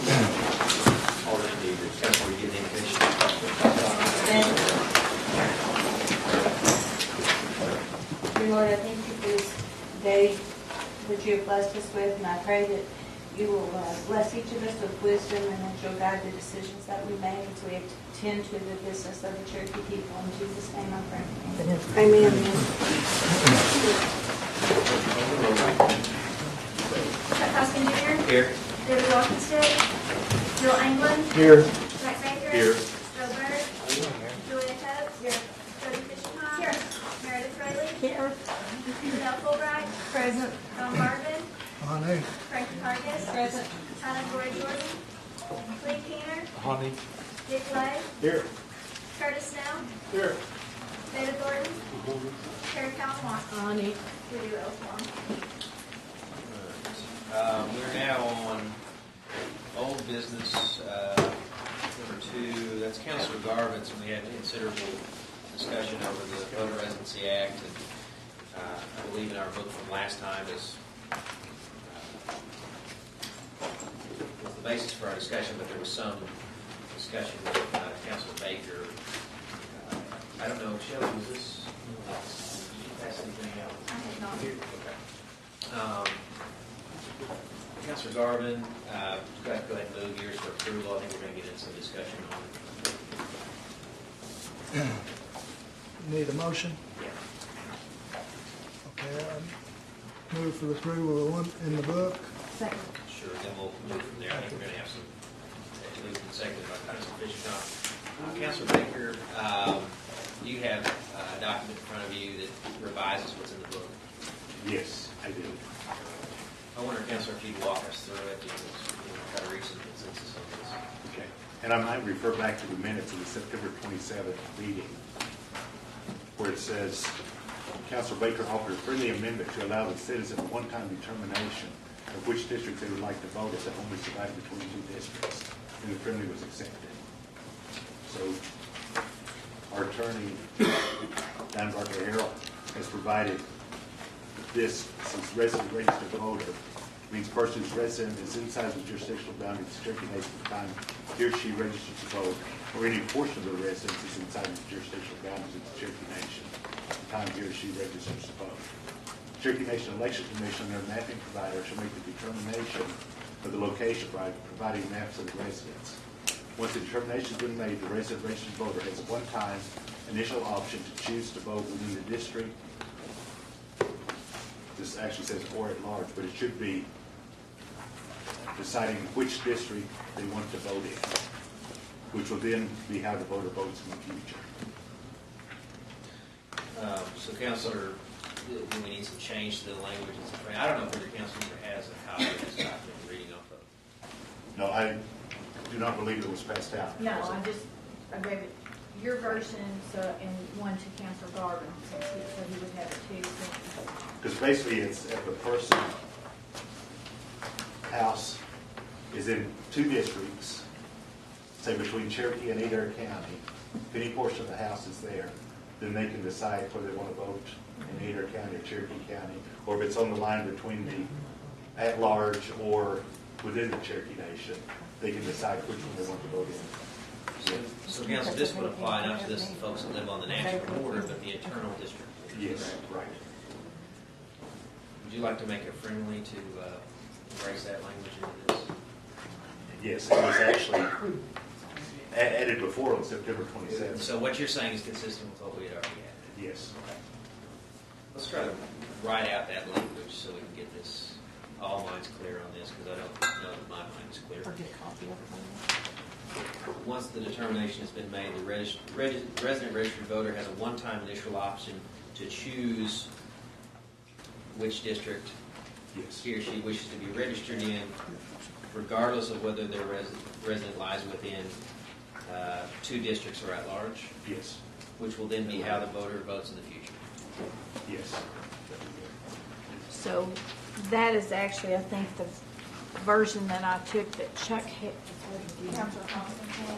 All they need is kind of where you get the indication. Dear Lord, I thank you for this day that you have blessed us with, and I pray that you will bless each of us with wisdom, and that you'll guide the decisions that we make as we attend to the business of the Cherokee people. In Jesus' name I pray. Amen. Chuck Hoskin Jr. Here. David Walkenstead. Bill Anglin. Here. Zach Baker. Here. Joe Bird. Julia Coates. Here. Jody Fisher. Here. Meredith Riley. Here. Janelle Fulbright. Present. Don Marvin. Honey. Frankie Hargis. Present. Hannah Glory Jordan. Lee Keener. Honey. Dick Lay. Here. Curtis Snell. Here. David Thornton. Terry Calhoun. Honey. Judy Osborne. We're now on old business number 2. That's Councilor Garvin's, and we had considerable discussion over the Voter Residency Act. And I believe in our book from last time was the basis for our discussion, but there was some discussion with Councilor Baker. I don't know, Shelley, was this? Did you pass anything out? I had not. Okay. Councilor Garvin, go ahead and move yours for approval. I think we're going to get into some discussion on it. Need a motion? Yeah. Okay, I move for the approval of the one in the book. Second. Sure, then we'll move from there. I think we're going to have some moved and seconded by Councilor Fisher. Councilor Baker, you have a document in front of you that revises what's in the book. Yes, I do. I wonder, Councilor, if you'd walk us through it, because we'll try to reach some consensus on this. Okay. And I might refer back to the minutes of the September 27th meeting, where it says, Councilor Baker offered a friendly amendment to allow the citizen a one-time determination of which districts they would like to vote if the home is divided between 2 districts. And the friendly was accepted. So our attorney, Dan Barker Harrell, has provided this, since resident registered voter means person whose resident is inside the jurisdictional boundaries of the Cherokee Nation at the time he or she registers to vote, or any portion of the residence is inside the jurisdictional boundaries of the Cherokee Nation at the time he or she registers to vote. The Cherokee Nation Election Commission, their mapping provider, shall make the determination of the location by providing maps of the residence. Once the determination has been made, the resident registered voter has a one-time initial option to choose to vote within the district. This actually says or at large, but it should be deciding which district they want to vote in, which will then be how the voter votes in the future. So, Councilor, do we need some change to the language? I don't know if the council member has a copy of this document reading off of. No, I do not believe it was passed out. No, I gave it your version and one to Councilor Garvin, so he would have it too. Because basically it's if the person house is in 2 districts, say between Cherokee and Adair County, if any portion of the house is there, then they can decide whether they want to vote in Adair County or Cherokee County, or if it's on the line between the at-large or within the Cherokee Nation, they can decide which one they want to vote in. So, Council, this would apply not to the folks that live on the national border, but the internal district. Yes, right. Would you like to make it friendly to embrace that language into this? Yes, it was actually added before on September 27th. So what you're saying is consistent with what we had already had? Yes. Okay. Let's try to write out that language so we can get this, all minds clear on this, because I don't know that my mind is clear. Or get a copy of it. Once the determination has been made, the resident registered voter has a one-time initial option to choose which district Yes. he or she wishes to be registered in, regardless of whether their resident lies within 2 districts or at large, Yes. which will then be how the voter votes in the future. Yes. So that is actually, I think, the version that I took that Chuck had. Councilor Thompson had.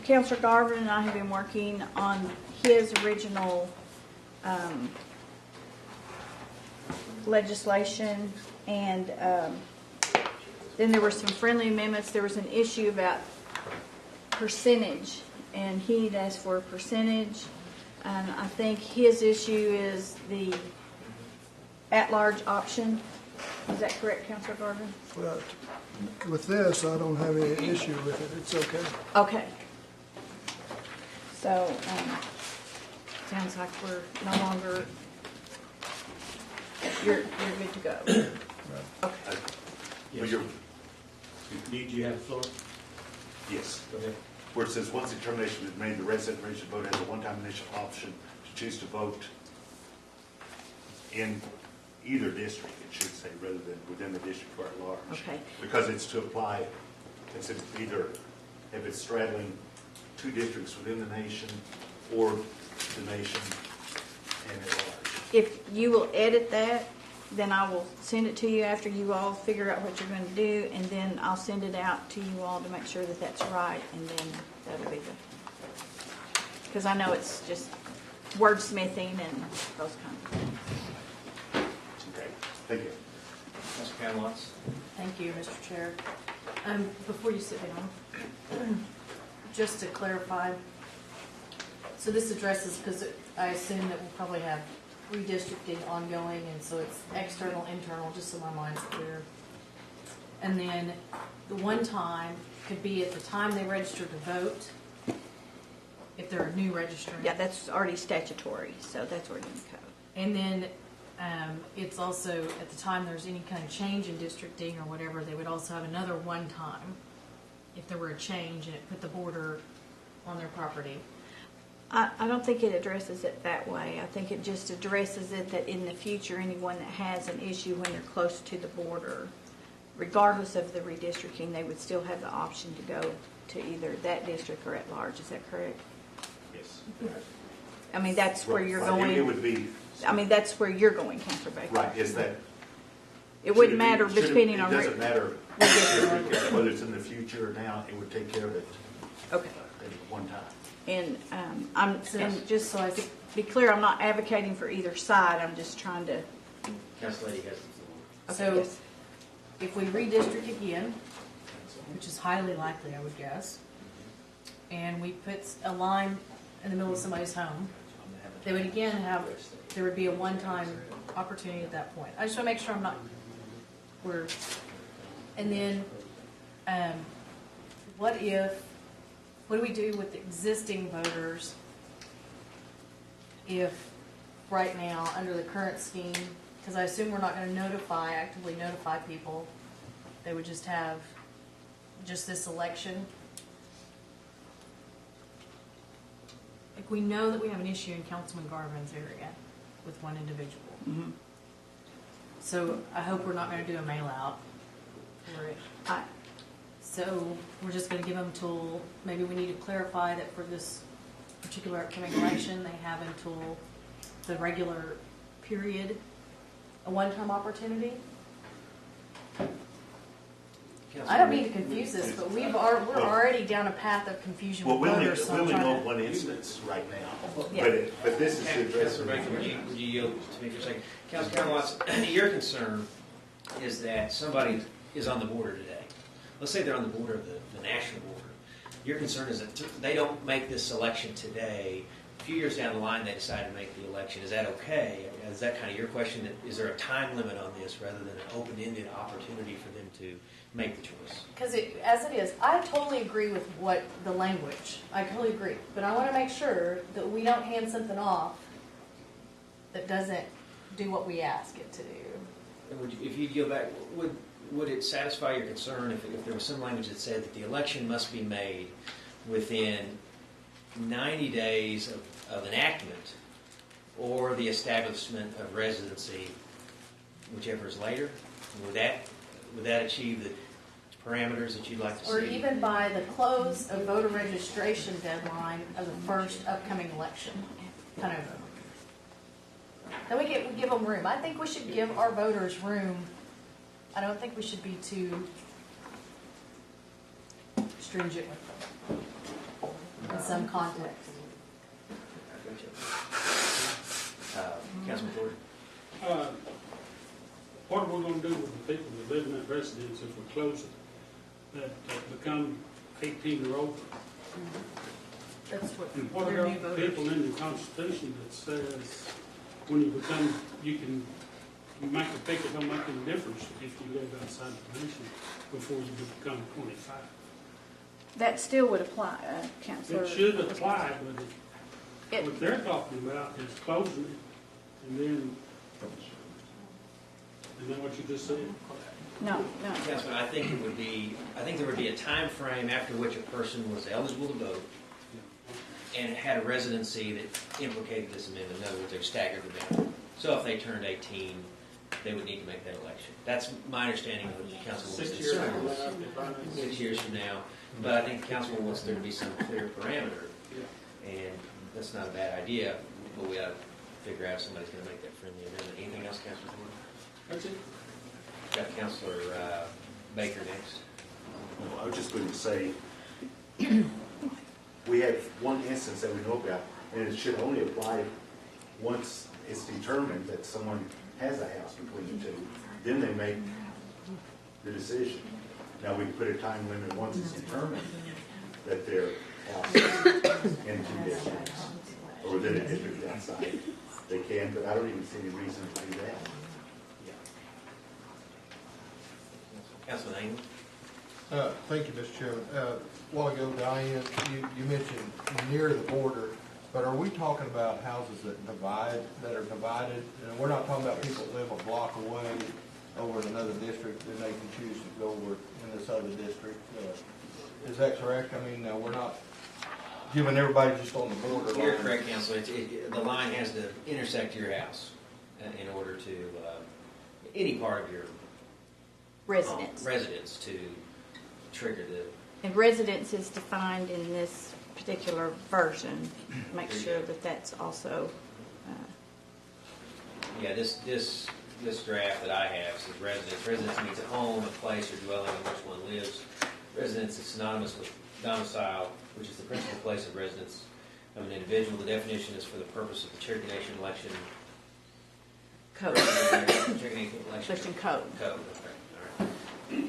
Councilor Garvin and I have been working on his original legislation, and then there were some friendly amendments. There was an issue about percentage, and he'd asked for a percentage. And I think his issue is the at-large option. Is that correct, Councilor Garvin? Well, with this, I don't have any issue with it. It's okay. Okay. So, sounds like we're no longer, you're good to go. Okay. Well, you're, Do you have the floor? yes. Go ahead. Where it says, once determination is made, the resident registered voter has a one-time initial option to choose to vote in either district, it should say, rather than within the district or at large. Okay. Because it's to apply, it's either, if it's straddling two districts within the nation or the nation and at large. If you will edit that, then I will send it to you after you all figure out what you're going to do, and then I'll send it out to you all to make sure that that's right, and then that'll be the, because I know it's just wordsmithing and those kinds of things. Okay, thank you. Councilor Camlots? Thank you, Mr. Chair. Before you sit down, just to clarify, so this addresses, because I assume that we'll probably have redistricting ongoing, and so it's external, internal, just so my mind's clear. And then the one time could be at the time they register to vote, if they're a new registrant. Yeah, that's already statutory, so that's already in the code. And then it's also, at the time there's any kind of change in districting or whatever, they would also have another one time if there were a change and it put the border on their property. I don't think it addresses it that way. I think it just addresses it that in the future, anyone that has an issue when they're close to the border, regardless of the redistricting, they would still have the option to go to either that district or at large. Is that correct? Yes. I mean, that's where you're Right, going. It would be, I mean, that's where you're going, Councilor Baker. right, is that. It wouldn't should matter be- should it- depending on. It doesn't matter whether it's in the future or now, it would take care of it Okay. at one time. And and just so I can be clear, I'm not advocating for either side. I'm just trying to. Council Lady has the floor. So yes. if we redistrict again, which is highly likely, I would guess, and we put a line in the middle of somebody's home, they would again have, there would be a one-time opportunity at that point. I just want to make sure I'm not, and then what do we do with the existing voters if right now, under the current scheme, because I assume we're not going to actively notify people, they would just have just this election? Like, we know that we have an issue in Councilman Garvin's area with one individual. Mm-hmm. So I hope we're not going to do a mail-out for it. So we're just going to give them till, maybe we need to clarify that for this particular upcoming election, they have until the regular period, a one-time opportunity. I don't mean to confuse this, but we're already down a path of confusion Well, with we only, voters. we only know one instance right now, Yeah. but this is to address. Councilor Baker, would you yield to me for a second? Councilor Camlots, your concern is that somebody is on the border today. Let's say they're on the border of the national border. Your concern is that they don't make this selection today. A few years down the line, they decide to make the election. Is that okay? Is that kind of your question? Is there a time limit on this rather than an open-ended opportunity for them to make the choice? Because as it is, I totally agree with what the language, I totally agree. But I want to make sure that we don't hand something off that doesn't do what we ask it to do. And if you go back, would it satisfy your concern if there was some language that said that the election must be made within 90 days of enactment or the establishment of residency, whichever is later? Would that achieve the parameters that you'd like to see? Or even by the close of voter registration deadline of the first upcoming election. Kind of. Then we give them room. I think we should give our voters room. I don't think we should be too stringent with them in some context. Councilman Jordan? What are we gonna do with the people that live in that residence if we close it, that become 18 or over? That's what And what their new about voters. people in the Constitution that says when you become, you make a pick, it don't make any difference if you live outside the nation before you become 25. That still would apply, Counselor. It should apply, but It- what they're talking about is closing it, and then, isn't that what you just said? No, no. Councilman, I think there would be a time frame after which a person was eligible to vote and had a residency that implicated this amendment. In other words, they staggered the amendment. So if they turned 18, they would need to make that election. That's my understanding of what the councilman's 6 years concern from was. now, if I- 6 years from now. But I think the council wants there to be some clear parameter, and that's not a bad idea, but we ought to figure out if somebody's going to make that friendly amendment. Anything else, Councilor Jordan? That's it. Got Councilor Baker next. I was just going to say, we have one instance that we know about, and it should only apply once it's determined that someone has a house between the two. Then they make the decision. Now, we put a time limit once it's determined that their house is in two districts, or that it is outside. They can, but I don't even see any reason to do that. Councilman Ainley? Thank you, Mr. Chairman. A while ago, Diane, you mentioned near the border, but are we talking about houses that are divided? And we're not talking about people that live a block away over in another district, and they can choose to go over in this other district. Is that correct? I mean, we're not giving everybody just on the border. You're correct, Councilor. The line has to intersect your house in order to, any part of your residence to trigger the. And residence is defined in this particular version. Make sure that that's also, Yeah, this draft that I have says residence. Residence means a home, a place, or dwelling in which one lives. Residence is synonymous with domicile, which is the principal place of residence of an individual. The definition is for the purpose of the Cherokee Nation election code. Cherokee Nation Election code. Code. Okay.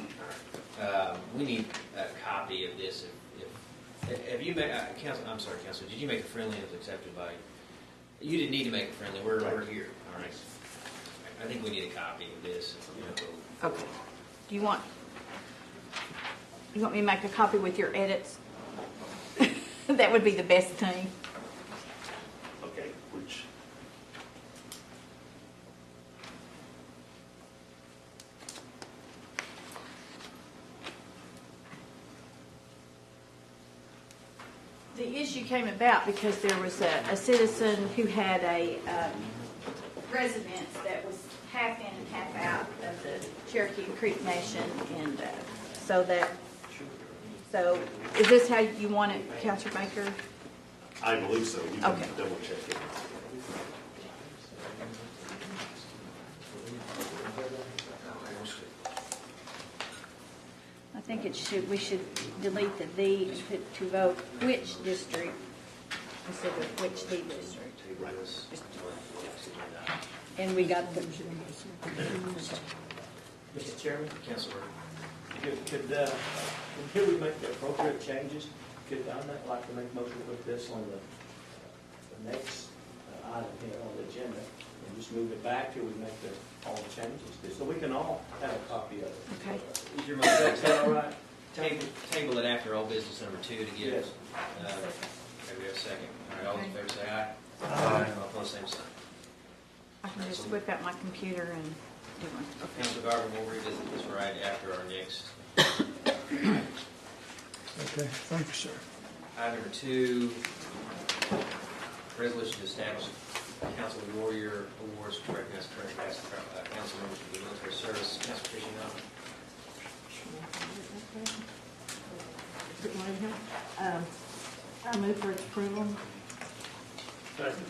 All right. We need a copy of this. Have you made, Council? I'm sorry, Councilor. Did you make a friendly and was accepted by? You didn't need to make a friendly. We're here. All right. I think we need a copy of this. Okay. Do you want me to make a copy with your edits? That would be the best thing. Okay, which, The issue came about because there was a citizen who had a residence that was half in and half out of the Cherokee Creek Nation, and so is this how you want it, Councilor Baker? I believe so. You can Okay. double check it. I think we should delete the "the" and put to vote which district instead of which "the" district. And we got the, Mr. Chairman, Councilor. could here we make the appropriate changes? Could I like to make a motion to put this on the next item here on the agenda and just move it back till we make all the changes, so we can all have a copy of it. okay. Is your motion? Is that all right? Table it after old business number 2 to give. Yes. Maybe we have a second. All right, all in favor say aye. Aye. All opposed, same sign. I can just whip out my computer and do one. Councilor Garvin, we'll revisit this right after our next. Okay, thank you, sir. Item number 2, resolution to establish Council Warrior Awards to recognize current and past council members for the military service. Councilor Fishing up. I move for its approval. Second.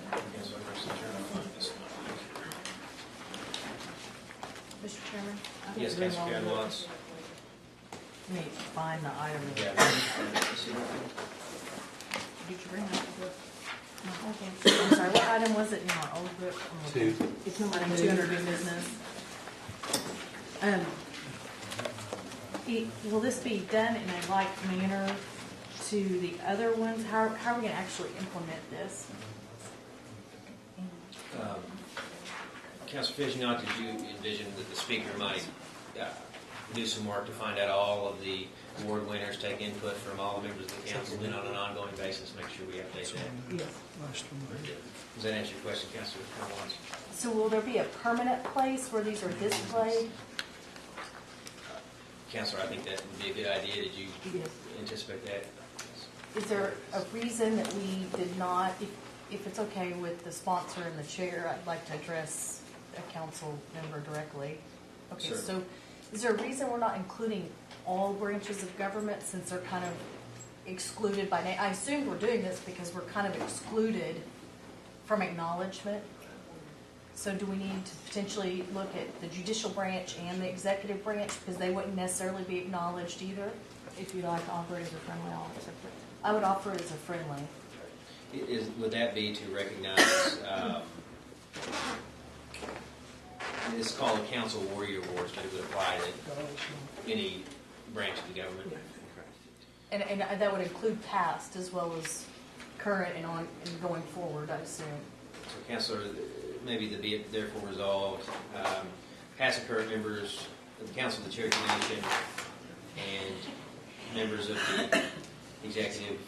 Councilor Mercy, turn on this one. Mr. Chairman? Yes, Councilor Karen Watts. Let me find the item. Yeah. Did you bring that book? No, okay. I'm sorry, what item was it in our old book? It's number 2 under new business. Will this be done in a like manner to the other ones? How are we going to actually implement this? Councilor Fishing, did you envision that the speaker might do some work to find out all of the award winners, take input from all the members of the council, and on an ongoing basis make sure we update that? Yes. Does that answer your question, Councilor Collins? So will there be a permanent place where these are displayed? Councilor, I think that would be a good idea. Did you Yes. anticipate that? Is there a reason that we did not, if it's okay with the sponsor and the chair, I'd like to address a council member directly. Okay, Sure. so is there a reason we're not including all branches of government since they're kind of excluded by name? I assume we're doing this because we're kind of excluded from acknowledgement. So do we need to potentially look at the judicial branch and the executive branch because they wouldn't necessarily be acknowledged either? If you'd like to offer it as a friendly, I'll accept it. I would offer it as a friendly. Would that be to recognize, this is called the Council Warrior Awards, but it would apply to any branch of the government? And that would include past as well as current and going forward, I assume. So, Councilor, maybe the be it therefore resolved, past and current members of the Council of the Cherokee Nation and members of the executive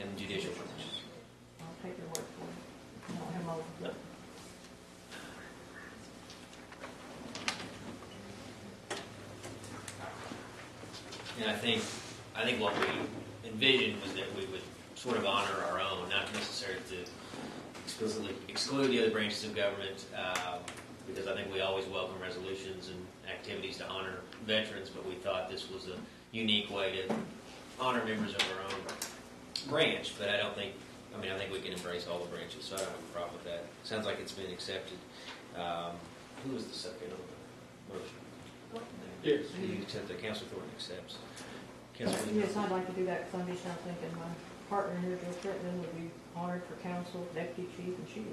and judicial branches. I'll take your word for it. I don't have my book. And I think what we envisioned was that we would sort of honor our own, not necessarily to explicitly exclude the other branches of government, because I think we always welcome resolutions and activities to honor veterans, but we thought this was a unique way to honor members of our own branch. But I think we can embrace all the branches, so I don't have a problem with that. Sounds like it's been accepted. Who was the second on the motion? Yes. You accept that Councilor Thornton accepts. Yes, I'd like to do that because I'm just now thinking my partner here, Joe Crittenden, would be honored for council, deputy chief, and chief.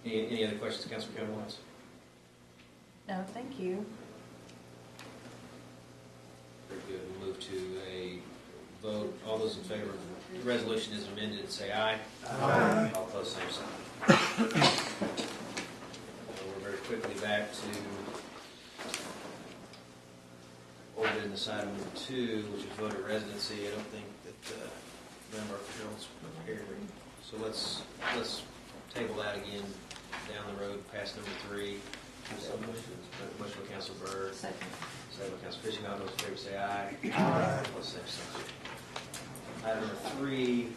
Any other questions, Councilor Collins? No, thank you. Very good. We'll move to a vote. All those in favor of the resolution as amended, say aye. Aye. All opposed, same sign. We're very quickly back to old business item number 2, which is voter residency. I don't think that Member Fitzgerald's prepared. So let's table that again down the road past number 3. Motion by Council Byrd. Second. Second by Council Fishing. All those in favor say aye. Aye. Opposed, same sign. Item number 3,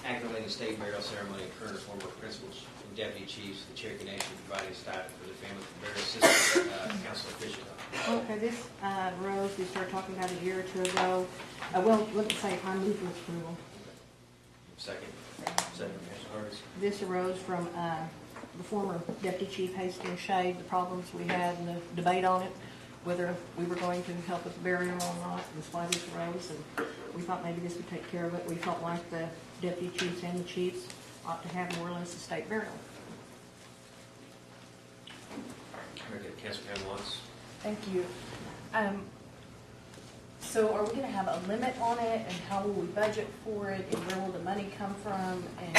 activating state burial ceremony of current or former principals and deputy chiefs of the Cherokee Nation, providing a stipend for their family burial assistance. Councilor Fishing. Okay, this rose, we started talking about a year or 2 ago. Well, let me say, I move for approval. Second. Second, Councilor Harris. This arose from the former deputy chief Hastings Shade, the problems we had and the debate on it, whether we were going to help with the burial or not. That's why this arose, and we thought maybe this would take care of it. We felt like the deputy chiefs and the chiefs ought to have more or less a state burial. Very good. Councilor Collins. Thank you. So are we going to have a limit on it, and how will we budget for it, and where will the money come from, and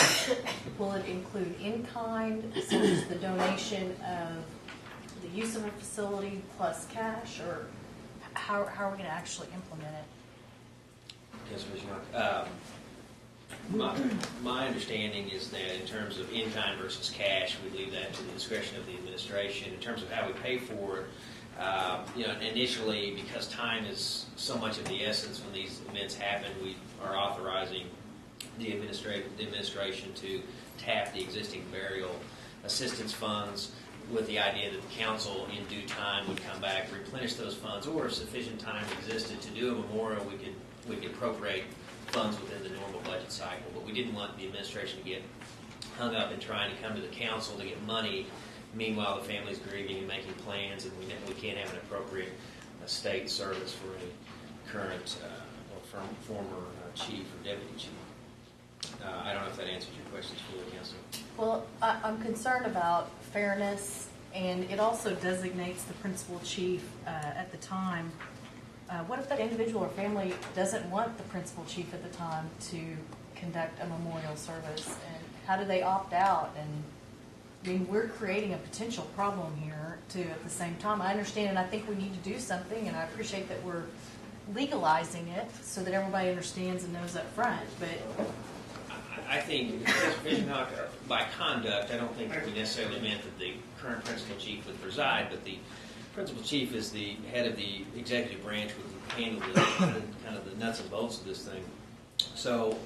will it include in-kind, so is the donation of the use of a facility plus cash, or how are we going to actually implement it? Councilor Fishing. My understanding is that in terms of in-kind versus cash, we leave that to the discretion of the administration. In terms of how we pay for it, initially, because time is so much of the essence when these events happen, we are authorizing the administration to tap the existing burial assistance funds with the idea that the council in due time would come back, replenish those funds, or if sufficient time existed to do a memorial, we could appropriate funds within the normal budget cycle. But we didn't want the administration to get hung up in trying to come to the council to get money Meanwhile, the family's grieving and making plans, and we can't have an appropriate state service for any current or former chief or deputy chief. I don't know if that answers your questions fully, Councilor. Well, I'm concerned about fairness, and it also designates the principal chief at the time. What if that individual or family doesn't want the principal chief at the time to conduct a memorial service? And how do they opt out? And I mean, we're creating a potential problem here too at the same time. I understand, and I think we need to do something, and I appreciate that we're legalizing it so that everybody understands and knows up front. But I think, by conduct, I don't think we necessarily meant that the current principal chief would preside, but the principal chief is the head of the executive branch, would handle the kind of the nuts and bolts of this thing. So,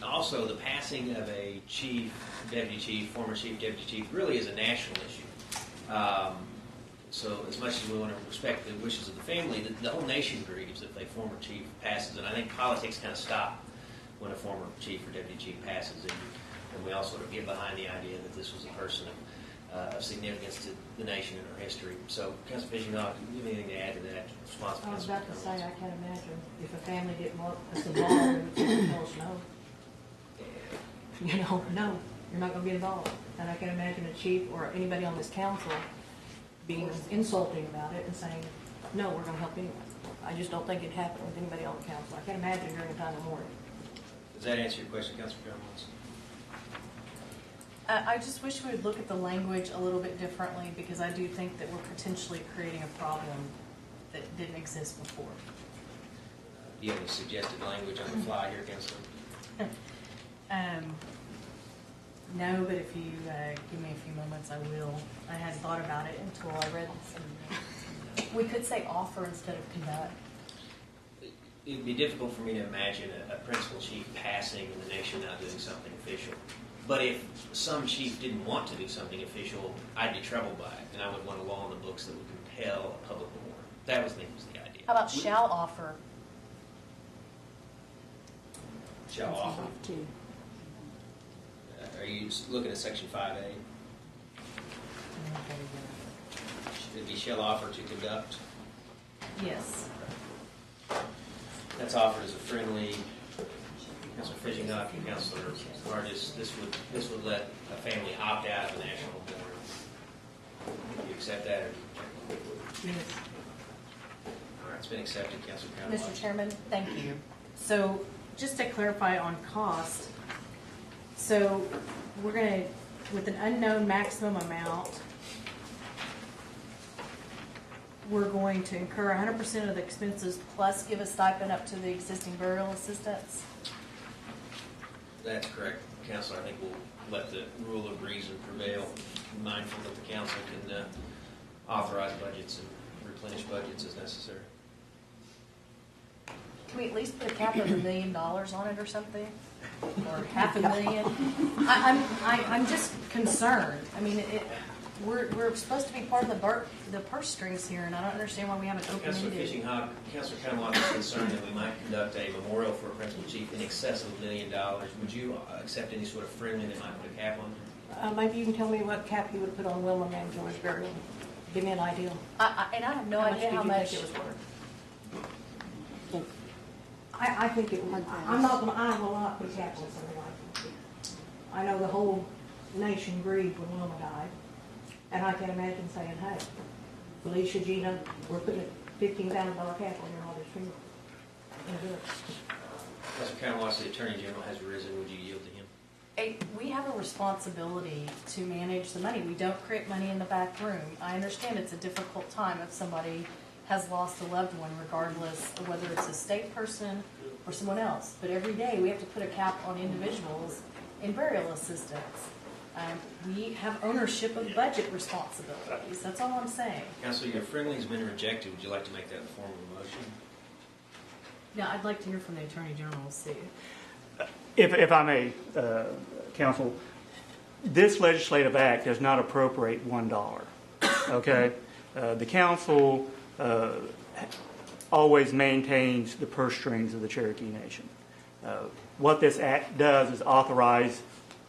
also, the passing of a chief, deputy chief, former chief, deputy chief, really is a national issue. So, as much as we want to respect the wishes of the family, the whole nation grieves if a former chief passes, and I think politics kind of stop when a former chief or deputy chief passes, and we all sort of get behind the idea that this was a person of significance to the nation and our history. So, Councilor Fishing, do you have anything to add to that response? I was about to say, I can't imagine if a family didn't want us involved, they would tell us no. You know, no, you're not going to be involved. And I can imagine a chief or anybody on this council being insulting about it and saying, no, we're going to help anyway. I just don't think it happened with anybody on the council. I can't imagine during a time of mourning. Does that answer your question, Councilor Jones? I just wish we would look at the language a little bit differently, because I do think that we're potentially creating a problem that didn't exist before. Do you have any suggested language on the fly here, Councilor? No, but if you give me a few moments, I will. I hadn't thought about it until I read this. We could say offer instead of conduct. It would be difficult for me to imagine a principal chief passing and the nation not doing something official. But if some chief didn't want to do something official, I'd be troubled by it, and I would want a law in the books that would compel a public memorial. That was the idea. How about shall offer? Shall offer? Are you looking at section 5A? It'd be shall offer to conduct? Yes. That's offered as a friendly. Councilor Fishing, Councilor Burgess, this would let a family opt out of a national memorial. Do you accept that? Yes. All right, it's been accepted, Councilor Crown. Mr. Chairman, thank you. So just to clarify on cost, so we're going to, with an unknown maximum amount, we're going to incur 100% of the expenses plus give a stipend up to the existing burial assistance. That's correct, Councilor. I think we'll let the rule of reason prevail, mindful that the council can authorize budgets and replenish budgets as necessary. Can we at least put a cap of $1 million on it or something? Or $500,000? I'm just concerned. I mean, we're supposed to be part of the purse strings here, and I don't understand why we haven't Councilor open-ended. Fishing, Councilor Cunliffe is concerned that we might conduct a memorial for a principal chief in excess of $1 million. Would you accept any sort of friendly that might put a cap on it? Maybe you can tell me what cap you would put on Wilma Manjoy's burial. Give me an idea. And I have no idea how much it was worth. I think it would. I will not put a cap on something like that. I know the whole nation grieved when Wilma died, and I can imagine saying, "Hey, Felicia, Gina, we're putting a $15,000 cap on your mother's funeral." Councilor Cunliffe, the Attorney General has risen. Would you yield to him? We have a responsibility to manage the money. We don't create money in the back room. I understand it's a difficult time if somebody has lost a loved one, regardless of whether it's a state person or someone else. But every day we have to put a cap on individuals in burial assistance. We have ownership of budget responsibilities. That's all I'm saying. Councilor, your friendly has been rejected. Would you like to make that in the form of a motion? Now, I'd like to hear from the Attorney General. See. If I may, Council, this legislative act does not appropriate $1. Okay? The Council always maintains the purse strings of the Cherokee Nation. What this act does is authorize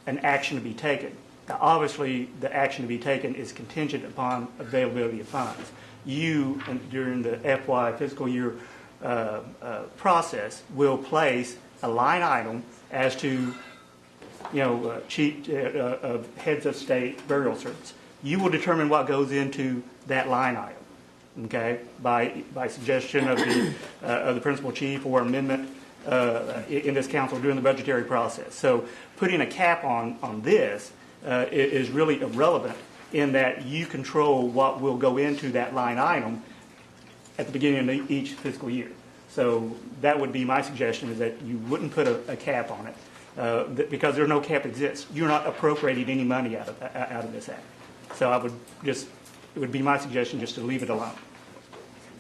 an action to be taken. Now, obviously, the action to be taken is contingent upon availability of funds. You, during the FY fiscal year process, will place a line item as to, of heads of state burial service. You will determine what goes into that line item, okay, by suggestion of the principal chief or amendment in this council during the budgetary process. So putting a cap on this is really irrelevant in that you control what will go into that line item at the beginning of each fiscal year. So that would be my suggestion, is that you wouldn't put a cap on it because there no cap exists. You're not appropriating any money out of this act. So it would be my suggestion just to leave it alone.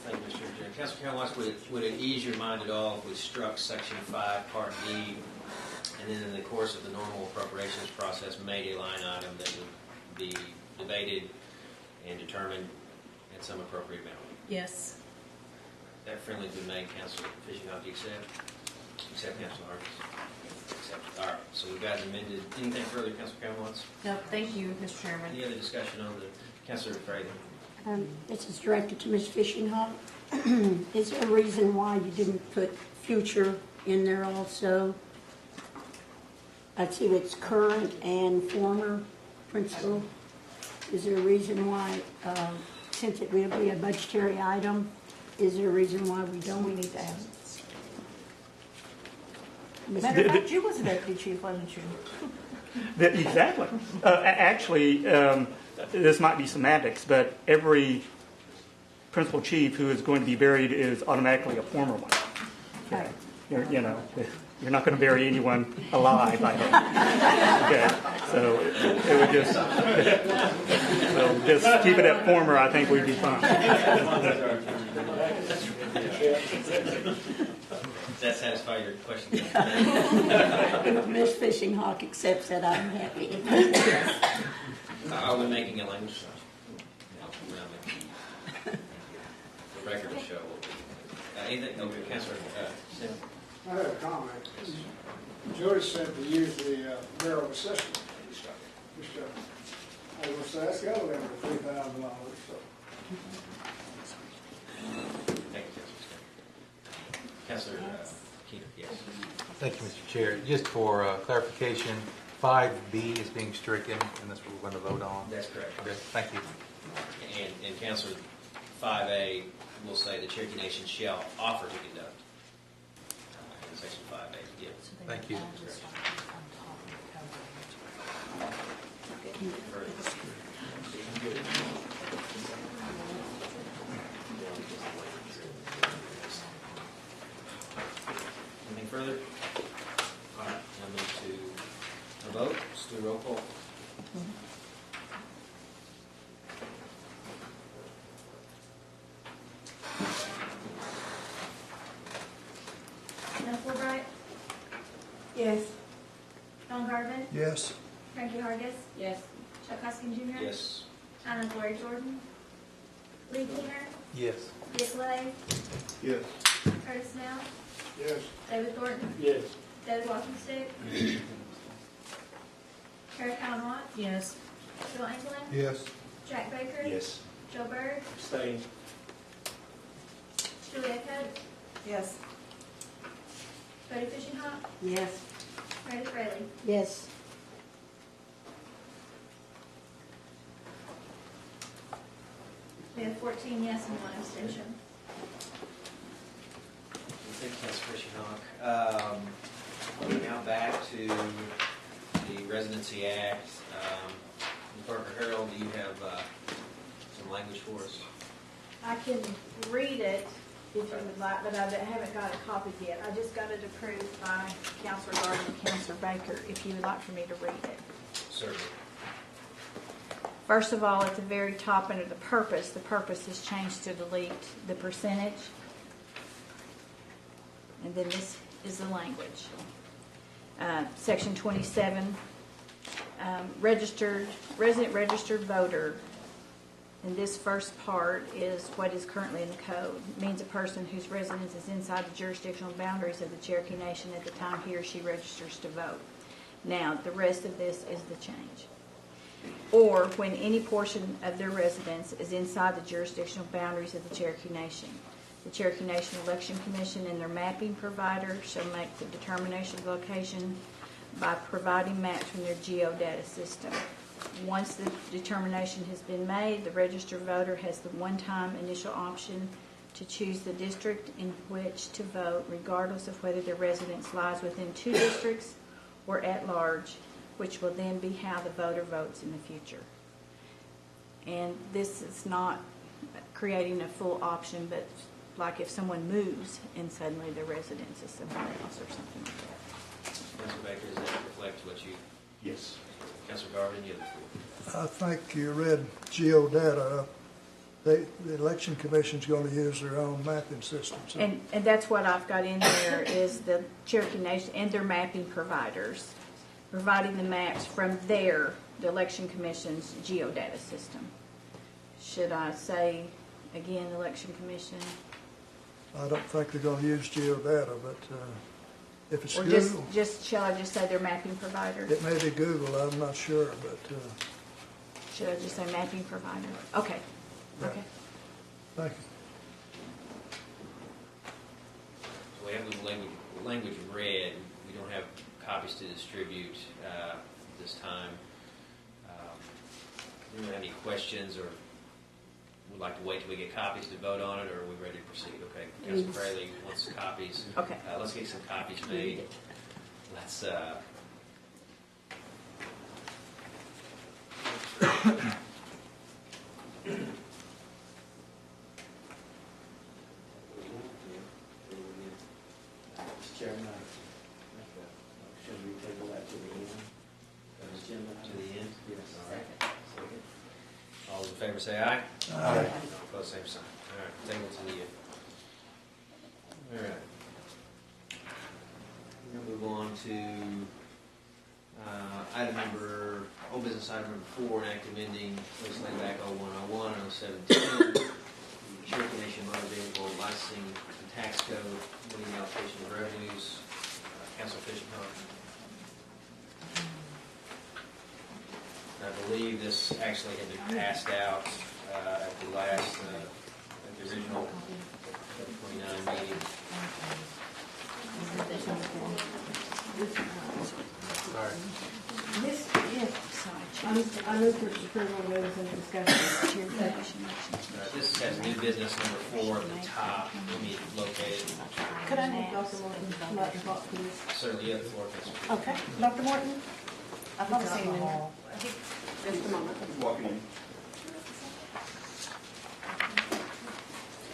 Thank you, Mr. Chairman. Councilor Caroline, would it ease your mind at all if we struck Section 5, Part D, and then in the course of the normal appropriations process made a line item that would be debated and determined at some appropriate amount? Yes. That friendly been made, Councilor Fishing, do you accept? Accept, Councilor Harkins? Accept. All right, so we've got it amended. Anything further, Councilor Caroline? No, thank you, Mr. Chairman. Any other discussion on the Councilor Fraley? This is directed to Ms. Fishing Hawk. Is there a reason why you didn't put future in there also? I see it's current and former principal. Is there a reason why, since it will be a budgetary item, is there a reason why we don't? We need to add. Ms. Matter of fact, you was a deputy chief, wasn't you? Exactly. Actually, this might be semantics, but every principal chief who is going to be buried is automatically a former one. Okay. You're not going to bury anyone alive, I hope. Okay, so it would just keep it at former. I think we'd be fine. Does that satisfy your question? If Ms. Fishing Hawk accepts that, I'm happy. Are we making a language change? No, we're not making. The record will show. Anything? Okay, Councilor Sam. I have a comment. George said to use the barrel assessment. I was going to say, that's got to be over $3,000, so. Thank you, Councilor Keener, yes. Thank you, Mr. Chair. Just for clarification, 5B is being stricken, and that's what we're going to vote on. That's correct. Okay, thank you. And Councilor 5A will say the Cherokee Nation shall offer to conduct. In Section 5A, yeah. Thank you. Anything further? All right, now move to a vote. Let's do a roll call. Nicole Bright, Yes. Don Garvin, Yes. Frankie Hargis, Yes. Chuck Hoskin Jr., Yes. Anna Glory Jordan, Lee Keener, Yes. Dick Lay, Yes. Curtis Snell, Yes. David Thornton, Yes. David Walkenstick, Kara Cowan Watts, Yes. Bill England, Yes. Jack Baker, Yes. Joe Berg, Abstain. Julia Cook, Yes. Buddy Fishing Hawk, Yes. Meredith Fraley. Yes. We have 14 yes and 1 abstention. Thank you, Councilor Fishing Hawk. Now back to the Residency Act. Ms. Parker Harold, do you have some language for us? I can read it if you would like, but I haven't got it copied yet. I just got it approved by Councilor Garvin and Councilor Baker, if you would like for me to read it. Certainly. First of all, at the very top under the purpose is changed to delete the percentage. And then this is the language. Section 27, resident registered voter. And this first part is what is currently in the code. It means a person whose residence is inside the jurisdictional boundaries of the Cherokee Nation at the time he or she registers to vote. Now, the rest of this is the change. or when any portion of their residence is inside the jurisdictional boundaries of the Cherokee Nation. The Cherokee Nation Election Commission and their mapping provider shall make the determination of location by providing maps from their geodata system. Once the determination has been made, the registered voter has the one-time initial option to choose the district in which to vote, regardless of whether their residence lies within 2 districts or at large, which will then be how the voter votes in the future. And this is not creating a full option, but like if someone moves and suddenly their residence is somewhere else or something like that. Councilor Baker, does that reflect what you? Yes. Councilor Garvin, you have the floor. I think you read geodata. The election commission's going to use their own mapping systems. And that's what I've got in there is the Cherokee Nation and their mapping providers providing the maps from the election commission's geodata system. Should I say again, election commission? I don't think they're going to use geodata, but if it's Or Google, shall I just say their mapping provider? it may be Google. I'm not sure, but Should I just say mapping provider? Okay. Yeah. Okay. thank you. So we have the language read. We don't have copies to distribute this time. Do you have any questions or would like to wait till we get copies to vote on it, or are we ready to proceed? Okay, Councilor Fraley wants copies. Okay. Let's get some copies made. Let's, Mr. Chairman, should we table that to the end? to the end? Yes. All right. Second. All those in favor say aye. Aye. Opposed, same sign. All right, table to the end. All right. We'll move on to old business item number 4, an act amending legislative act 0101 and 0710, the Cherokee Nation Motor Vehicle Licensing and Tax Code, limiting allocation of revenues. Councilor Fisher-Hahn. I believe this actually had been passed out at the last, at the original 29 meeting. Sorry. This, yes, I move for approval of those in discussion. This has new business number 4 at the top. Let me locate it. Could I have Dr. Morton come up and talk, please? Certainly, you have the floor, Councilor. Okay, Dr. Morton? I thought I seen him in there. Just a moment. Walking in.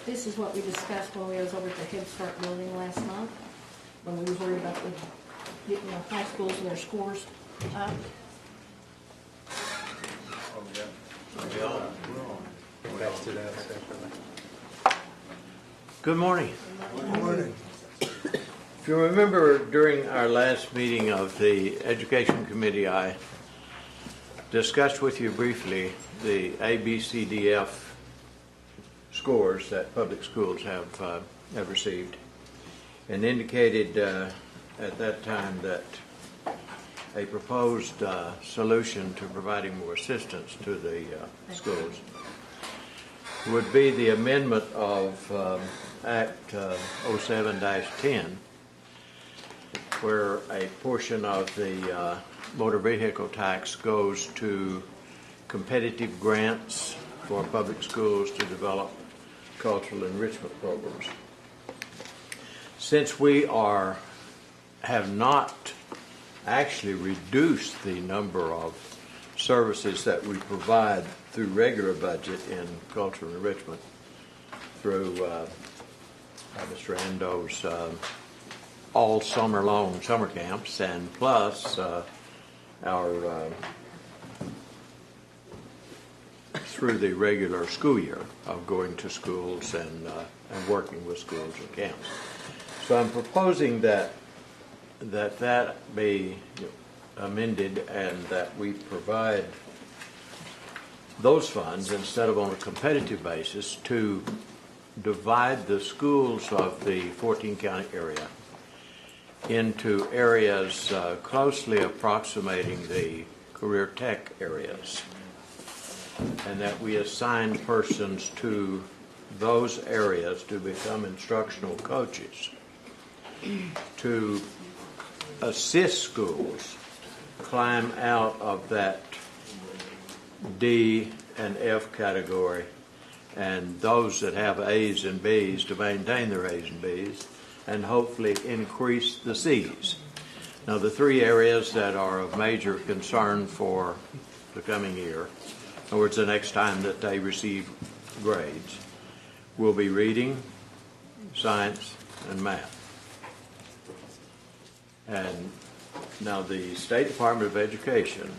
This is what we discussed when we was over at the Head Start building last month, when we was worried about getting the high schools and their scores up. Back to that separately. Good morning. Good morning. If you remember, during our last meeting of the Education Committee, I discussed with you briefly the ABCDF scores that public schools have received, and indicated at that time that a proposed solution to providing more assistance to the schools would be the amendment of Act 07-10, where a portion of the motor vehicle tax goes to competitive grants for public schools to develop cultural enrichment programs. Since we have not actually reduced the number of services that we provide through regular budget in cultural enrichment through Mr. Ando's all summer long summer camps, and plus our through the regular school year of going to schools and working with schools and camps. So I'm proposing that be amended and that we provide those funds, instead of on a competitive basis, to divide the schools of the 14-county area into areas closely approximating the career tech areas, and that we assign persons to those areas to become instructional coaches to assist schools climb out of that D and F category, and those that have A's and B's to maintain their A's and B's, and hopefully increase the C's. Now, the three areas that are of major concern for the coming year, in other words, the next time that they receive grades, will be reading, science, and math. And now the State Department of Education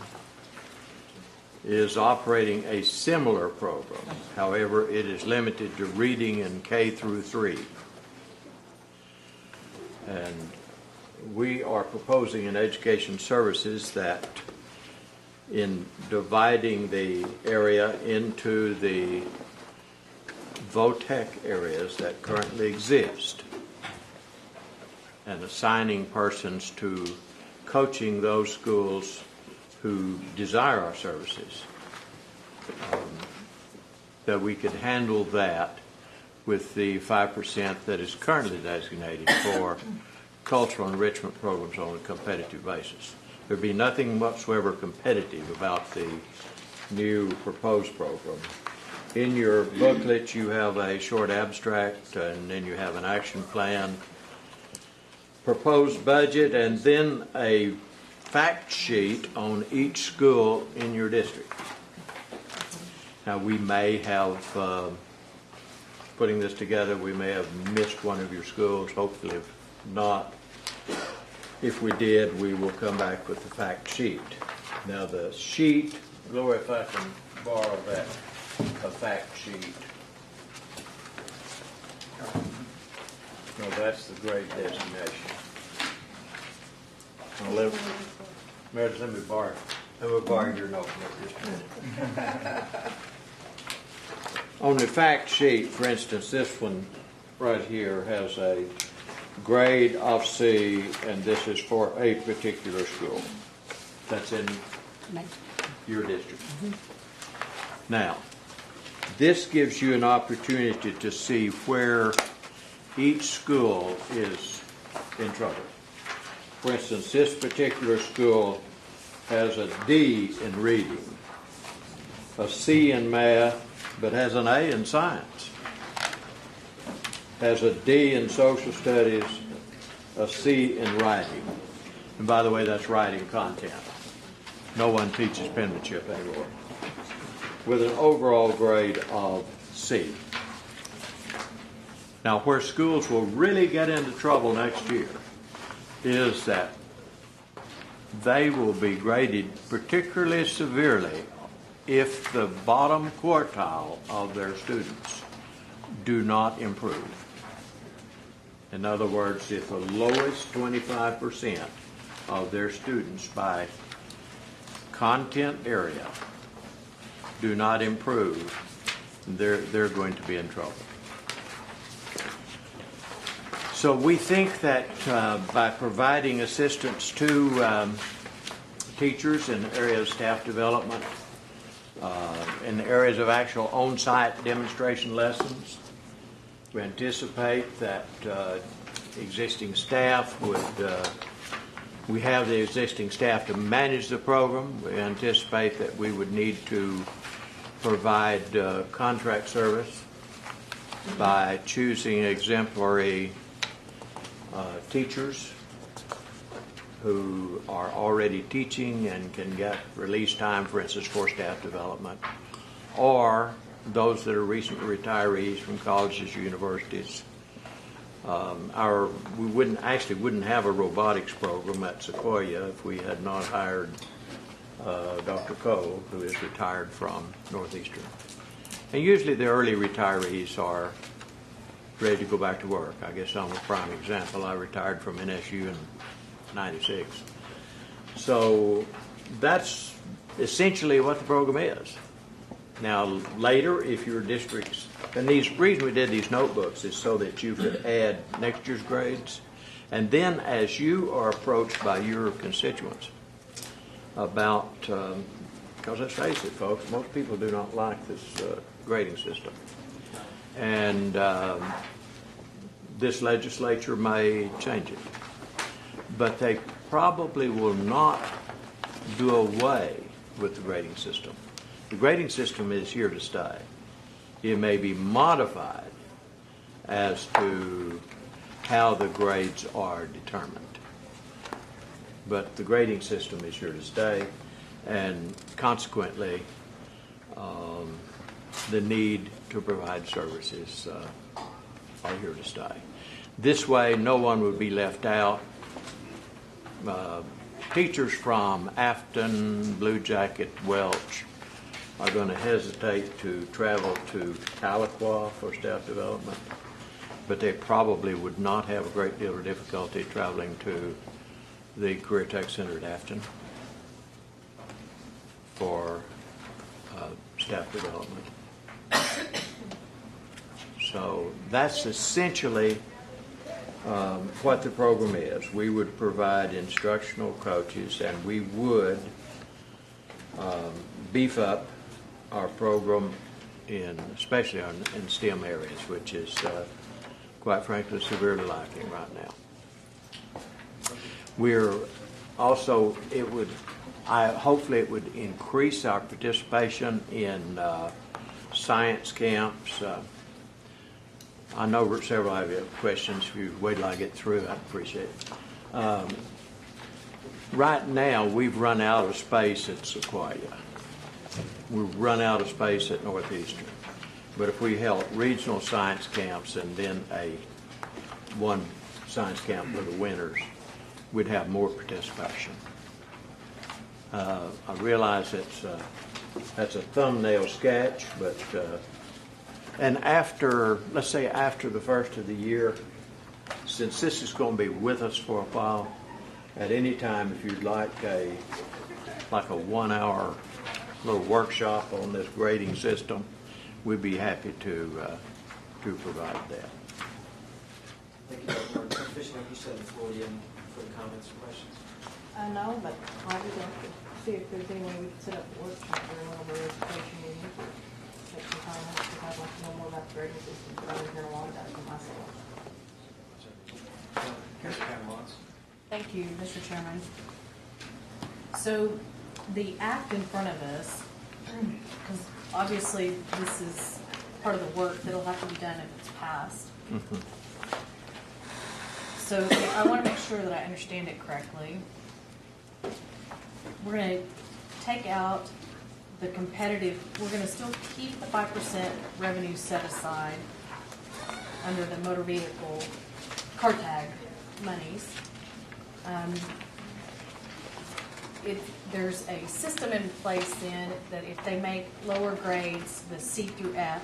is operating a similar program. However, it is limited to reading in K through 3. And we are proposing in Education Services that in dividing the area into the VOTEC areas that currently exist and assigning persons to coaching those schools who desire our services, that we could handle that with the 5% that is currently designated for cultural enrichment programs on a competitive basis. There'd be nothing whatsoever competitive about the new proposed program. In your booklet, you have a short abstract, and then you have an action plan, proposed budget, and then a fact sheet on each school in your district. Now, we may have, putting this together, we may have missed one of your schools. Hopefully, if not, if we did, we will come back with the fact sheet. Now, the sheet, Gloria, if I can borrow that, a fact sheet. No, that's the grade designation. Meredith, let me borrow your notebook just a minute. On the fact sheet, for instance, this one right here has a grade of C, and this is for a particular school. That's in your district. Now, this gives you an opportunity to see where each school is in trouble. For instance, this particular school has a D in reading, a C in math, but has an A in science, has a D in social studies, a C in writing. And by the way, that's writing content. No one teaches penmanship anymore. With an overall grade of C. Now, where schools will really get into trouble next year is that they will be graded particularly severely if the bottom quartile of their students do not improve. In other words, if the lowest 25% of their students by content area do not improve, they're going to be in trouble. So we think that by providing assistance to teachers in the area of staff development, in the areas of actual on-site demonstration lessons, we anticipate that existing staff would, we have the existing staff to manage the program. We anticipate that we would need to provide contract service by choosing exemplary teachers who are already teaching and can get release time, for instance, for staff development, or those that are recent retirees from colleges or universities. We wouldn't have a robotics program at Sequoia if we had not hired Dr. Cole, who is retired from Northeastern. And usually the early retirees are ready to go back to work. I guess I'm a prime example. I retired from NSU in '96. So that's essentially what the program is. Now later, if your districts, and the reason we did these notebooks is so that you could add next year's grades, and then as you are approached by your constituents, about, because let's face it, folks, most people do not like this grading system. And this legislature may change it. But they probably will not do away with the grading system. The grading system is here to stay. It may be modified as to how the grades are determined. But the grading system is here to stay, and consequently, the need to provide services are here to stay. This way, no one would be left out. Teachers from Afton, Blue Jacket, Welch are going to hesitate to travel to Tahlequah for staff development, but they probably would not have a great deal of difficulty traveling to the Career Tech Center at Afton for staff development. So that's essentially what the program is. We would provide instructional coaches, and we would beef up our program especially in STEM areas, which is quite frankly severely lacking right now. We're also, hopefully it would increase our participation in science camps. I know several of you have questions. If you wait till I get through, I'd appreciate it. Right now, we've run out of space at Sequoia. We've run out of space at Northeastern. But if we held regional science camps and then one science camp for the winters, we'd have more participation. I realize that's a thumbnail sketch, but and let's say after the first of the year, since this is going to be with us for a while, at any time if you'd like a 1-hour little workshop on this grading system, we'd be happy to provide that. Thank you, Dr. Fishing, like you said, the floor again for the comments or questions. I know, but I would like to see if there's any way we could set up a workshop or one of our education meetings. Take some time out, because I'd like to know more about the grading system, but I haven't heard a lot about it for myself. Councilor Pamela. Thank you, Mr. Chairman. So the act in front of us, because obviously this is part of the work that'll have to be done if it's passed. Mm-hmm. So I want to make sure that I understand it correctly. We're going to take out the competitive, we're going to still keep the 5% revenue set aside under the motor vehicle car tag monies. There's a system in place then that if they make lower grades, the C through F,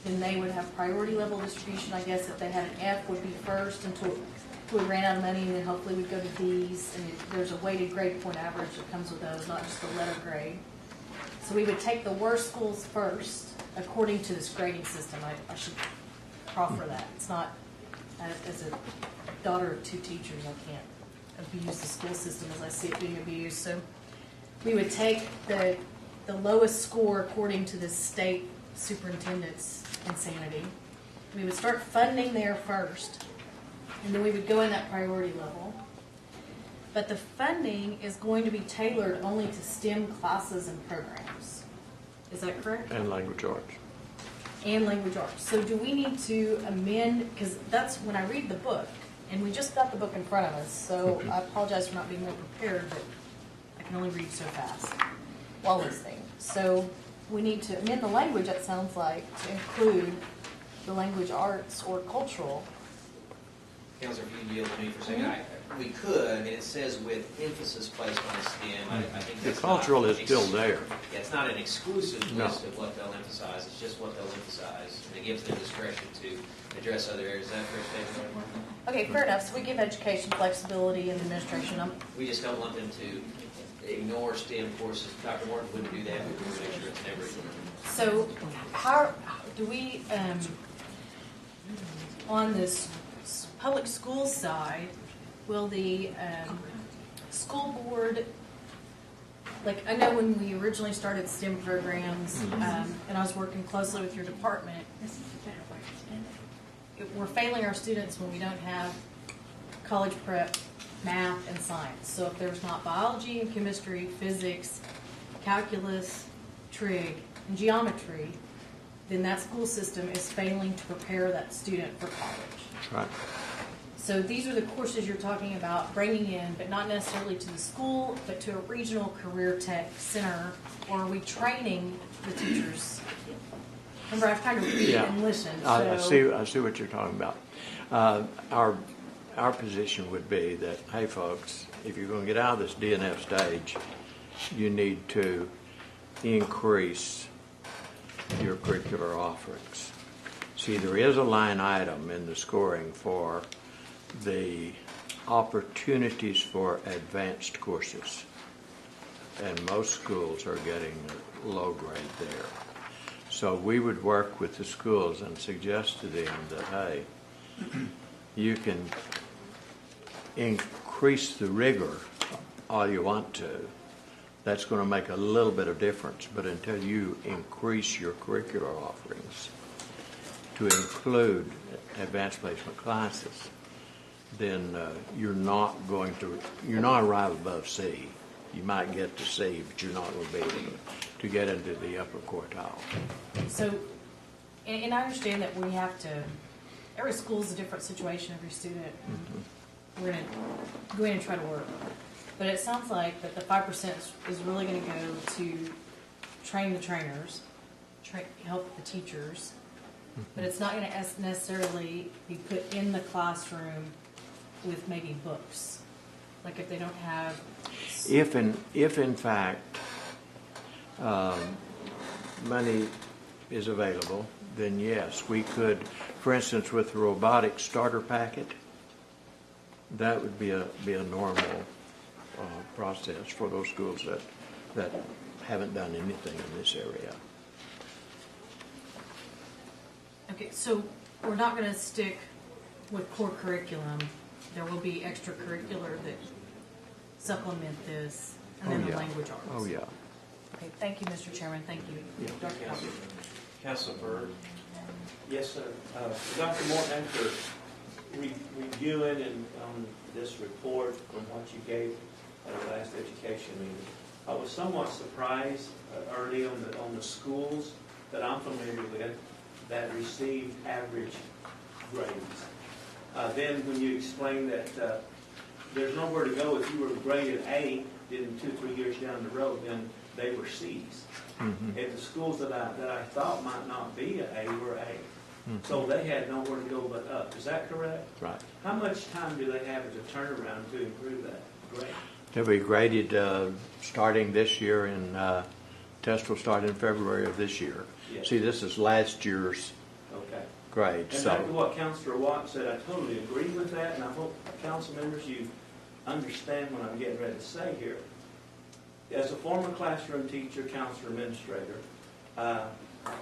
then they would have priority level distribution. I guess if they had an F would be first until we ran out of money, and then hopefully we'd go to D's, and there's a weighted grade point average that comes with those, not just the letter grade. So we would take the worst schools first according to this grading system. I should proffer that. It's not, as a daughter of two teachers, I can't abuse the school system as I see it being abused. So we would take the lowest score according to the state superintendent's insanity. We would start funding there first, and then we would go in that priority level. But the funding is going to be tailored only to STEM classes and programs. Is that correct? And language arts. And language arts. So do we need to amend, because that's when I read the book, and we just got the book in front of us, so I apologize for not being more prepared, but I can only read so fast while listening. So we need to amend the language, it sounds like, to include the language arts or cultural. Councilor, if you yield to me for a second, we could. I mean, it says with emphasis placed on STEM. I think The that's cultural not is still there. Yeah, it's not an exclusive No. list of what they'll emphasize. It's just what they'll emphasize, and it gives them discretion to address other areas. Is that a fair statement? Okay, fair enough. So we give education flexibility and administration. We just don't want them to ignore STEM courses. Dr. Morton wouldn't do that. We would make sure it's never ignored. So how do we, on this public school side, will the school board like, I know when we originally started STEM programs, and I was working closely with your department, we're failing our students when we don't have college prep, math, and science. So if there's not biology and chemistry, physics, calculus, trig, and geometry, then that school system is failing to prepare that student for college. Right. So these are the courses you're talking about bringing in, but not necessarily to the school, but to a regional career tech center, or are we training the teachers? Remember, I've kind of read and listened. I see what you're talking about. Our position would be that, hey, folks, if you're going to get out of this DNF stage, you need to increase your curricular offerings. See, there is a line item in the scoring for the opportunities for advanced courses, and most schools are getting a low grade there. So we would work with the schools and suggest to them that, hey, you can increase the rigor all you want to. That's going to make a little bit of difference, but until you increase your curricular offerings to include advanced placement classes, then you're not arrive above C. You might get to C, but you're not going to be able to get into the upper quartile. So, and I understand that we have to, every school is a different situation, every student. We're going to go in and try to work. But it sounds like that the 5% is really going to go to train the trainers, help the teachers, but it's not going to necessarily be put in the classroom with maybe books. Like if they don't have... If in fact money is available, then yes, we could, for instance, with the robotics starter packet, that would be a normal process for those schools that haven't done anything in this area. Okay, so we're not going to stick with core curriculum. There will be extracurricular that supplement this, and then the language arts. Oh, yeah. Okay, thank you, Mr. Chairman. Thank you. Yeah. Dr. Cobb. Councilor Byrd. Yes, sir. Dr. Morton, after reviewing and this report from what you gave at the last education meeting, I was somewhat surprised early on the schools that I'm familiar with that received average grades. Then when you explained that there's nowhere to go if you were graded A, then 2-3 years down the road, then they were C's. And the schools that I thought might not be an A were A. So they had nowhere to go but up. Is that correct? Right. How much time do they have as a turnaround to improve that grade? They'll be graded starting this year, and test will start in February of this year. Yes. See, this is last year's grade. And back to what Councilor Watt said, I totally agree with that, and I hope council members, you understand what I'm getting ready to say here. As a former classroom teacher, counselor, administrator,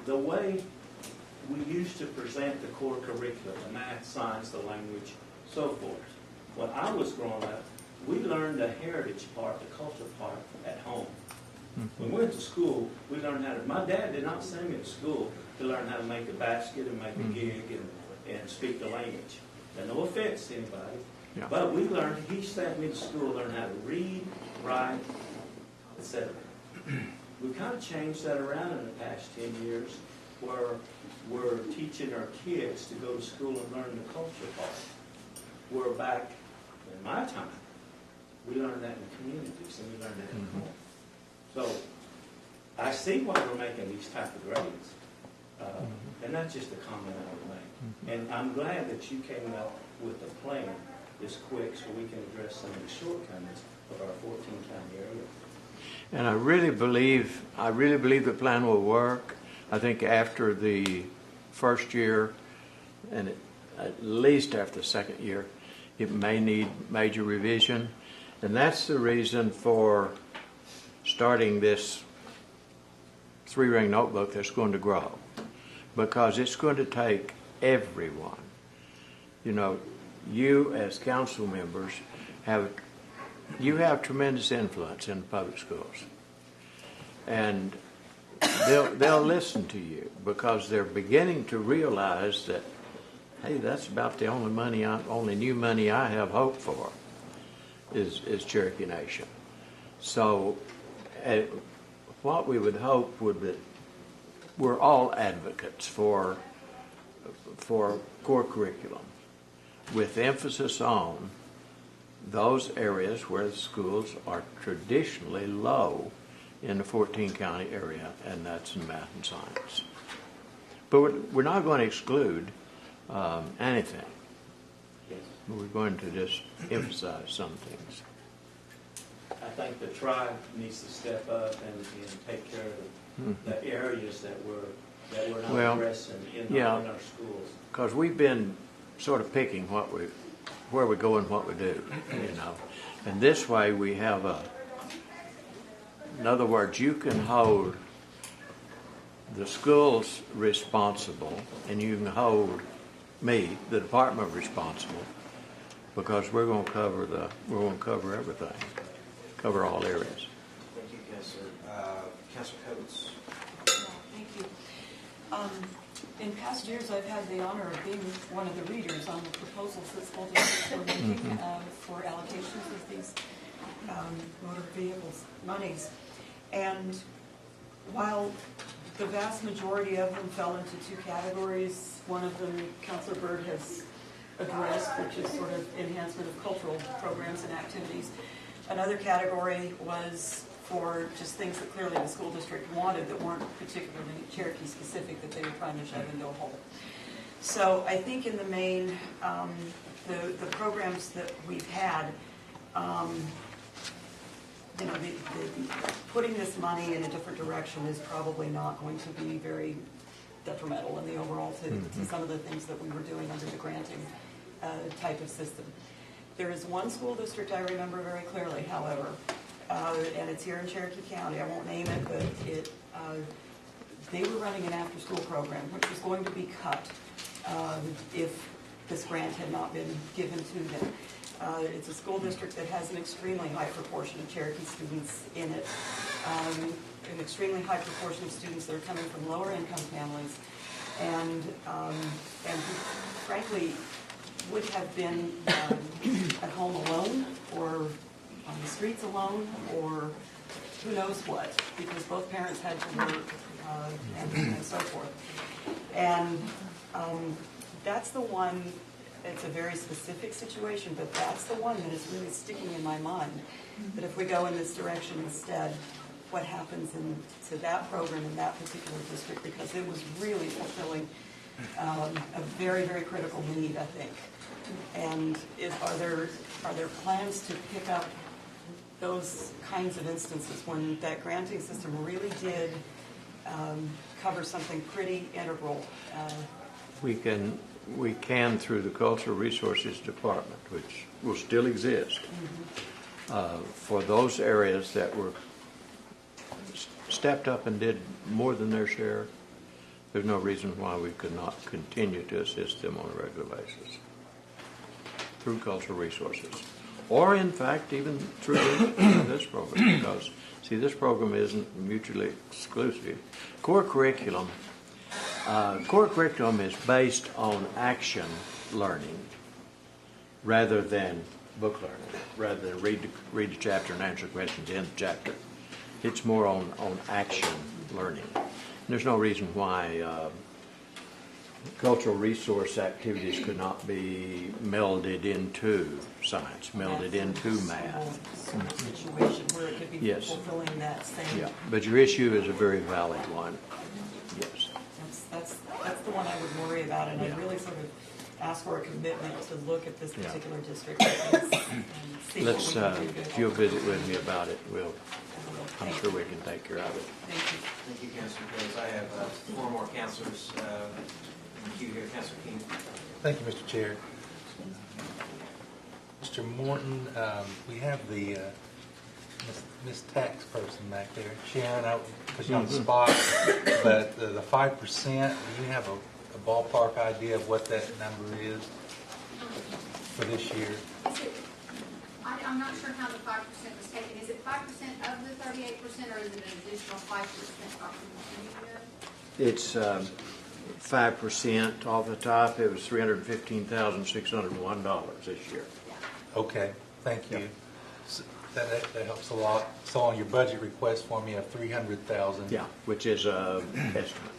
the way we used to present the core curriculum, the math, science, the language, so forth. When I was growing up, we learned the heritage part, the culture part at home. When we went to school, we learned how to, my dad did not send me to school to learn how to make a basket and make a gig and speak the language. Now, no offense to anybody, but we learned, he sent me to school to learn how to read, write, etc. We've kind of changed that around in the past 10 years where we're teaching our kids to go to school and learn the culture part. Where back in my time, we learned that in communities and we learned it at home. So I see why we're making these type of grades. And that's just a comment I would make. And I'm glad that you came up with a plan this quick so we can address some of the shortcomings of our 14-county area. And I really believe the plan will work. I think after the first year, and at least after the second year, it may need major revision. And that's the reason for starting this 3-ring notebook that's going to grow. Because it's going to take everyone. You know, you as council members have tremendous influence in the public schools. And they'll listen to you because they're beginning to realize that, hey, that's about the only new money I have hope for is Cherokee Nation. So what we would hope would be, we're all advocates for core curriculum with emphasis on those areas where the schools are traditionally low in the 14-county area, and that's in math and science. But we're not going to exclude anything. We're going to just emphasize some things. I think the tribe needs to step up and take care of the areas that we're not addressing in our schools. Because we've been sort of picking where we go and what we do, And this way we have in other words, you can hold the schools responsible and you can hold me, the department, responsible, because we're going to cover everything, cover all areas. Thank you, Councilor. Councilor Coates. Thank you. In past years, I've had the honor of being one of the readers on the proposals that school districts are making for allocations of these motor vehicles monies. And while the vast majority of them fell into two categories, one of them Councilor Byrd has addressed, which is sort of enhancement of cultural programs and activities. Another category was for just things that clearly the school district wanted that weren't particularly Cherokee specific, that they were trying to shove into a hole. So I think in the main, the programs that we've had, putting this money in a different direction is probably not going to be very detrimental in the overall to some of the things that we were doing under the granting type of system. There is one school district I remember very clearly, however, and it's here in Cherokee County. I won't name it, but they were running an after-school program, which was going to be cut if this grant had not been given to them. It's a school district that has an extremely high proportion of Cherokee students in it, an extremely high proportion of students that are coming from lower income families, and frankly would have been at home alone or on the streets alone or who knows what, because both parents had to work and so forth. And that's the one. It's a very specific situation, but that's the one that is really sticking in my mind. That if we go in this direction instead, what happens to that program in that particular district, because it was really fulfilling a very, very critical need, I think. And are there plans to pick up those kinds of instances when that granting system really did cover something pretty integral? We can through the Cultural Resources Department, which will still exist, for those areas that were stepped up and did more than their share. There's no reason why we could not continue to assist them on a regular basis through Cultural Resources, or in fact even through this program, because see, this program isn't mutually exclusive. Core curriculum is based on action learning rather than book learning, rather than read the chapter and answer questions in the chapter. It's more on action learning. And there's no reason why cultural resource activities could not be melded into science, melded into math. Situation where it could be fulfilling that same. Yeah, but your issue is a very valid one. Yes. That's the one I would worry about, and I really sort of ask for a commitment to look at this particular district and see Let's, what we can do. if you'll visit with me about it, I'm sure we can take care of it. Thank you. Thank you, Councilor Coates. I have 4 more councilors in the queue here. Councilor King. Thank you, Mr. Chair. Mr. Morton, we have the Miss Tax person back there. Sharon, I put you on the spot, but the 5%, do you have a ballpark idea of what that number is for this year? I I'm not sure how the 5% was taken. Is it 5% of the 38%, or is it an additional 5%? It's 5% off the top. It was $315,601 this year. Okay, thank you. That helps a lot. So on your budget request form, you have 300,000. Yeah, which is an estimate.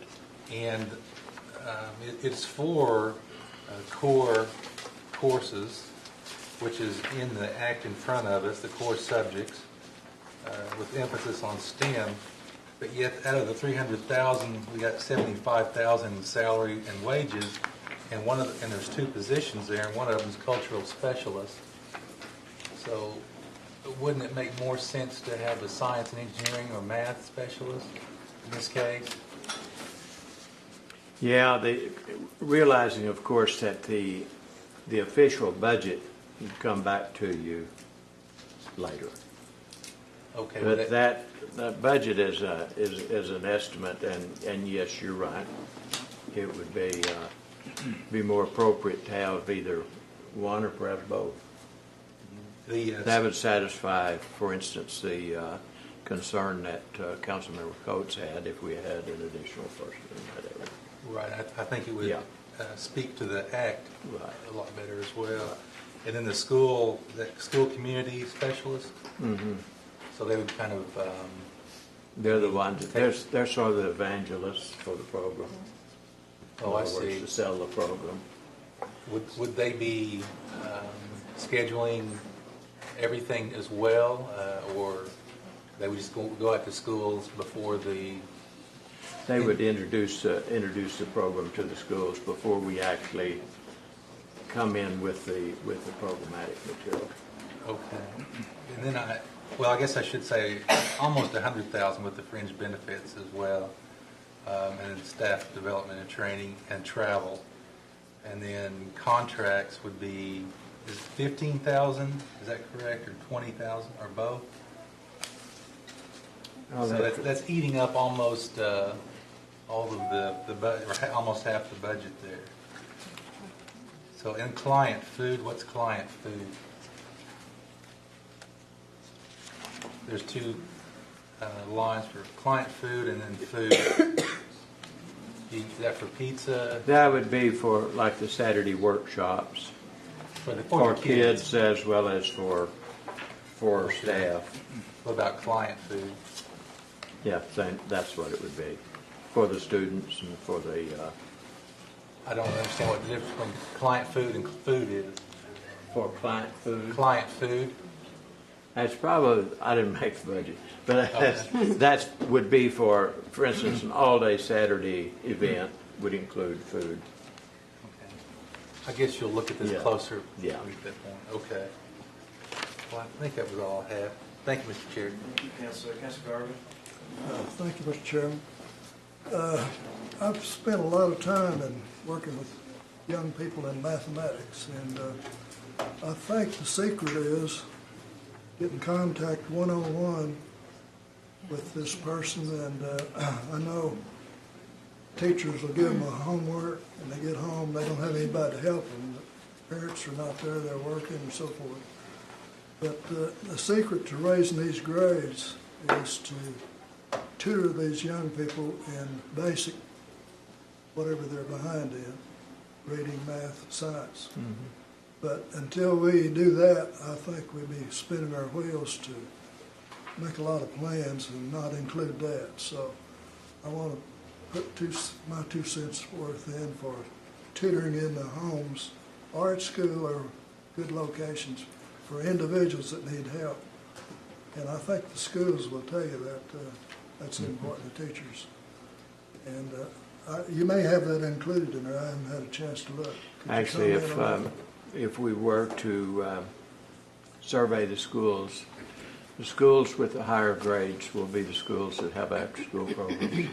And it's for core courses, which is in the act in front of us, the core subjects, with emphasis on STEM. But yet, out of the 300,000, we got 75,000 in salary and wages, and there's 2 positions there, and one of them is cultural specialist. So, wouldn't it make more sense to have a science and engineering or math specialist in this case? Yeah, realizing, of course, that the official budget would come back to you later. Okay. But that budget is an estimate, and yes, you're right. It would be more appropriate to have either one or perhaps both. That would satisfy, for instance, the concern that Councilmember Coates had if we had an additional person in that area. Right. I think it would speak to the act a lot better as well. And then the school community specialist. Mm-hmm. So they would kind of. They're the ones. They're sort of the evangelists for the program. Oh, I see. To sell the program. Would they be scheduling everything as well, or they would just go out to schools before the? They would introduce the program to the schools before we actually come in with the programmatic material. Okay, and then I guess I should say almost 100,000 with the fringe benefits as well, and then staff development and training and travel, and then contracts would be. Is 15,000? Is that correct, or 20,000, or both? Oh, so that's eating up almost all of the budget, or almost half the budget there. So in client food, what's client food? There's 2 lines for client food and then food. Is that for pizza? That would be for like the Saturday workshops. For kids as well as for staff. What about client food? Yeah, that's what it would be for the students and for the. I don't understand what the difference between client food and food is. For client food. Client food. That's probably I didn't make the budget, but that would be for instance, an all-day Saturday event would include food. I guess you'll look at this closer at that point. Okay. Well, I think that was all I have. Thank you, Mr. Chair. Thank you, Councilor. Councilor Garvin. Thank you, Mr. Chairman. I've spent a lot of time in working with young people in mathematics, and I think the secret is getting contact one-on-one with this person, and I know teachers will give them a homework, and they get home, they don't have anybody to help them. The parents are not there, they're working and so forth. But the secret to raising these grades is to tutor these young people in basic, whatever they're behind in, reading, math, science. Mm-hmm. But until we do that, I think we'll be spinning our wheels to make a lot of plans and not include that. So I want to put my 2 cents worth in for tutoring in the homes or at school or good locations for individuals that need help. And I think the schools will tell you that that's important to teachers. And you may have that included in there. I haven't had a chance to look. Actually, if we were to survey the schools with the higher grades will be the schools that have after-school programs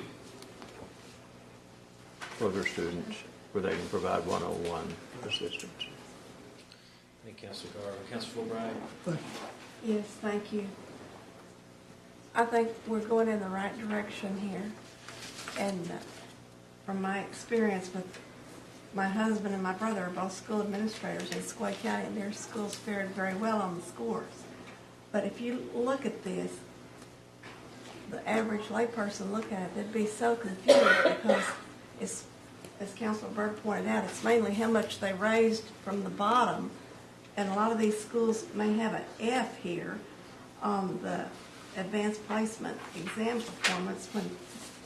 for their students, where they can provide one-on-one assistance. Thank you, Councilor Garvin. Councilor Fulbright. Thank you. Yes, thank you. I think we're going in the right direction here. And from my experience with my husband and my brother are both school administrators in Sequoia County, and their schools fared very well on the scores. But if you look at this, the average layperson look at it, they'd be so confused because it's, as Councilor Byrd pointed out, it's mainly how much they raised from the bottom. And a lot of these schools may have an F here on the advanced placement exam performance when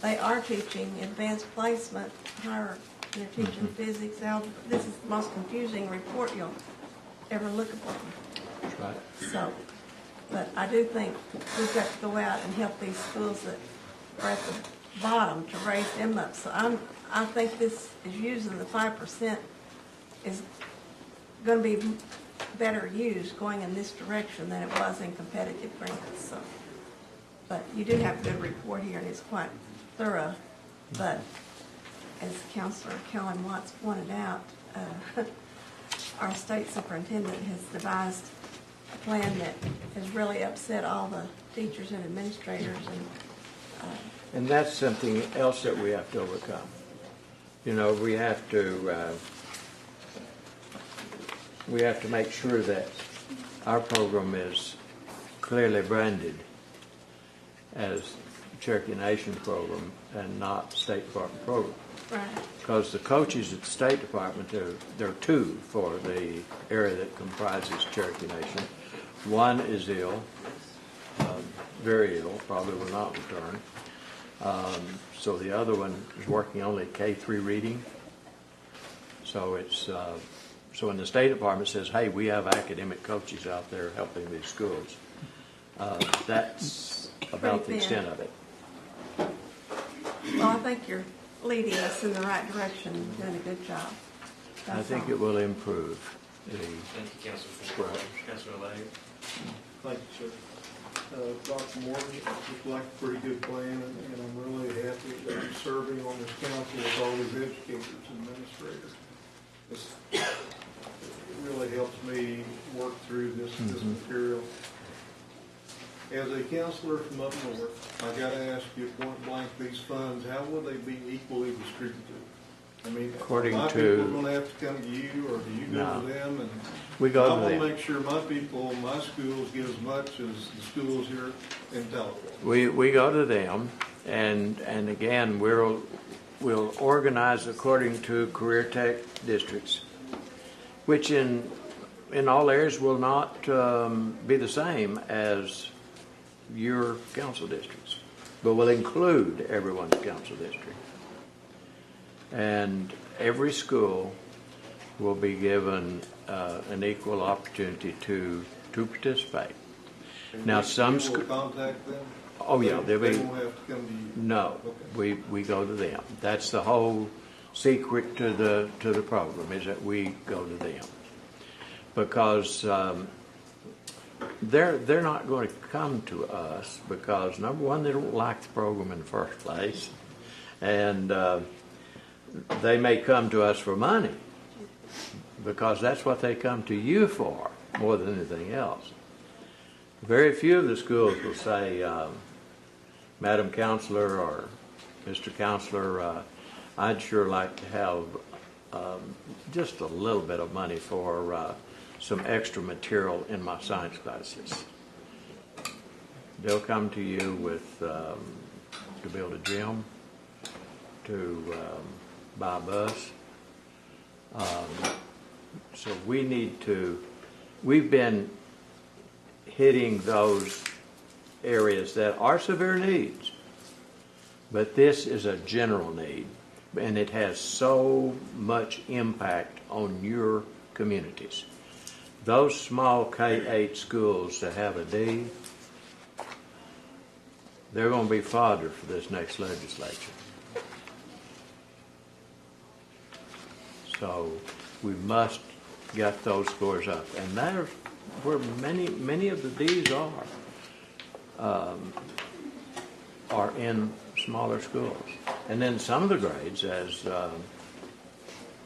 they are teaching advanced placement higher. They're teaching physics, algebra. This is the most confusing report you'll ever look upon. That's right. So, but I do think we've got to go out and help these schools that are at the bottom to raise them up. So I think this is using the 5% is going to be better used going in this direction than it was in competitive grants. So, but you do have a good report here, and it's quite thorough. But as Councilor Kellen Watts pointed out, our state superintendent has devised a plan that has really upset all the teachers and administrators. And that's something else that we have to overcome. You know, we have to make sure that our program is clearly branded as Cherokee Nation program and not State Department program. Right. Because the coaches at the State Department, there are two for the area that comprises Cherokee Nation. One is ill, very ill, probably will not return. So the other one is working only K-3 reading. So it's so when the State Department says, "Hey, we have academic coaches out there helping these schools," that's about the extent of it. Well, I think you're leading us in the right direction and doing a good job. I think it will improve the. Thank you, Councilor Ford. Councilor Lay. Thank you, sir. Dr. Morgan, it looks like a pretty good plan, and I'm really happy that I'm serving on this council with all these educators and administrators. It really helps me work through this material. As a counselor from up north, I got to ask you point blank, these funds, how will they be equally distributed? I mean, According are my to, people going to have to come to you, or do you go to them? And we go to I want them. to make sure my people, my schools get as much as the schools here in Tahlequah. We go to them, and again, we'll organize according to career tech districts, which in all areas will not be the same as your council districts, but will include everyone's council district. And every school will be given an equal opportunity to participate. And Now, some schools contact them. Oh yeah, they won't have to come to you. No, okay. we go to them. That's the whole secret to the program, is that we go to them, because they're not going to come to us because, number one, they don't like the program in the first place, and they may come to us for money because that's what they come to you for more than anything else. Very few of the schools will say, Madam Counselor or Mr. Counselor, I'd sure like to have just a little bit of money for some extra material in my science classes. They'll come to you with to build a gym, to buy a bus. So we've been hitting those areas that are severe needs, but this is a general need, and it has so much impact on your communities. Those small K-8 schools that have a D, they're going to be fodder for this next legislature. So we must get those scores up, and that's where many of the D's are in smaller schools. And then some of the grades, as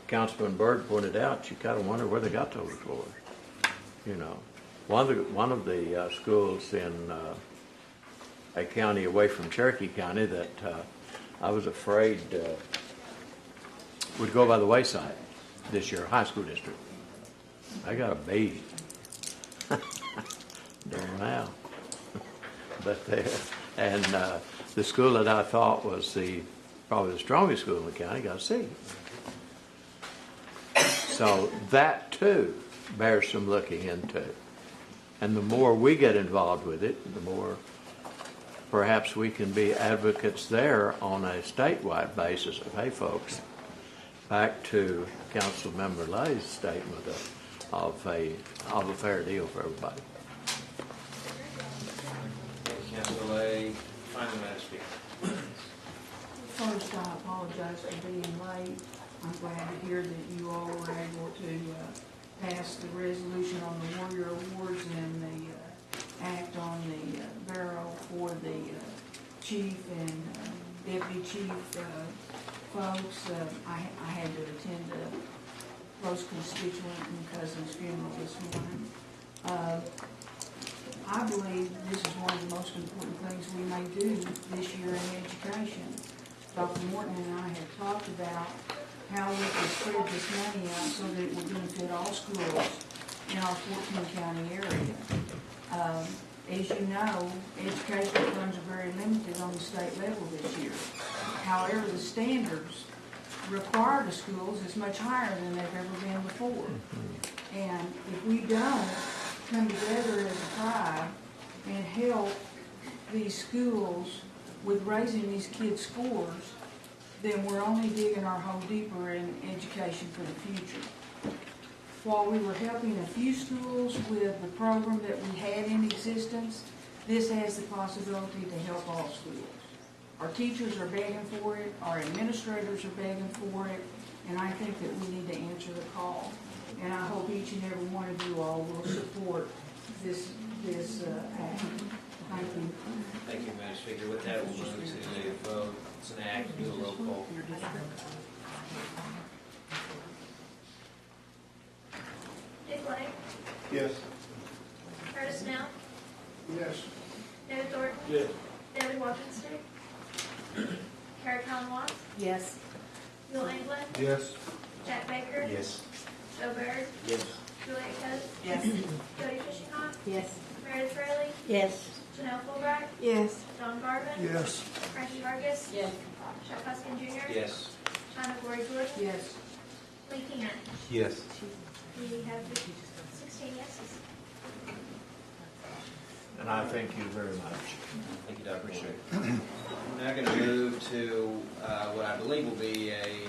Councilman Byrd pointed out, you kind of wonder where they got those scores. You know, one of the schools in a county away from Cherokee County that I was afraid would go by the wayside this year, high school district. I got a B. Don't know. But there, and the school that I thought was probably the strongest school in the county got a C. So that too bears some looking into. And the more we get involved with it, the more perhaps we can be advocates there on a statewide basis of, hey folks, back to Council Member Lay's statement of a fair deal for everybody. Thank you, Councilor Lay. Finally, Madam Speaker. First, I apologize for being late. I'm glad to hear that you all were able to pass the resolution on the Warrior Awards and the act on the barrel for the chief and deputy chief folks. I had to attend a close constituent and cousin's funeral this morning. I believe this is one of the most important things we may do this year in education. Dr. Morton and I have talked about how we can spread this money out so that it will benefit all schools in our 14-county area. As you know, education funds are very limited on the state level this year. However, the standards required of schools is much higher than they've ever been before. And if we don't come together as a tribe and help these schools with raising these kids' scores, then we're only digging our hole deeper in education for the future. While we were helping a few schools with the program that we had in existence, this has the possibility to help all schools. Our teachers are begging for it, our administrators are begging for it, and I think that we need to answer the call. And I hope each and every one of you all will support this act. Thank you. Thank you, Madam Speaker. With that, we'll move to a vote. It's an act, do a roll call. Dick Blake, Yes. Curtis Snell, Yes. David Thornton, Yes. David Washington, Carrie Colin Watts, Yes. Bill England, Yes. Jack Baker, Yes. Joe Barrett, Yes. Juliet Coates, Yes. Jody Fishingham, Yes. Meredith Fraley, Yes. Janelle Fulbright, Yes. Don Garvin, Yes. Frankie Hargis, Yes. Chuck Huskin Jr., Yes. China Glory Jordan, Yes. Lee Keenan. Yes. We have 16 yeses. And I thank you very much. Thank you, Dr. Appreciate it. We're now going to move to what I believe will be a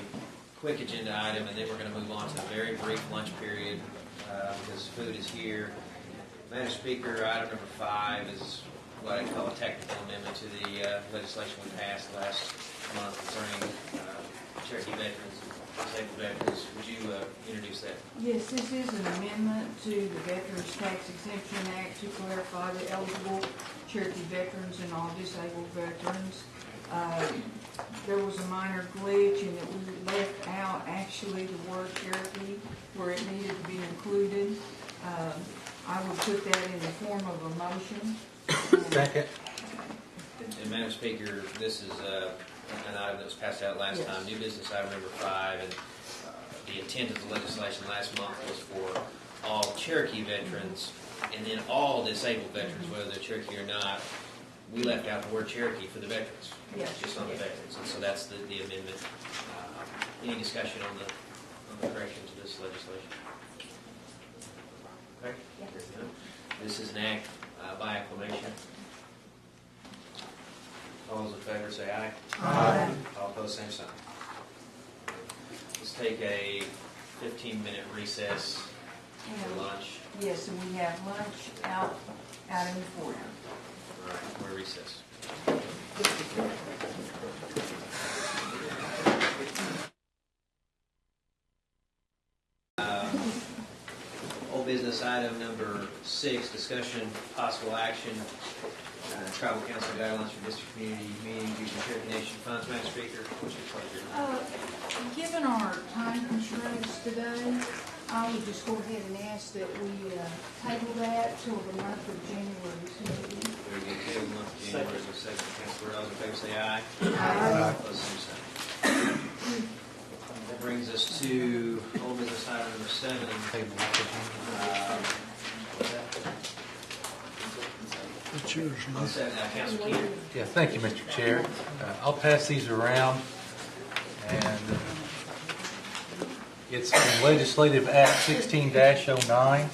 quick agenda item, and then we're going to move on to a very brief lunch period because food is here. Madam Speaker, item number 5 is what I call a technical amendment to the legislation we passed last month concerning Cherokee veterans, disabled veterans. Would you introduce that? Yes, this is an amendment to the Veterans Tax Exemption Act to clarify the eligible Cherokee veterans and all disabled veterans. There was a minor glitch in that we left out actually the word Cherokee where it needed to be included. I would put that in the form of a motion. Second. And Madam Speaker, this is an item that was passed out last time, new business item number 5, and the intent of the legislation last month was for all Cherokee veterans and then all disabled veterans, whether they're Cherokee or not. We left out the word Cherokee for the veterans, just on the veterans, and so that's the amendment. Any discussion on the correction to this legislation? Okay. This is an act by acclamation. All those in favor say aye. Aye. All opposed, same sign. Let's take a 15-minute recess for lunch. Yes, and we have lunch out in the foyer. All right, we're recessed. Old business item number 6, discussion, possible action, tribal council guidelines for district community meetings using Cherokee Nation funds. Madam Speaker, what's your pleasure? Given our time constraints today, I would just go ahead and ask that we table that till the month of January's meeting. Very good. Table month of January, the second. Councilor, all those in favor say aye. Aye. Opposed, same sign. That brings brings us to old business item number 7. It's yours, Lee. Councilor Keenan. Yeah, thank you, Mr. Chair. I'll pass these around, and it's from Legislative Act 16-09.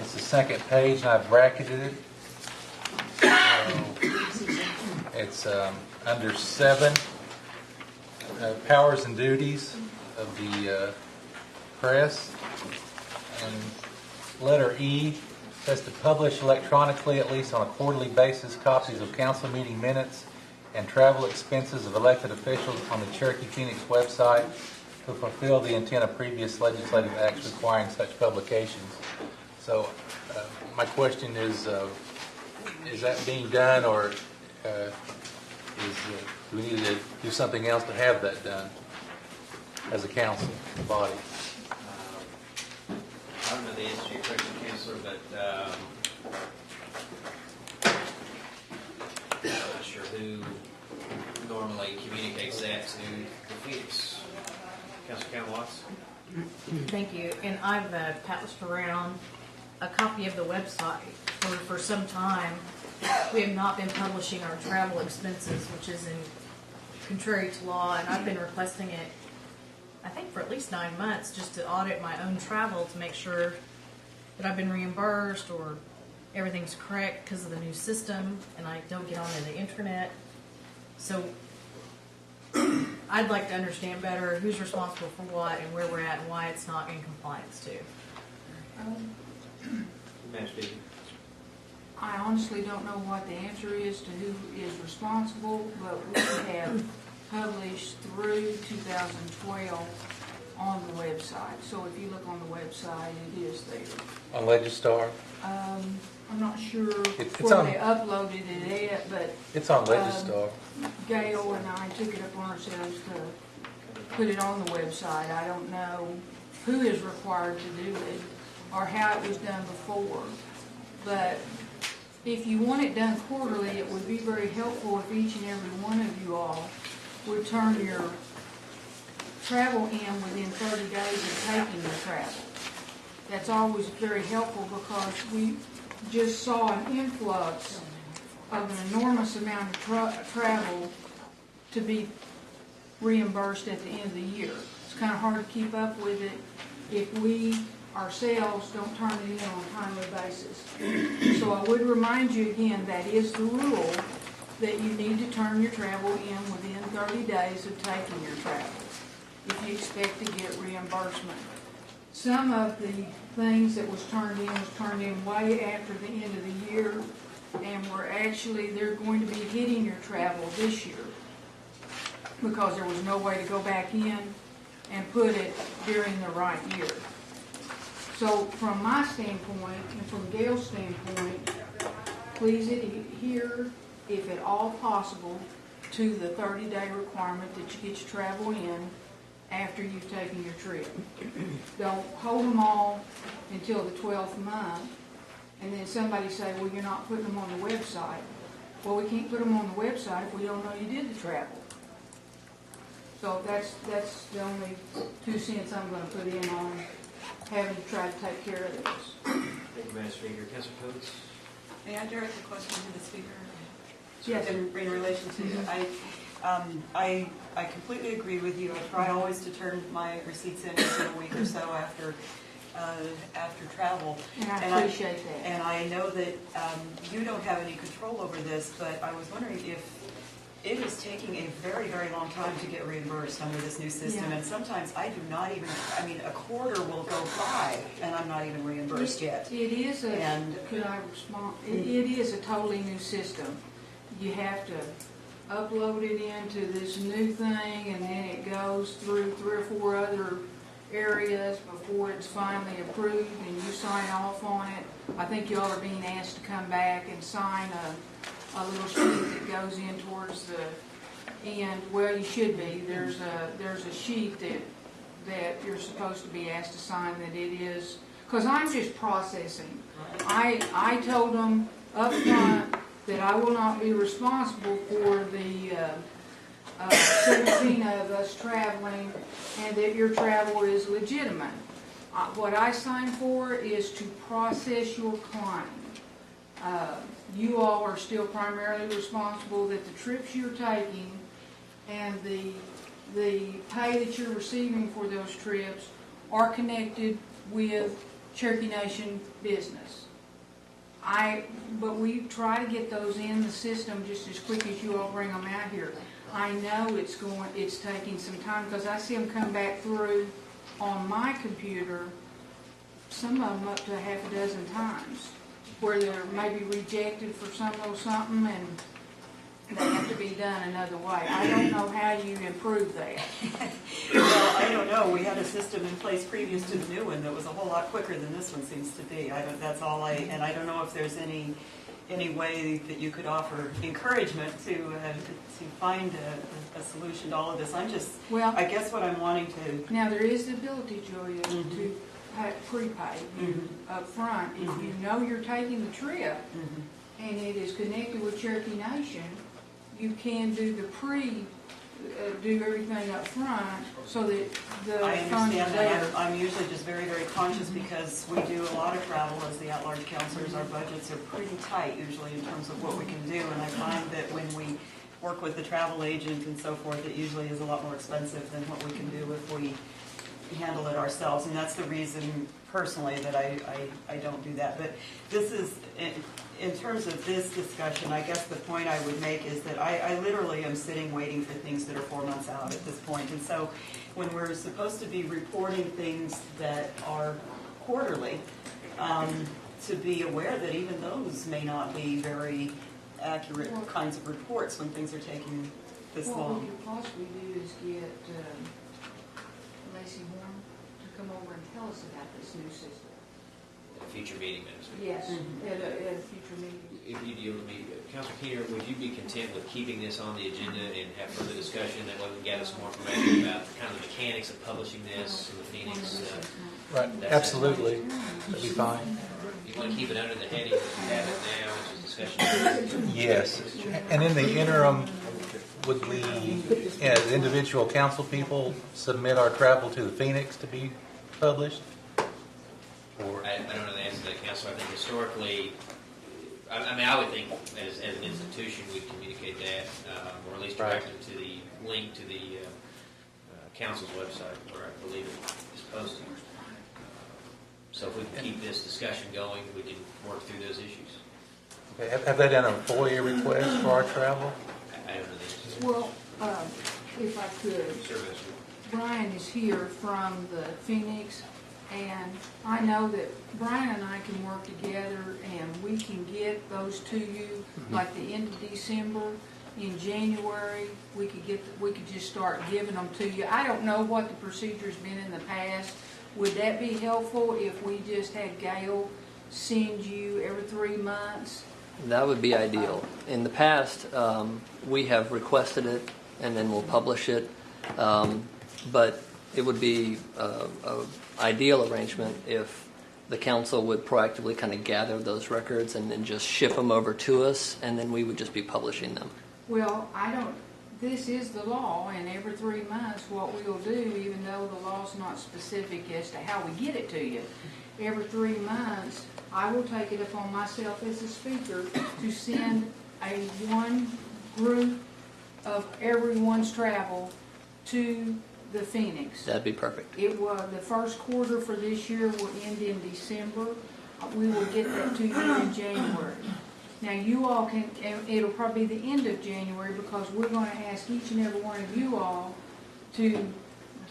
It's the second page, and I've bracketed it. It's under 7, powers and duties of the press. And letter E says to publish electronically, at least on a quarterly basis, copies of council meeting minutes and travel expenses of elected officials on the Cherokee Phoenix website to fulfill the intent of previous legislative acts requiring such publications. So my question is that being done, or do we need to do something else to have that done as a council body? I don't know the answer to your question, Councilor, but I'm not sure who normally communicates that to the Phoenix. Councilor Campbell Watts? Thank you. And I've passed around a copy of the website. For some time, we have not been publishing our travel expenses, which is contrary to law, and I've been requesting it, I think, for at least 9 months, just to audit my own travel to make sure that I've been reimbursed or everything's correct because of the new system, and I don't get onto the internet. So I'd like to understand better who's responsible for what and where we're at and why it's not in compliance too. Madam Speaker. I honestly don't know what the answer is to who is responsible, but we have published through 2012 on the website. So if you look on the website, it is there. On Legistar? I'm not sure It's where on, they uploaded it at, but it's on Legistar. Gail and I took it upon ourselves to put it on the website. I don't know who is required to do it or how it was done before, but if you want it done quarterly, it would be very helpful if each and every one of you all would turn your travel in within 30 days of taking your travel. That's always very helpful because we just saw an influx of an enormous amount of travel to be reimbursed at the end of the year. It's kind of hard to keep up with it if we ourselves don't turn it in on a timely basis. So I would remind you again, that is the rule, that you need to turn your travel in within 30 days of taking your travel if you expect to get reimbursement. Some of the things that was turned in way after the end of the year, and they're going to be hitting your travel this year because there was no way to go back in and put it during the right year. So from my standpoint and from Gail's standpoint, please adhere, if at all possible, to the 30-day requirement that you get your travel in after you've taken your trip. Don't hold them all until the 12th month, and then somebody say, well, you're not putting them on the website. Well, we can't put them on the website if we don't know you did the travel. So that's the only 2 cents I'm going to put in on having to try to take care of this. Thank you, Madam Speaker. Councilor Coates? May I direct a question to the speaker? Yes. In relation to, I completely agree with you. I try always to turn my receipts in within a week or so after travel. And I appreciate that. And I know that you don't have any control over this, but I was wondering if it is taking a very, very long time to get reimbursed under this new system. Yeah. And sometimes I do not even, a quarter will go by and I'm not even reimbursed yet. It is could I respond? It is a totally new system. You have to upload it into this new thing, and then it goes through 3 or 4 other areas before it's finally approved, and you sign off on it. I think you all are being asked to come back and sign a little sheet that goes in towards the end. Well, you should be. There's a sheet that you're supposed to be asked to sign that it is, because I'm just processing. I told them up front that I will not be responsible for the 17 of us traveling, and that your travel is legitimate. What I signed for is to process your claim. You all are still primarily responsible that the trips you're taking and the pay that you're receiving for those trips are connected with Cherokee Nation business. But we try to get those in the system just as quick as you all bring them out here. I know it's taking some time because I see them come back through on my computer, some of them up to half a dozen times, where they're maybe rejected for some little something and they have to be done another way. I don't know how you improve that. Well, I don't know. We had a system in place previous to the new one that was a whole lot quicker than this one seems to be. That's all and I don't know if there's any way that you could offer encouragement to find a solution to all of this. I guess what I'm wanting to... Now, there is the ability, Julia, to prepay up front. If you know you're taking the trip and it is connected with Cherokee Nation, you can do the do everything up front so that the I funds are understand there. that. I'm usually just very, very conscious because we do a lot of travel as the at-large counselors. Our budgets are pretty tight usually in terms of what we can do, and I find that when we work with the travel agent and so forth, it usually is a lot more expensive than what we can do if we handle it ourselves, and that's the reason personally that I don't do that. But this is, in terms of this discussion, I guess the point I would make is that I literally am sitting waiting for things that are 4 months out at this point. And so when we're supposed to be reporting things that are quarterly, to be aware that even those may not be very accurate kinds of reports when things are taking this long. What we could possibly do is get Lacey Horn to come over and tell us about this new system. At a future meeting next week. Yes, at a future meeting. If you deal with me, Councilor Keener, would you be content with keeping this on the agenda and have further discussion that way we can gather some more information about kind of the mechanics of publishing this in the Phoenix? Right, absolutely. That'd be fine. You want to keep it under the heading that you have it now, which is discussion? Yes. And in the interim, would we, as individual council people, submit our travel to the Phoenix to be published? Or I don't know the answer to that, Councilor. I think historically, I would think as an institution we'd communicate that, or at least direct them to the link to the council's website where I believe it is posted. So if we can keep this discussion going, we can work through those issues. Okay, have they done a FOIA request for our travel? I don't know the answer. Well, if I could, Sure, Mr. Brian is here from the Phoenix, and I know that Brian and I can work together and we can get those to you like the end of December. In January, we could just start giving them to you. I don't know what the procedure's been in the past. Would that be helpful if we just had Gail send you every 3 months? That would be ideal. In the past, we have requested it and then we'll publish it. But it would be an ideal arrangement if the council would proactively kind of gather those records and then just ship them over to us, and then we would just be publishing them. Well, this is the law, and every 3 months what we'll do, even though the law's not specific as to how we get it to you, every 3 months I will take it upon myself as a speaker to send one group of everyone's travel to the Phoenix. That'd be perfect. The first quarter for this year will end in December. We will get that to you in January. Now you all can, it'll probably be the end of January because we're going to ask each and every one of you all to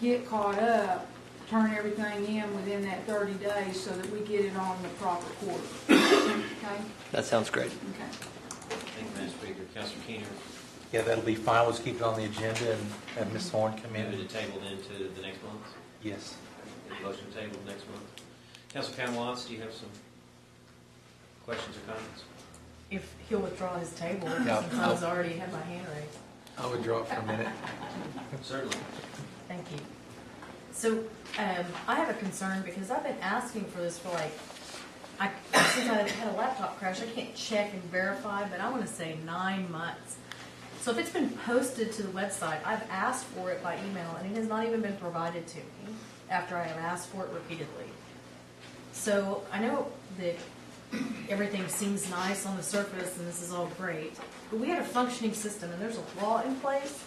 get caught up, turn everything in within that 30 days so that we get it on the proper quarter. Okay? That sounds great. Okay. Thank you, Madam Speaker. Councilor Keener. Yeah, that'll be fine. Let's keep it on the agenda and have Ms. Horn come in. Move it tabled into the next month? Yes. Motion tabled next month. Councilor Conlon, do you have some questions or comments? If he'll withdraw his table, Yeah. since I was already had my hand raised. I'll withdraw it for a minute. Certainly. Thank you. So I have a concern because I've been asking for this for since I had a laptop crash. I can't check and verify, but I want to say 9 months. So if it's been posted to the website, I've asked for it by email, and it has not even been provided to me after I have asked for it repeatedly. So I know that everything seems nice on the surface, and this is all great, but we had a functioning system, and there's a law in place,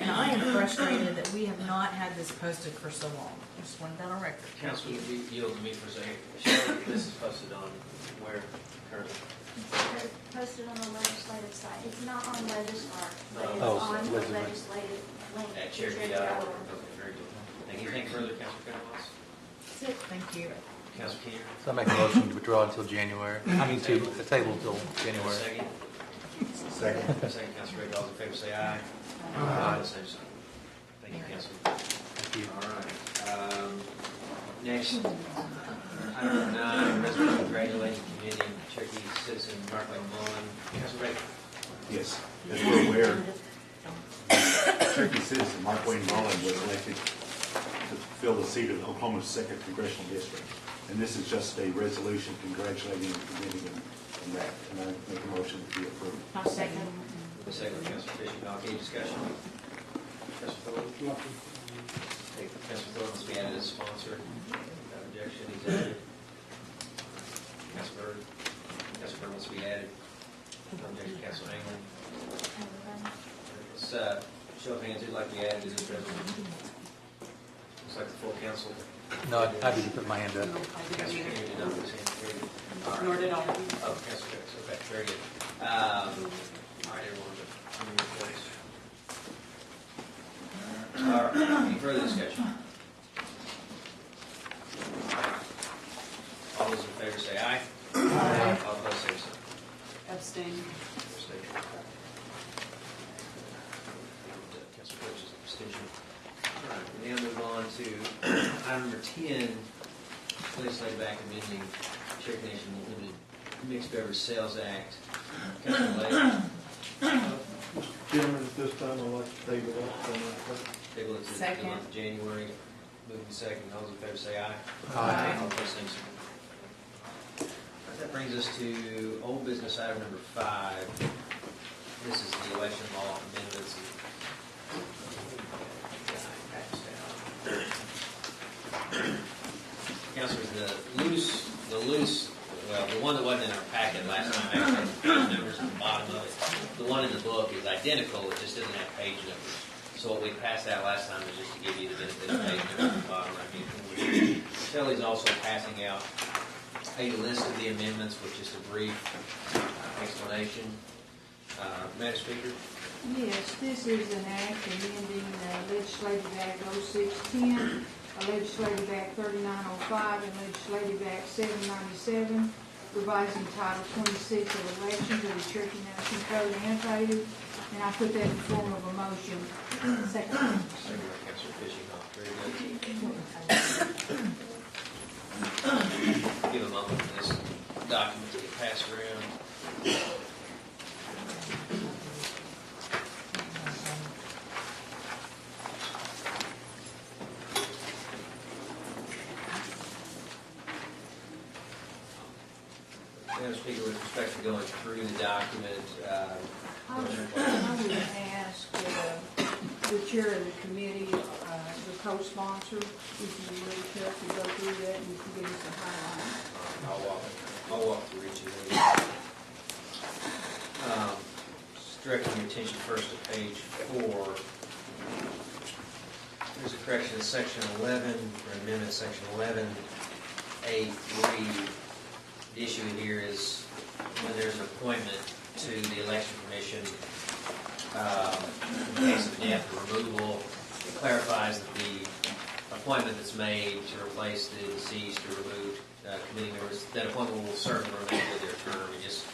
and I am frustrated that we have not had this posted for so long. I just wanted that on record. Council, would you yield to me for a second? Shelley, this is posted on where currently? They're posted on the legislative site. It's not on Legistar, but it's Oh, on the legislative. legislative link. At Cherokee. Okay, very good. Anything further, Councilor Candelas? That's it. Thank you. Councilor Keener? So I make a motion to withdraw until January. I mean, to the table until January. Second. Second. Second, Councilor Brady. All in favor, say aye. Aye. Same sign. Thank you, Councilor. Thank you. All right. Next, item 9, resolution congratulating committee, Cherokee citizen Mark Mullen. Councilor Brady? Yes, as we're aware, Cherokee citizen Mark Wayne Mullen was elected to fill the seat of Oklahoma's 2nd Congressional District. And this is just a resolution congratulating the committee on that. And I make a motion to be approved. I'll second. Second, Councilor Fishing. Any discussion? Councilor Thornton? Councilor Thornton must be added as sponsor. Without objection, he's added. Councilor Bird? Councilor Bird must be added. No objection, Councilor England. Let's show of hands, who'd like to be added to this resolution? Looks like the full council. No, I didn't put my hand up. Councilor Keener did not put his hand up. Very good. All right. Nor did I. Oh, Councilor Cox, okay, very good. All right, everyone, come in your place. All right, any further discussion? All those in favor say aye. Aye. All opposed say so. Abstain. Abstain. Councilor Coach's abstention. All right, we now move on to item number 10, legislative act amending Cherokee Nation Limited Mixed Beverage Sales Act. Councilor Lake. Mr. Chairman, at this time, I'd like to table that. Table it to the Second. month of January. Moving second. All those in favor say aye. Aye. All opposed, same sign. That brings us to old business item number 5. This is the election law amendments. Councilors, the one that wasn't in our packet last time, actually, the numbers at the bottom of it. The one in the book is identical, it just doesn't have page numbers. So what we passed out last time was just to give you the benefit of page numbers at the bottom right here. Shelley's also passing out a list of the amendments with just a brief explanation. Madam Speaker? Yes, this is an act amending Legislative Act 0610, Legislative Act 3905, and Legislative Act 797, revising Title 26 of Elections of the Cherokee Nation Code annotated, and I put that in the form of a motion. Second. Second by Councilor Fishing. Very good. Give a moment for this document to get passed around. Madam Speaker, with respect to going through the document, I would ask the chair of the committee, the co-sponsor, if you really care to go through that and you can give us a highlight. I'll walk through each of these. Just directing your attention first to page 4. There's a correction in section 11, or amendment section 11A3. The issue here is when there's an appointment to the election commission, in case of death or removal, it clarifies that the appointment that's made to replace the deceased or removed committee members, that appointment will serve the remainder of their term. It just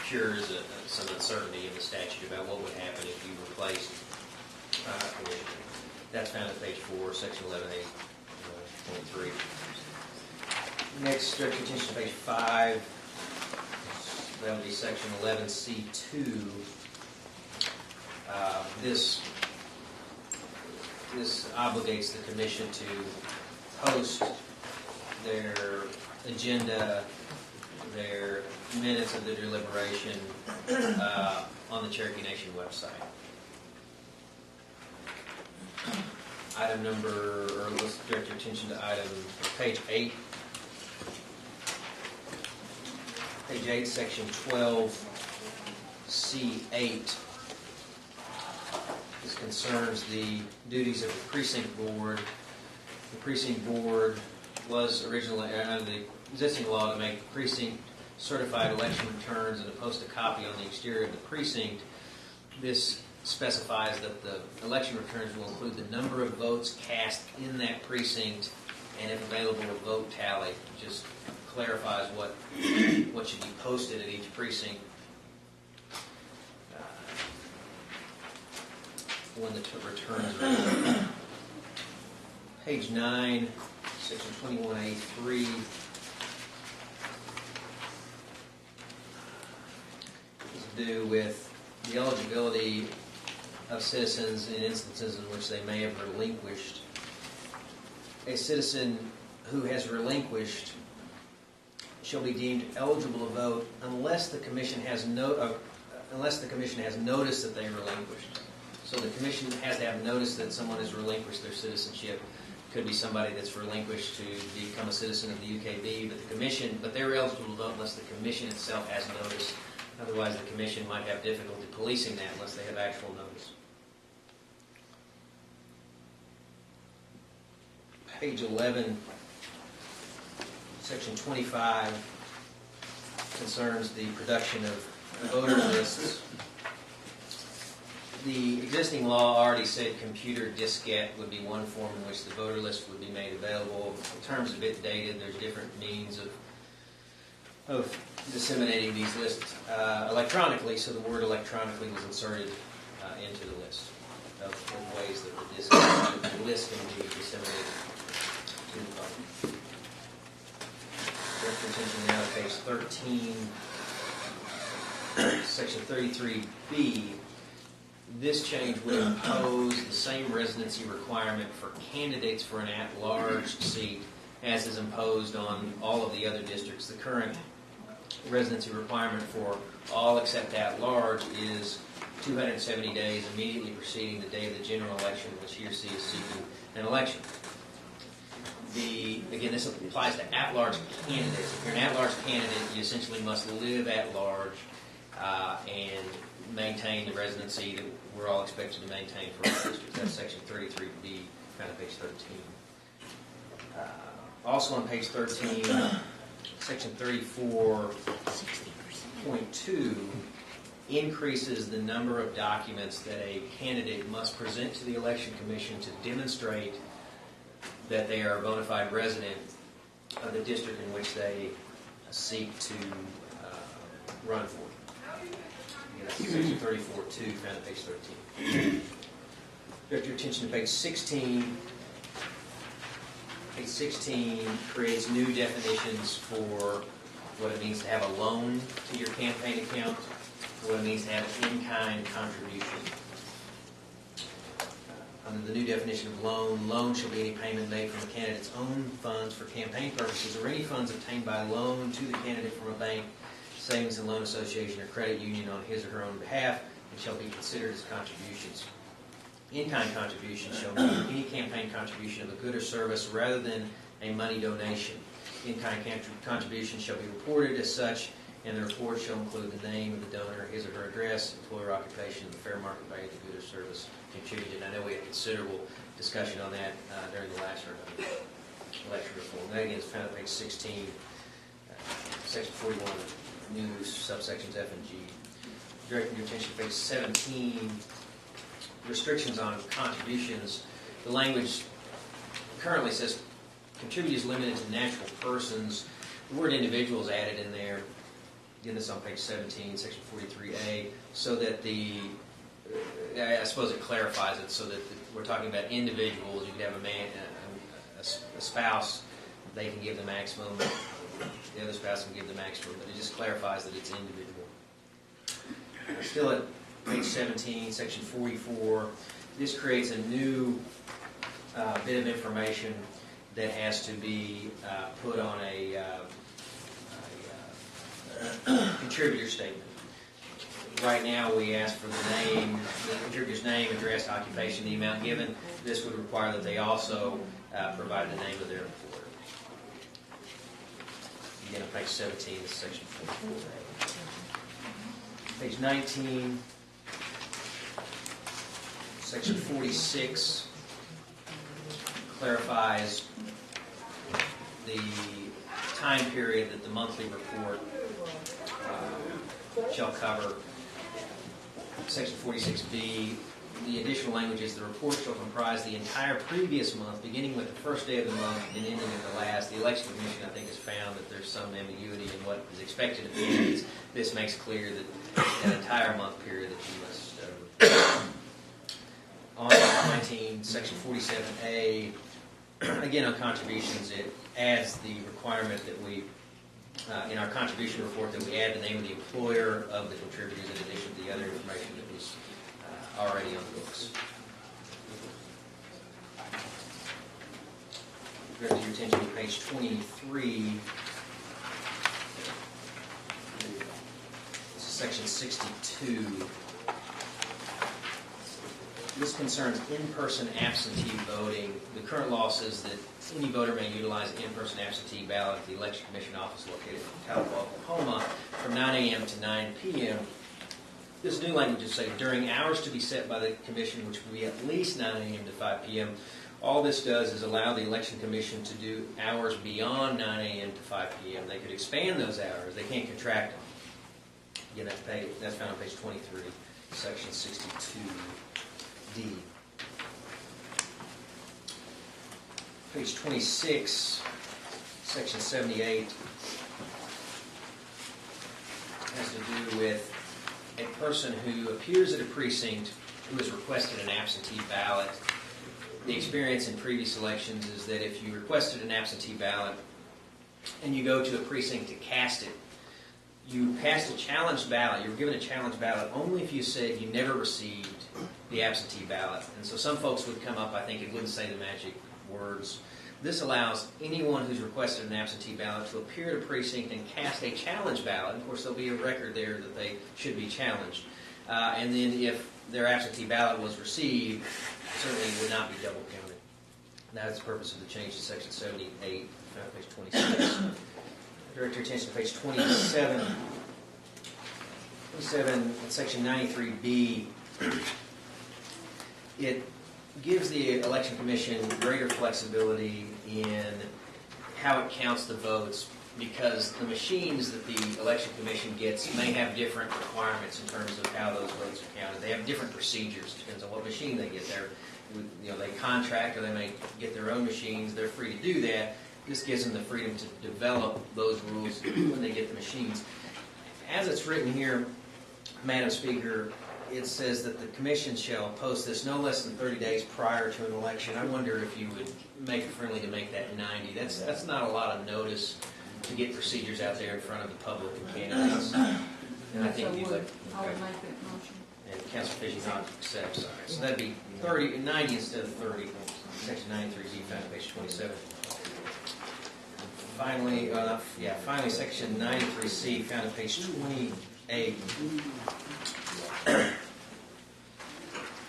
cures some uncertainty in the statute about what would happen if you replaced a commissioner. That's found at page 4, section 11A.3. Next, direct attention to page 5. That would be section 11C2. This obligates the commission to post their agenda, their minutes of the deliberation on the Cherokee Nation website. item number, or let's direct your attention to item, page 8. Page 8, section 12C8. This concerns the duties of the precinct board. The precinct board was originally, under the existing law, to make precinct certified election returns and to post a copy on the exterior of the precinct. This specifies that the election returns will include the number of votes cast in that precinct and, if available, a vote tally. Just clarifies what should be posted at each precinct when the returns are made. Page 9, section 21A3. Is to do with the eligibility of citizens in instances in which they may have relinquished. A citizen who has relinquished shall be deemed eligible to vote unless the commission has noticed that they relinquished. So the commission has to have notice that someone has relinquished their citizenship. Could be somebody that's relinquished to become a citizen of the UKB, but they're eligible to vote unless the commission itself has notice. Otherwise, the commission might have difficulty policing that unless they have actual notice. Page 11, section 25, concerns the production of voter lists. The existing law already said computer diskette would be one form in which the voter list would be made available. The term's a bit dated. There's different means of disseminating these lists electronically, so the word electronically was inserted into the list of ways that the list can be disseminated to the public. Direct your attention now to page 13, section 33B. This change would impose the same residency requirement for candidates for an at-large seat as is imposed on all of the other districts. The current residency requirement for all except at-large is 270 days immediately preceding the day of the general election in which he or she is seeking an election. Again, this applies to at-large candidates. If you're an at-large candidate, you essentially must live at large and maintain the residency that we're all expected to maintain for our district. That's section 33B, kind of page 13. Also on page 13, section 34.2 increases the number of documents that a candidate must present to the Election Commission to demonstrate that they are a bona fide resident of the district in which they seek to run for. Section 34.2, found at page 13. Direct your attention to page 16. Page 16 creates new definitions for what it means to have a loan to your campaign account, what it means to have an in-kind contribution. Under the new definition of loan shall be any payment made from a candidate's own funds for campaign purposes or any funds obtained by loan to the candidate from a bank, savings and loan association, or credit union on his or her own behalf, and shall be considered as contributions. In-kind contributions shall mean any campaign contribution of a good or service rather than a money donation. In-kind contributions shall be reported as such, and the report shall include the name of the donor, his or her address, employer occupation, and the fair market value of the good or service contributed. I know we had considerable discussion on that during the last round of election reform. That again is found at page 16, section 41, new subsections F and G. Directing your attention to page 17, restrictions on contributions. The language currently says contribute is limited to natural persons. The word individual is added in there. Again, this is on page 17, section 43A, so that I suppose it clarifies it so that we're talking about individuals. You could have a man, a spouse, they can give the maximum, the other spouse can give the maximum, but it just clarifies that it's individual. Still at page 17, section 44, this creates a new bit of information that has to be put on a contributor statement. right now we ask for the name, the contributor's name, address, occupation, the amount given. This would require that they also provide the name of their employer. Again, on page 17, this is section 44. Page 19, section 46 clarifies the time period that the monthly report shall cover. Section 46B, the additional language is the report shall comprise the entire previous month, beginning with the first day of the month and ending at the last. The Election Commission, I think, has found that there's some ambiguity in what is expected of candidates. This makes clear that an entire month period that you must on 19, section 47A, again on contributions, it adds the requirement that we, in our contribution report, that we add the name of the employer of the contributors in addition to the other information that was already on the books. Direct your attention to page 23. This is section 62. This concerns in-person absentee voting. The current law says that any voter may utilize an in-person absentee ballot at the Election Commission office located in Talbot, Oklahoma, from 9 a.m. to 9 p.m. This new language is saying during hours to be set by the Commission, which will be at least 9 a.m. to 5 p.m. All this does is allow the Election Commission to do hours beyond 9 a.m. to 5 p.m. They could expand those hours. They can't contract them. Again, that's found on page 23, section 62D. Page 26, section 78, has to do with a person who appears at a precinct who has requested an absentee ballot. The experience in previous elections is that if you requested an absentee ballot and you go to a precinct to cast it, you cast a challenged ballot. You were given a challenged ballot only if you said you never received the absentee ballot. And so some folks would come up, I think it wouldn't say the magic words. This allows anyone who's requested an absentee ballot to appear at a precinct and cast a challenge ballot. Of course, there'll be a record there that they should be challenged. And then if their absentee ballot was received, certainly it would not be double counted. That's the purpose of the change to section 78, page 26. Direct your attention to page 27. 27, section 93B. It gives the Election Commission greater flexibility in how it counts the votes because the machines that the Election Commission gets may have different requirements in terms of how those votes are counted. They have different procedures. It depends on what machine they get there. They contract or they may get their own machines. They're free to do that. This gives them the freedom to develop those rules when they get the machines. As it's written here, Madam Speaker, it says that the Commission shall post this no less than 30 days prior to an election. I wonder if you would make it friendly to make that 90. That's not a lot of notice to get procedures out there in front of the public and candidates. And I think you'd like. I would make that motion. And Councilor Fishy not accepts. So that'd be 90 instead of 30. Section 93B, found on page 27. Finally, section 93C, found on page 28.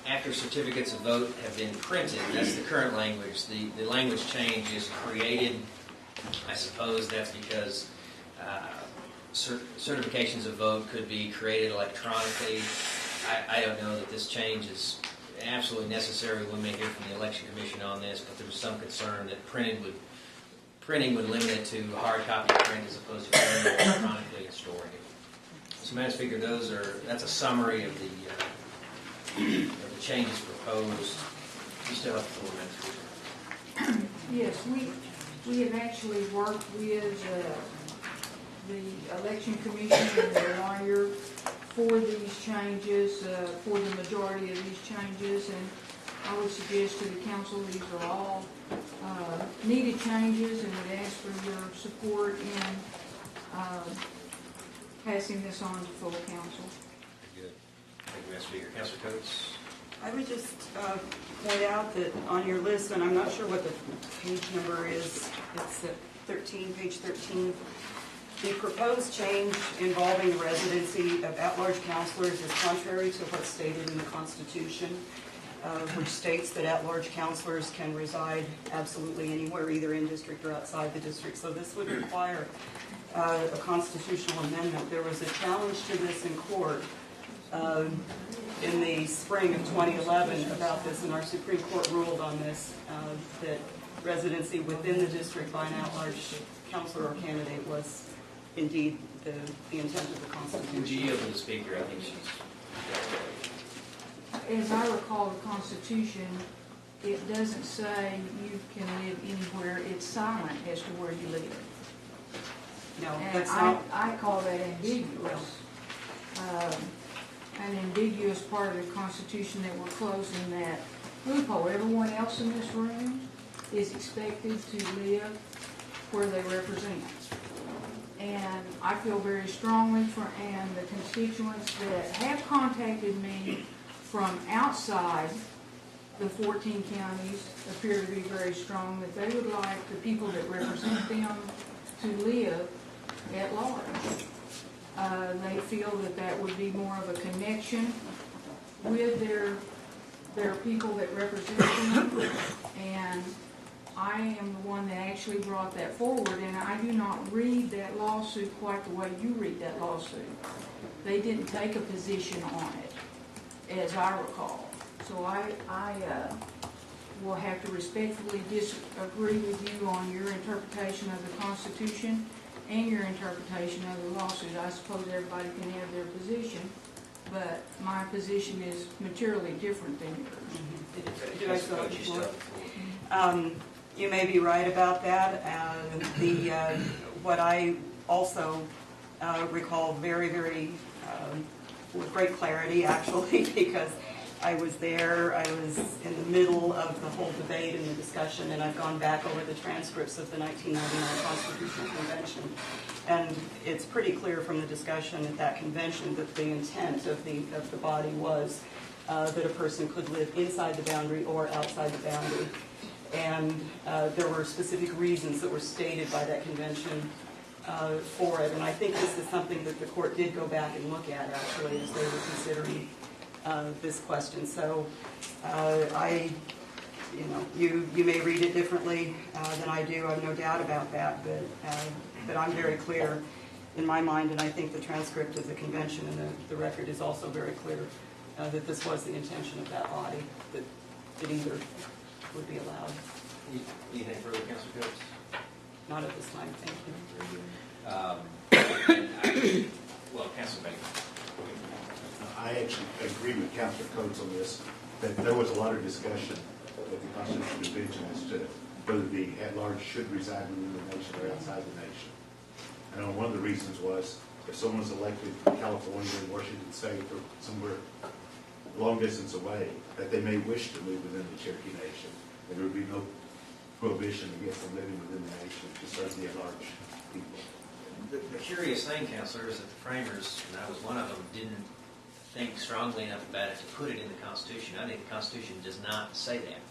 After certificates of vote have been printed, that's the current language. The language change is created. I suppose that's because certifications of vote could be created electronically. I don't know that this change is absolutely necessary. We may hear from the Election Commission on this, but there was some concern that printing would limit it to hard copy print as opposed to printing electronically and storing it. So, Madam Speaker, that's a summary of the changes proposed. You still have the floor, Madam Speaker. Yes, we have actually worked with the Election Commission and their lawyer for these changes, for the majority of these changes, and I would suggest to the council these are all needed changes and would ask for your support in passing this on to full council. Good. Thank you, Madam Speaker. Councilor Coates. I would just point out that on your list, and I'm not sure what the page number is, it's at 13, page 13. The proposed change involving residency of at-large counselors is contrary to what's stated in the Constitution, which states that at-large counselors can reside absolutely anywhere, either in district or outside the district. So this would require a constitutional amendment. There was a challenge to this in court in the spring of 2011 about this, and our Supreme Court ruled on this, that residency within the district by an at-large counselor or candidate was indeed the intent of the Constitution. Would you yield to the speaker? I think she's... As I recall the Constitution, it doesn't say you can live anywhere. It's silent as to where you live. No, and that's not. I call that ambiguous. An ambiguous part of the Constitution that we're closing that loophole. Everyone else in this room is expected to live where they represent. And I feel very strongly and the constituents that have contacted me from outside the 14 counties appear to be very strong, that they would like the people that represent them to live at large. They feel that that would be more of a connection with their people that represent them, and I am the one that actually brought that forward, and I do not read that lawsuit quite the way you read that lawsuit. They didn't take a position on it, as I recall. So I will have to respectfully disagree with you on your interpretation of the Constitution and your interpretation of the lawsuit. I suppose everybody can have their position, but my position is materially different than yours. Do I still have the floor? You may be right about that. What I also recall very, very with great clarity, actually, because I was there. I was in the middle of the whole debate and the discussion, and I've gone back over the transcripts of the 1999 Constitutional Convention. And it's pretty clear from the discussion at that convention that the intent of the body was that a person could live inside the boundary or outside the boundary. And there were specific reasons that were stated by that convention for it. And I think this is something that the court did go back and look at, actually, as they were considering this question. So you may read it differently than I do. I have no doubt about that. But I'm very clear in my mind, and I think the transcript of the convention and the record is also very clear that this was the intention of that body, that either would be allowed. Anything further, Councilor Coates? Not at this time, thank you. Councilor Baker. I actually agree with Councilor Coates on this, that there was a lot of discussion at the Constitutional Convention as to whether the at-large should reside within the nation or outside the nation. And one of the reasons was, if someone was elected in California or Washington State or somewhere long distance away, that they may wish to live within the Cherokee Nation, and there would be no prohibition against them living within the nation to serve the at-large people. The curious thing, Councilor, is that the framers, and I was one of them, didn't think strongly enough about it to put it in the Constitution. I think the Constitution does not say that.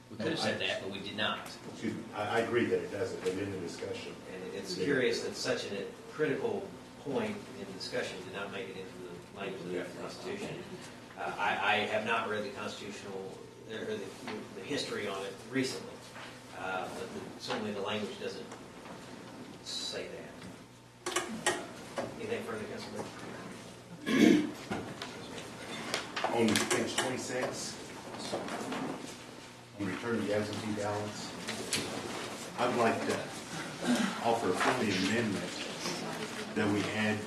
We could have said that, but we did not. Excuse me, I agree that it doesn't, but in the discussion. And it's curious that such a critical point in the discussion did not make it into the language of the Constitution. I have not read the constitutional, or the history on it recently, but certainly the language doesn't say that. Anything further, Councilor? On page 26, on return of the absentee ballots, I'd like to offer a friendly amendment that we add,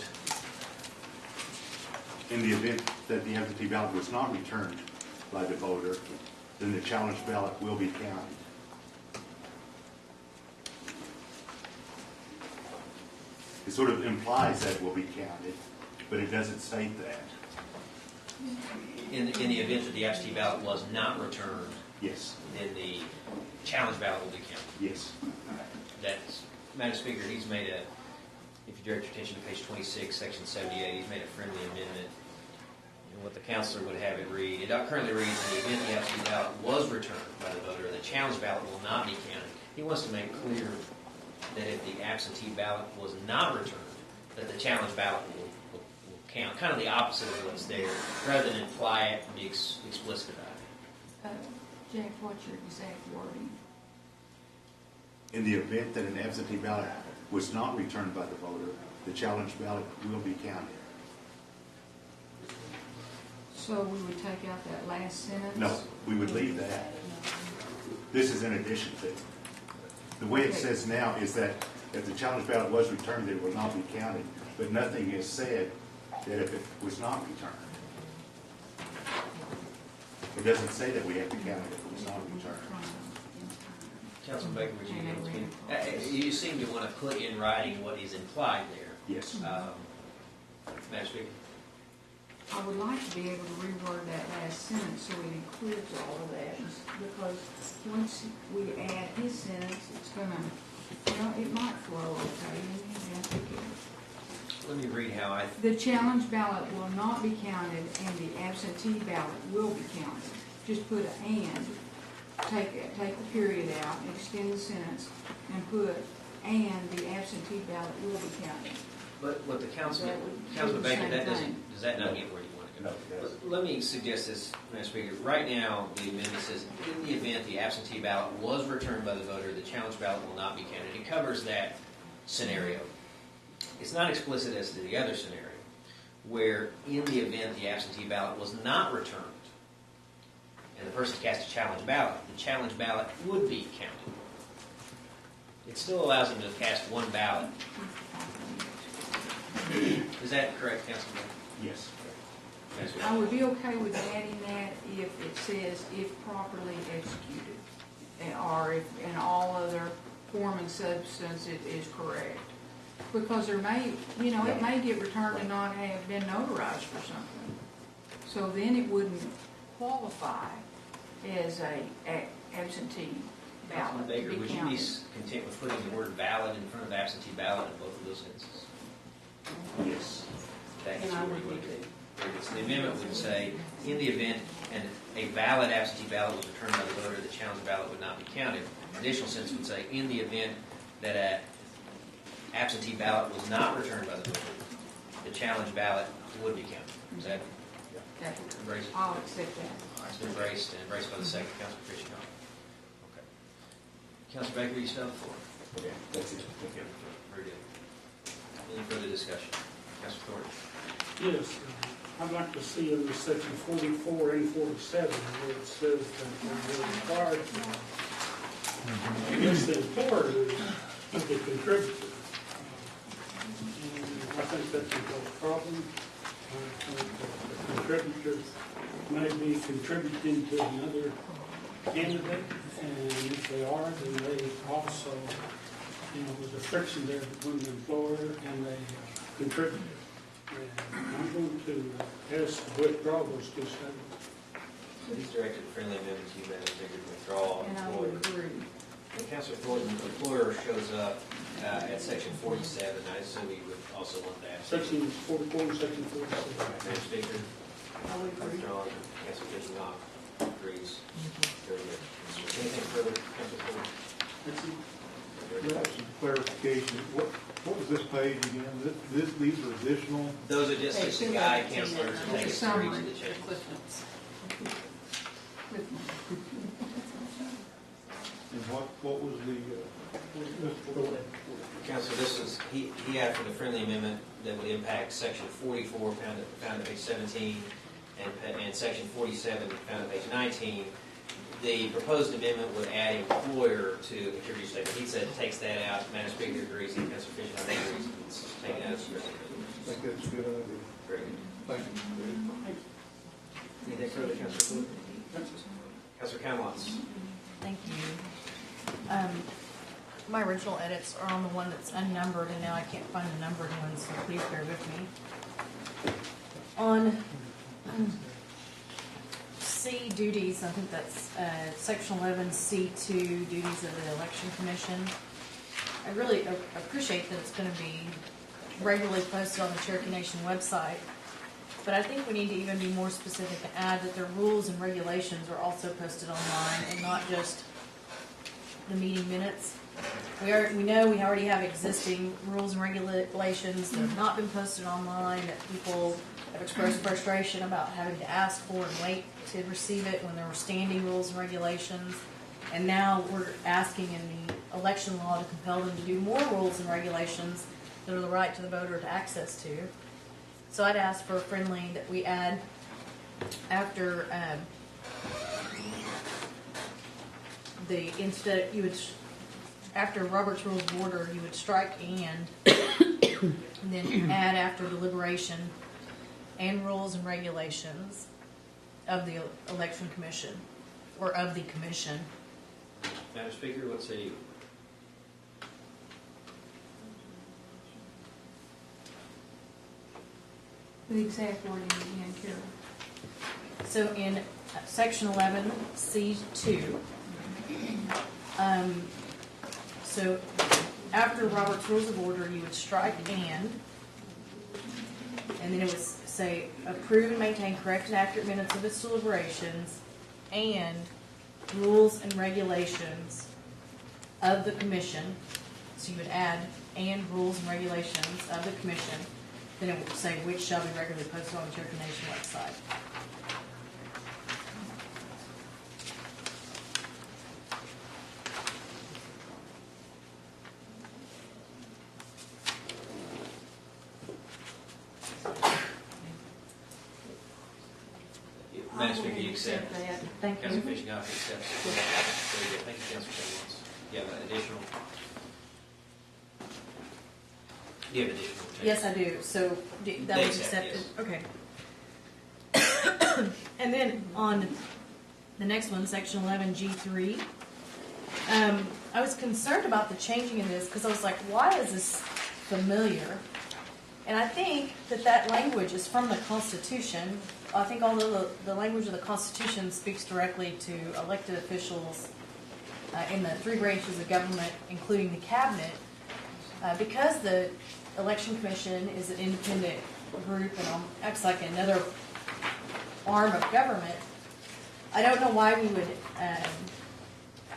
in the event that the absentee ballot was not returned by the voter, then the challenge ballot will be counted. It sort of implies that it will be counted, but it doesn't state that. In the event that the absentee ballot was not returned, yes, then the challenge ballot will be counted. Yes. That's, Madam Speaker, he's made a, if you direct your attention to page 26, section 78, he's made a friendly amendment. And what the councilor would have it read, it currently reads, in the event the absentee ballot was returned by the voter, the challenge ballot will not be counted. He wants to make clear that if the absentee ballot was not returned, that the challenge ballot will count, kind of the opposite of what's there, rather than imply it and be explicit about it. Jack, what's your exact wording? In the event that an absentee ballot was not returned by the voter, the challenge ballot will be counted. So we would take out that last sentence? No, we would leave that. This is in addition to. The way it says now is that if the challenge ballot was returned, it will not be counted, but nothing is said that if it was not returned. It doesn't say that we have to count it if it was not returned. Councilman Baker, would you you seem to want to put in writing what is implied there. Yes. Madam Speaker? I would like to be able to reword that last sentence so it includes all of that, because once we add his sentence, it's gonna, it might flow okay. Let me read how I... The challenge ballot will not be counted and the absentee ballot will be counted. Just put an and, take the period out, extend the sentence, and put and the absentee ballot will be counted. But what the Councilman Baker, does that not get where you want to go? No, let me suggest this, Madam Speaker. Right now, the amendment says, in the event the absentee ballot was returned by the voter, the challenge ballot will not be counted. It covers that scenario. It's not explicit as to the other scenario, where in the event the absentee ballot was not returned, and the person cast a challenge ballot, the challenge ballot would be counted. It still allows them to cast one ballot. Is that correct, Councilman? Yes. I would be okay with adding that if it says if properly executed, or if in all other form and substance it is correct. Because there may, it may get returned and not have been notarized for something. So then it wouldn't qualify as a absentee ballot. Councilman Baker, would you be content with putting the word valid in front of absentee ballot in both of those sentences? Yes. That's where you want to be. So the amendment would say, in the event a valid absentee ballot was returned by the voter, the challenge ballot would not be counted. Additional sentence would say, in the event that an absentee ballot was not returned by the voter, the challenge ballot would be counted. Is that embraced? I'll accept that. All right, it's been embraced and embraced by the second, Councilman Christian. Okay. Councilor Baker, you still have the floor. Okay, that's it. Thank you. Very good. Any further discussion? Councilor Thornton. Yes, I'd like to see in the section 44 and 47 where it says that we're required to, I guess the employer is the contributor. I think that's a problem. I think that the contributor may be contributing to another candidate, and if they are, then they also, there's a friction there between the employer and the contributor. And I'm going to ask to withdraw those two sentences. These directed friendly amendments you Madam Speaker to withdraw. And I would agree. And Councilor Thornton, the employer shows up at section 47. I assume you would also want that. Section 44 and section 47. Madam Speaker. I would agree. Withdrawn. Councilor Christian agrees. Very good. Anything further, Councilor Thornton? That's it. I have some clarification. What was this page again? These are additional? Those are just to guide councilors to take us through each of the changes. And what was the, Councilor, he asked for the friendly amendment that would impact section 44, found at page 17, and section 47, found at page 19. The proposed amendment would add employer to the contributor statement. He said takes that out. Madam Speaker agrees, and Councilor Fisher agrees. It's taken out as a friendly amendment. I think that's a good idea. Very good. Thank you. Anything further, Councilor Thornton? Councilor Kamlotz. Thank you. My original edits are on the one that's unnumbered, and now I can't find the numbered one, so please bear with me. On C, duties, I think that's section 11, C2, duties of the election commission. I really appreciate that it's going to be regularly posted on the Cherokee Nation website, but I think we need to even be more specific and add that the rules and regulations are also posted online and not just the meeting minutes. we know we already have existing rules and regulations that have not been posted online, that people have expressed frustration about having to ask for and wait to receive it when there were standing rules and regulations. And now we're asking in the election law to compel them to do more rules and regulations that are the right to the voter to access to. So I'd ask for a friendly that we add after after Robert's Rules of Order, you would strike and then add after deliberation and rules and regulations of the election commission or of the commission. Madam Speaker, let's see. The exact wording again, Carol. So in section 11C2, so after Robert's Rules of Order, you would strike and then it would say approve and maintain correct and accurate minutes of its deliberations and rules and regulations of the commission. So you would add and rules and regulations of the commission. Then it would say which shall be regularly posted on the Cherokee Nation website. Madam Speaker, you accept? Thank you. Councilor Fishing accepts. Very good. Thank you, Councilor Shane. Do you have additional? Do you have additional changes? Yes, I do. So that was accepted. Okay. And then on the next one, section 11G3, I was concerned about the changing in this because I was like, why is this familiar? And I think that language is from the Constitution. I think although the language of the Constitution speaks directly to elected officials in the three branches of government, including the cabinet, because the Election Commission is an independent group and acts like another arm of government, I don't know why we would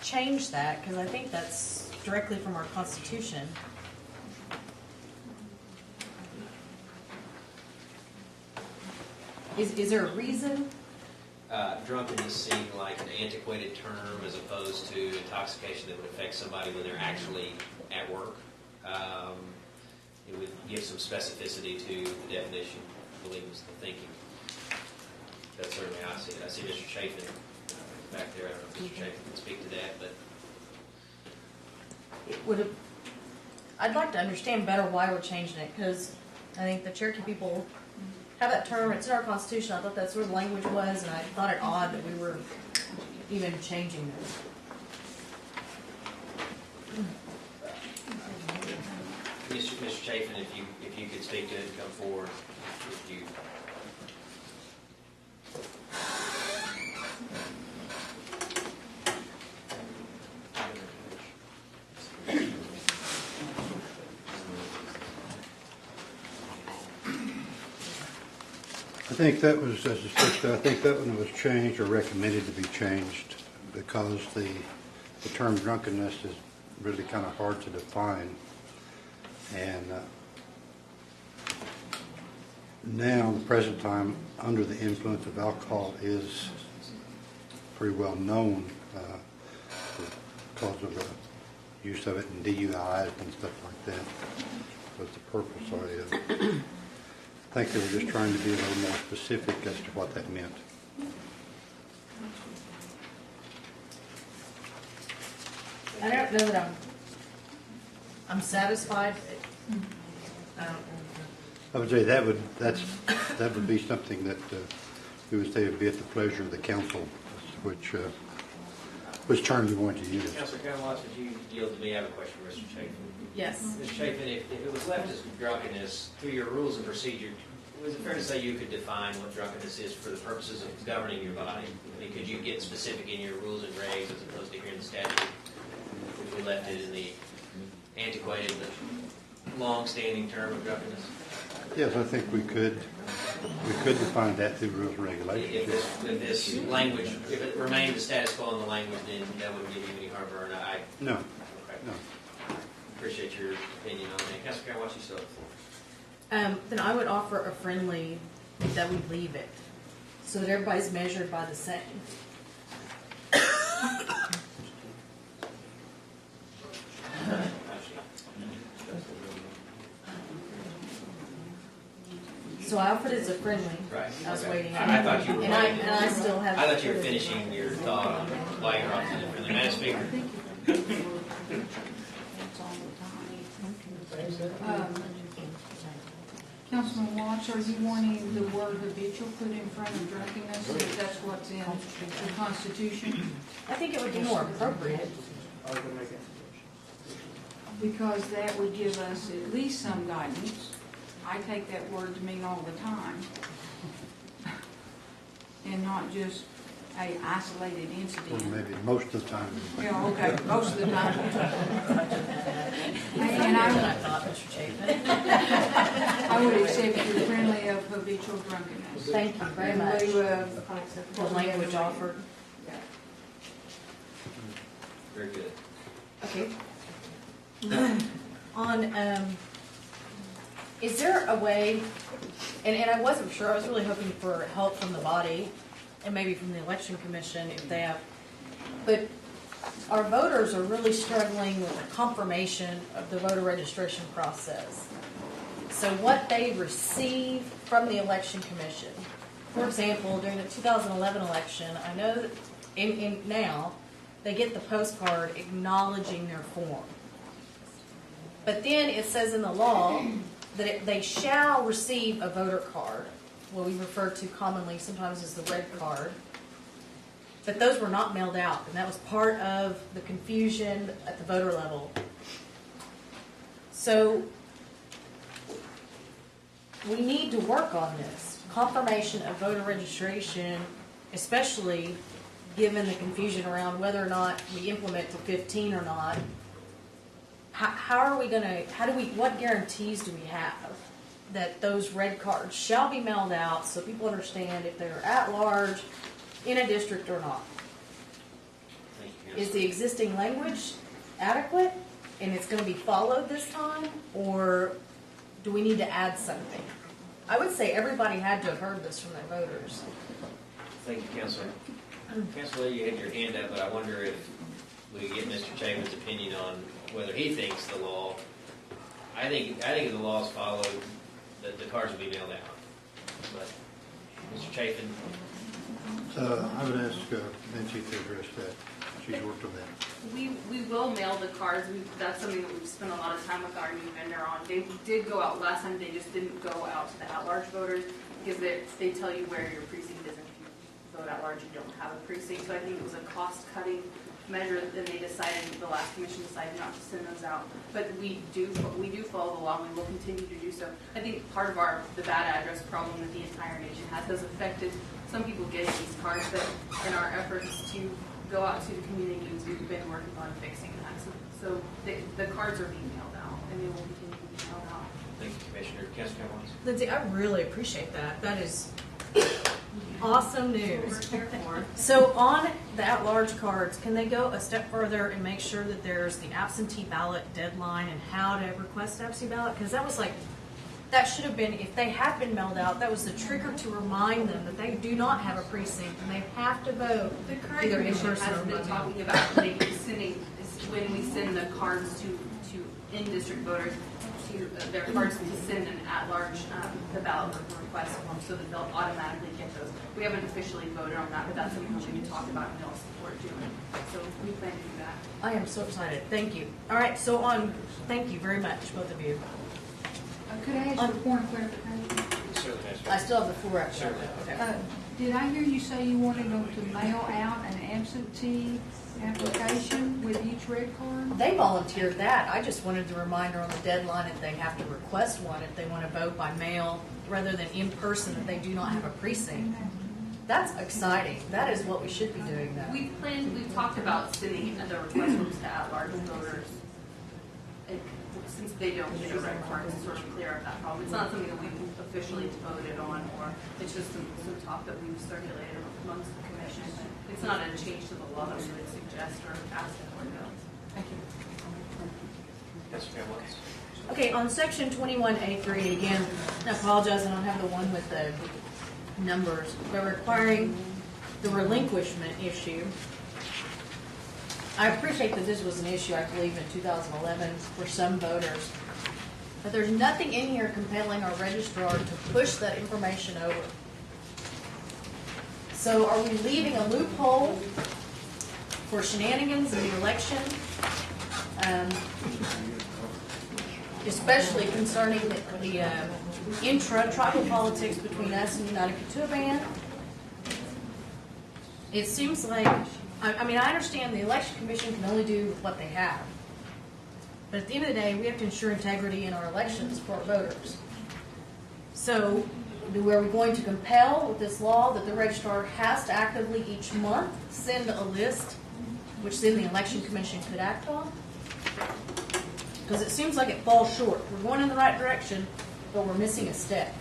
change that, because I think that's directly from our Constitution. Is there a reason? Drunkenness seemed like an antiquated term as opposed to intoxication that would affect somebody when they're actually at work. It would give some specificity to the definition, I believe was the thinking. That's certainly how I see it. I see Mr. Chafin back there. I don't know if Mr. Chafin can speak to that, but I'd like to understand better why we're changing it, because I think the Cherokee people have that term. It's in our Constitution. I thought that's where the language was, and I thought it odd that we were even changing this. Mr. Chafin, if you could speak to it and come forward, if you. I think that was, as I said, I think that one was changed or recommended to be changed because the term drunkenness is really kind of hard to define. And now, in the present time, under the influence of alcohol is pretty well known because of the use of it in DUIs and stuff like that. Was the purpose. I think they were just trying to be a little more specific as to what that meant. I don't know that I'm satisfied. I would say that would be something that we would say would be at the pleasure of the council, which term you want to use. Councilor Camelots, would you yield to me? I have a question for Mr. Chafin. Yes. Mr. Chafin, if it was left as drunkenness, through your rules and procedure, was it fair to say you could define what drunkenness is for the purposes of governing your body? I mean, could you get specific in your rules and regs as opposed to here in the statute, if we left it in the antiquated but long-standing term of drunkenness? Yes, I think we could define that through rules and regulations. If this language, if it remained the status quo in the language, then that wouldn't give you any heartburn. No. Okay. No. Appreciate your opinion on that. Councilor Carroll, what you still? Then I would offer a friendly that we leave it, so that everybody's measured by the same. So I offered it as a friendly. Right. I was Okay. waiting. I thought you were and waiting. I still have. I thought you were finishing your thought on why you're on to the Madam Speaker. Councilman Watts, are you wanting the word habitual put in front of drunkenness, if that's what's in the Constitution? I think it would be more appropriate. Because that would give us at least some guidance. I take that word to mean all the time. And not just a isolated Or incident. maybe most of the time. Yeah, okay, most of the time. And I thought, Mr. Chapin. I would accept your friendly of habitual drunkenness. Thank you very much. In lieu of The language offered. Very good. Okay. On, is there a way, and I wasn't sure, I was really hoping for help from the body and maybe from the election commission if they have, but our voters are really struggling with the confirmation of the voter registration process. So what they receive from the election commission, for example, during the 2011 election, I know that in now, they get the postcard acknowledging their form. But then it says in the law that they shall receive a voter card, what we refer to commonly sometimes as the red card. But those were not mailed out, and that was part of the confusion at the voter level. So we need to work on this. Confirmation of voter registration, especially given the confusion around whether or not we implement to 15 or not. How are we going to, what guarantees do we have that those red cards shall be mailed out so people understand if they're at large in a district or not? Is the existing language adequate and it's going to be followed this time, or do we need to add something? I would say everybody had to have heard this from their voters. Thank you, Councilor. Councilor, you had your hand up, but I wonder if we could get Mr. Chapin's opinion on whether he thinks the law. I think if the law is followed, that the cards will be mailed out. But Mr. Chapin. I would ask Nancy to address that. She's worked on that. We will mail the cards. That's something that we've spent a lot of time with our new vendor on. They did go out last time. They just didn't go out to the at-large voters because they tell you where your precinct is. If you vote at large, you don't have a precinct. So I think it was a cost-cutting measure that they decided, the last commission decided not to send those out. But we do follow the law, and we will continue to do so. I think part of the bad address problem that the entire nation has affected some people getting these cards, but in our efforts to go out to the communities, we've been working on fixing that. So the cards are being mailed out, and they will continue to be mailed out. Thank you, Commissioner. Councilor Cameron. Lindsay, I really appreciate that. That is awesome news. So on the at-large cards, can they go a step further and make sure that there's the absentee ballot deadline and how to request absentee ballot? Because that should have been, if they have been mailed out, that was the trigger to remind them that they do not have a precinct and they have to vote The current either in commission person has or been by mail. talking about maybe when we send the cards to in-district voters, their cards to send an at-large the ballot request form so that they'll automatically get those. We haven't officially voted on that, but that's something that we can talk about and they'll support doing. So we plan to do that. I am so excited. Thank you. All right, so thank you very much, both of you. Could I ask for a point of clarification? I still have the floor after. Okay. Did I hear you say you wanted them to mail out an absentee application with each red card? They volunteered that. I just wanted to remind her on the deadline that they have to request one if they want to vote by mail rather than in person, that they do not have a precinct. That's exciting. That is what we should be doing now. We've talked about sending the request forms to at-large voters. Since they don't get a red card to sort of clear up that problem. It's not something that we've officially voted on, or it's just some talk that we've circulated amongst the commission. It's not a change to the law that we would suggest or ask for. Thank you. Councilor Hamlin? Okay, on section 21A3, again, I apologize, I don't have the one with the numbers, but requiring the relinquishment issue. I appreciate that this was an issue, I believe, in 2011 for some voters, but there's nothing in here compelling our registrar to push that information over. So are we leaving a loophole for shenanigans in the election? Especially concerning the intra-tribal politics between us and United Kituah Band. It seems like, I mean, I understand the election commission can only do what they have. But at the end of the day, we have to ensure integrity in our elections for our voters. So, are we going to compel with this law that the registrar has to actively each month send a list, which then the election commission could act on? Because it seems like it falls short. We're going in the right direction, but we're missing a step.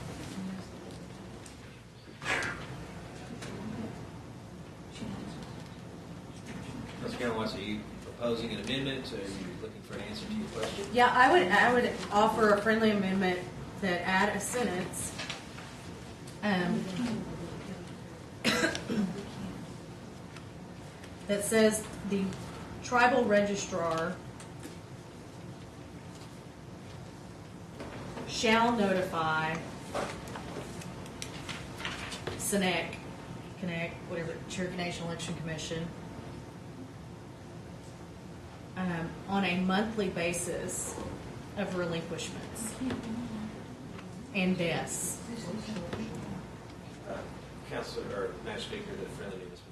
Mr. Cameron, are you proposing an amendment, or are you looking for an answer to your question? Yeah, I would offer a friendly amendment that add a sentence that says the tribal registrar shall notify Connect, whatever, Cherokee Nation Election Commission, on a monthly basis of relinquishments and deaths. Councilor, or Madam Speaker, the friendly amendment's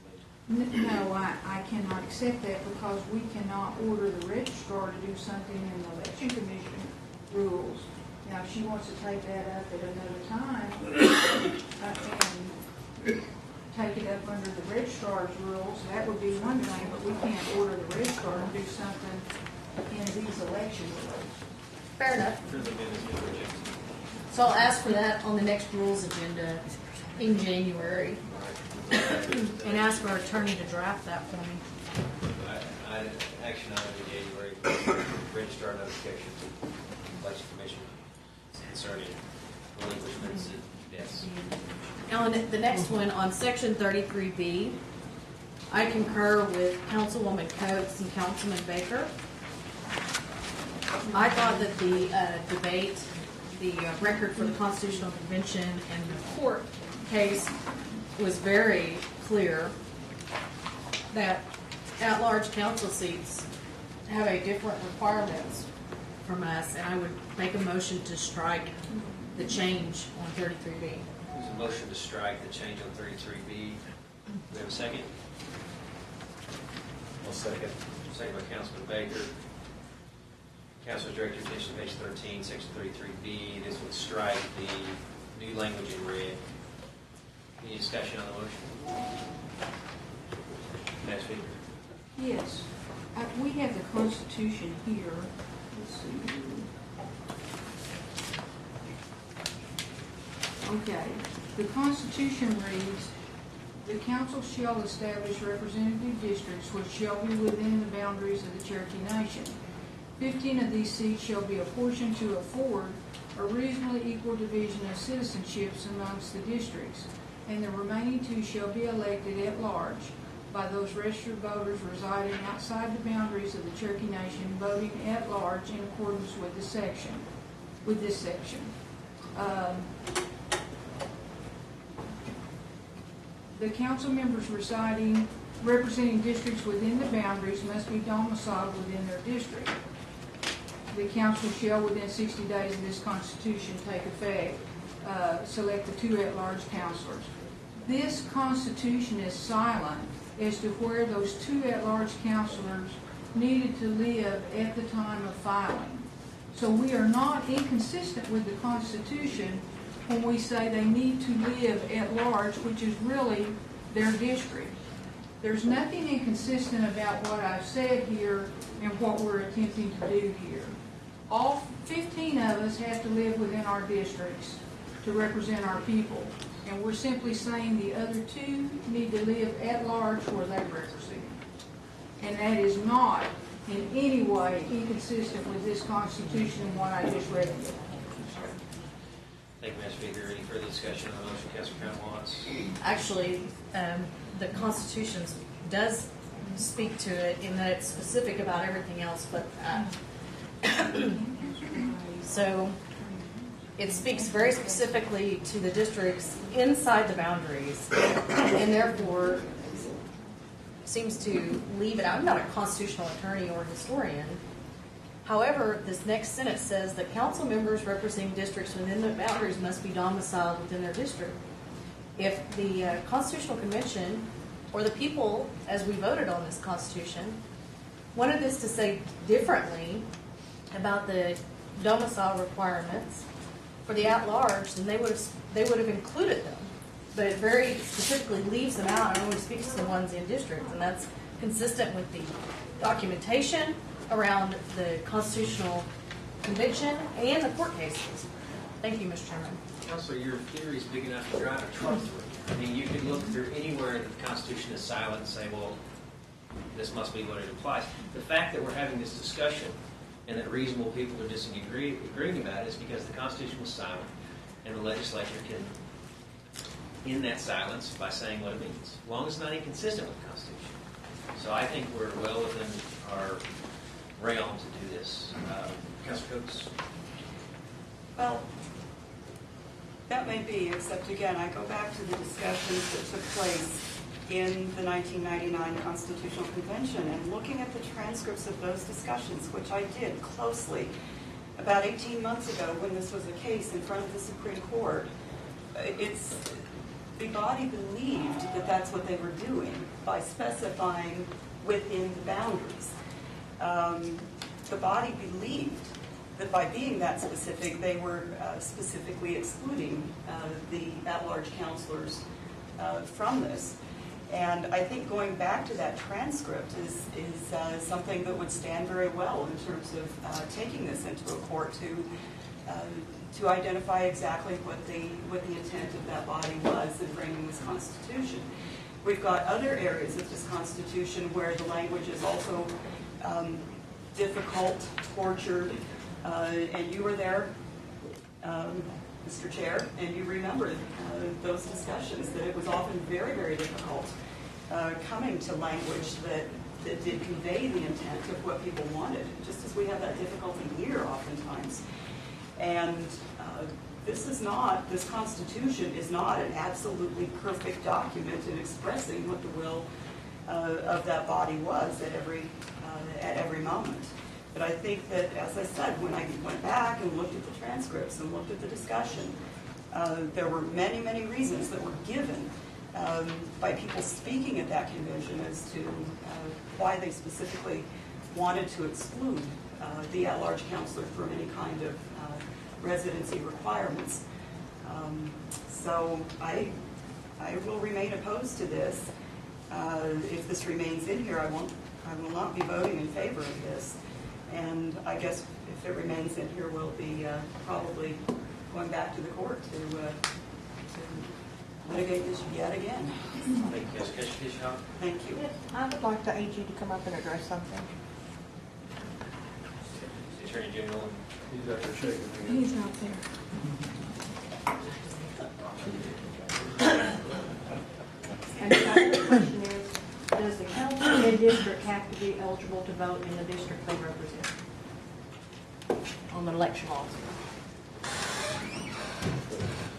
been made. No, I cannot accept that because we cannot order the registrar to do something in the election commission rules. Now, if she wants to take that up at another time and take it up under the registrar's rules, that would be one thing, but we can't order the registrar to do something in these election rules. Fair enough. Friendly amendment's been rejected. So I'll ask for that on the next rules agenda in January and ask our attorney to draft that for me. Action item in January, registrar notification to election commission concerning relinquishments and deaths. Now, the next one on section 33B, I concur with Councilwoman Coates and Councilman Baker. I thought that the debate, the record for the Constitutional Convention and the court case was very clear that at-large council seats have a different requirements from us, and I would make a motion to strike the change on 33B. There's a motion to strike the change on 33B. Do we have a second? I'll second. Second by Councilman Baker. Councilor Director, attention to page 13, section 33B. This would strike the new language in red. Any discussion on the motion? Madam Speaker. Yes, we have the Constitution here. Let's see. Okay, the Constitution reads, "The council shall establish representative districts which shall be within the boundaries of the Cherokee Nation. 15 of these seats shall be apportioned to afford a reasonably equal division of citizenships amongst the districts, and the remaining 2 shall be elected at large by those registered voters residing outside the boundaries of the Cherokee Nation, voting at large in accordance with this section." The council members representing districts within the boundaries must be domiciled within their district. The council shall, within 60 days of this Constitution take effect, select the 2 at-large councilors. This Constitution is silent as to where those 2 at-large councilors needed to live at the time of filing. So we are not inconsistent with the Constitution when we say they need to live at large, which is really their district. There's nothing inconsistent about what I've said here and what we're attempting to do here. All 15 of us have to live within our districts to represent our people. And we're simply saying the other 2 need to live at large where they represent. And that is not in any way inconsistent with this Constitution and what I just read. Thank you, Madam Speaker. Any further discussion on the motion, Councilor Crown Watts? Actually, the Constitution does speak to it in that it's specific about everything else but that. So it speaks very specifically to the districts inside the boundaries, and therefore seems to leave it out. I'm not a constitutional attorney or historian. However, this next sentence says that council members representing districts within the boundaries must be domiciled within their district. If the Constitutional Convention or the people, as we voted on this Constitution, wanted this to say differently about the domicile requirements for the at-large, then they would have included them. But it very specifically leaves them out and only speaks to the ones in districts, and that's consistent with the documentation around the Constitutional Convention and the court cases. Thank you, Mr. Chairman. Councilor, your theory is big enough to drive a truck through. I mean, you could look through anywhere that the Constitution is silent and say, well, this must be what it implies. The fact that we're having this discussion and that reasonable people are disagreeing about it is because the Constitution was silent, and the legislature can end that silence by saying what it means, as long as it's not inconsistent with the Constitution. So I think we're well within our realm to do this. Councilor Coates? Well, that may be, except again, I go back to the discussions that took place in the 1999 Constitutional Convention and looking at the transcripts of those discussions, which I did closely about 18 months ago when this was a case in front of the Supreme Court. The body believed that that's what they were doing by specifying within the boundaries. The body believed that by being that specific, they were specifically excluding the at-large counselors from this. And I think going back to that transcript is something that would stand very well in terms of taking this into a court to identify exactly what the intent of that body was in framing this Constitution. We've got other areas of this Constitution where the language is also difficult, tortured, and you were there, Mr. Chair, and you remember those discussions, that it was often very, very difficult coming to language that did convey the intent of what people wanted, just as we have that difficulty here oftentimes. And this Constitution is not an absolutely perfect document in expressing what the will of that body was at every moment. But I think that, as I said, when I went back and looked at the transcripts and looked at the discussion, there were many, many reasons that were given by people speaking at that convention as to why they specifically wanted to exclude the at-large counselor from any kind of residency requirements. So I will remain opposed to this. If this remains in here, I will not be voting in favor of this. And I guess if it remains in here, we'll be probably going back to the court to litigate this yet again. Thank you, Councilor. Thank you. I would like the AG to come up and address something. The Attorney General. He's out there shaking. He's not there. And the question is, does the council and district have to be eligible to vote in the district they represent on the election laws?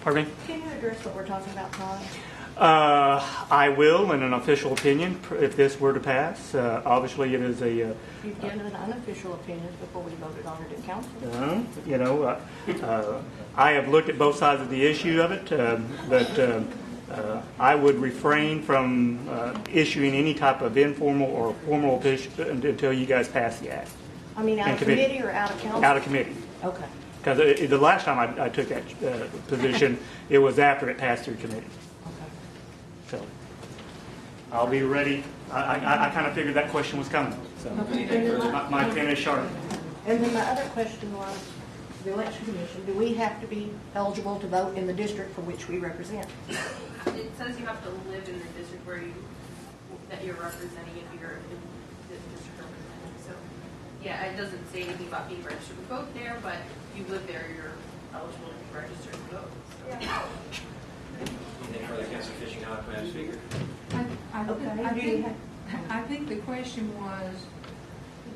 Pardon me? Can you address what we're talking about, Todd? I will, in an official opinion, if this were to pass. Obviously, it is a... You've given an unofficial opinion before we voted on it at council. I have looked at both sides of the issue of it, but I would refrain from issuing any type of informal or formal opinion until you guys pass the act. I mean, out of committee or out of council? Out of committee. Okay. Because the last time I took that position, it was after it passed through committee. Okay. So I'll be ready. I kind of figured that question was coming. So my pen is sharp. And then my other question was, the election commission, do we have to be eligible to vote in the district for which we represent? It says you have to live in the district that you're representing if you're the district representative. So So, yeah, it doesn't say anything about being registered to vote there, but if you live there, you're eligible to be registered to vote. So. Anything further, Councilor Fishing Hawk, Madam Speaker? I think the question was,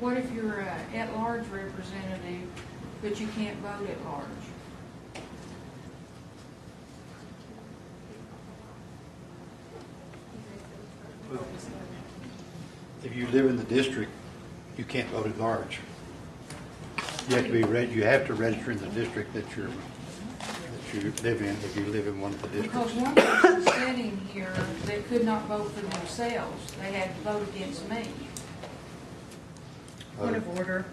what if you're an at-large representative, but you can't vote at large? If you live in the district, you can't vote at large. You have to be you have to register in the district that you live in if you live in one of the districts. Because one person sitting here that could not vote for themselves, they had to vote against me. Point of order.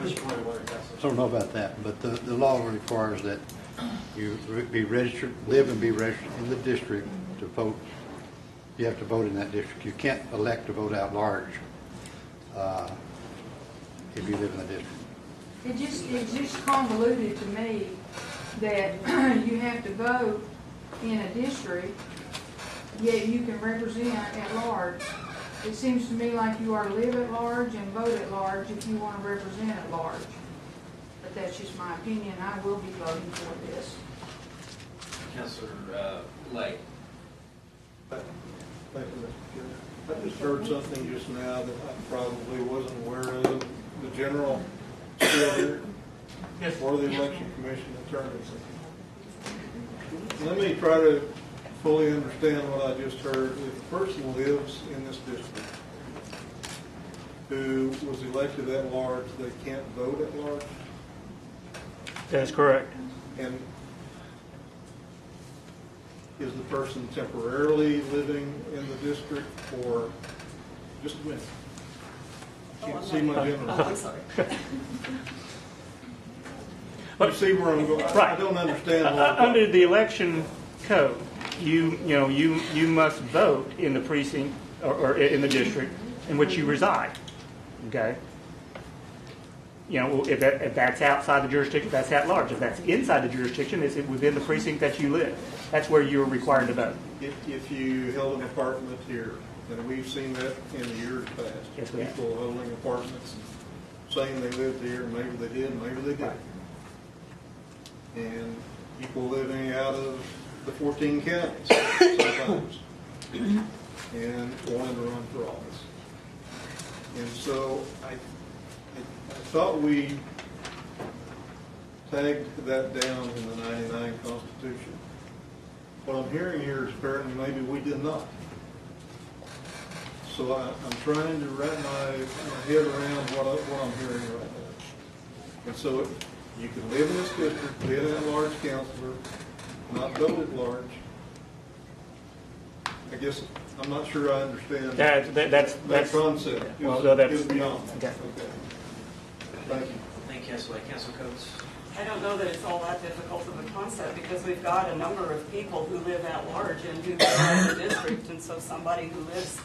I don't know about that, but the law requires that you be registered, live and be registered in the district to vote. You have to vote in that district. You can't elect to vote out large if you live in the district. It's just convoluted to me that you have to vote in a district, yet you can represent at large. It seems to me like you are to live at large and vote at large if you want to represent at large. But that's just my opinion. I will be voting for this. Councilor Lake. Thank you, Mr. Chairman. I just heard something just now that I probably wasn't aware of. The general still here for the election commission attorneys. Let me try to fully understand what I just heard. If a person lives in this district who was elected at large, they can't vote at large? That's correct. And is the person temporarily living in the district or just a minute? Can't see my general. I'm sorry. You see where I'm going? Right. I don't understand. Under the election code, you must vote in the precinct or in the district in which you reside. Okay. If that's outside the jurisdiction, that's at large. If that's inside the jurisdiction, it's within the precinct that you live. That's where you're required to vote. If you held an apartment here, and we've seen that in years past, yes, we have. People holding apartments and saying they lived here, maybe they did, maybe they didn't. And people living out of the 14 counties sometimes and wanting to run for office. And so I thought we tagged that down in the 99 Constitution. What I'm hearing here is apparently maybe we did not. So I'm trying to wrap my head around what I'm hearing right now. And so you can live in this district, be an at-large counselor, not vote at large. I guess I'm not sure I understand that concept. Well, no, that's beyond. Okay. Thank you. Thank you, Councilor Lake. Councilor Coates. I don't know that it's all that difficult of a concept because we've got a number of people who live at large and who live in the district, and so somebody who lives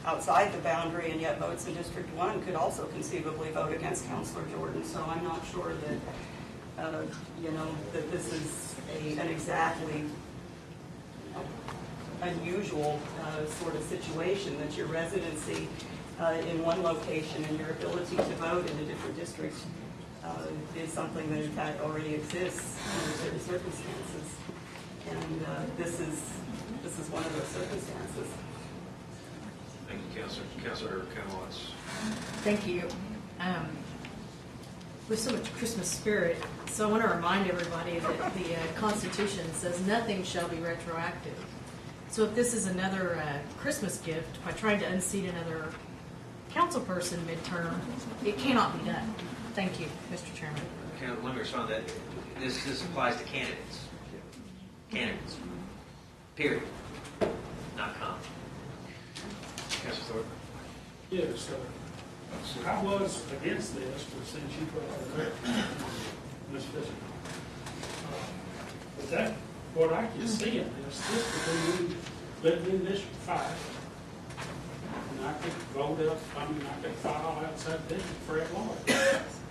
outside the boundary and yet votes in District 1 could also conceivably vote against Councilor Jordan. So I'm not sure that, that this is an exactly unusual sort of situation, that your residency in one location and your ability to vote in a different district is something that in fact already exists under certain circumstances. And this is one of those circumstances. Thank you, Councilor. Councilor Kamowitz. Thank you. With so much Christmas spirit, so I want to remind everybody that the Constitution says nothing shall be retroactive. So if this is another Christmas gift by trying to unseat another council person midterm, it cannot be done. Thank you, Mr. Chairman. Okay, let me respond to that. This applies to candidates. Candidates. Period. Not comma. Councilor Thorpe. Yes, I was against this, but since you brought it up, Ms. Fisher. But that, what I can see in this because we lived in District 5, and I could vote up, I could file outside district for at large.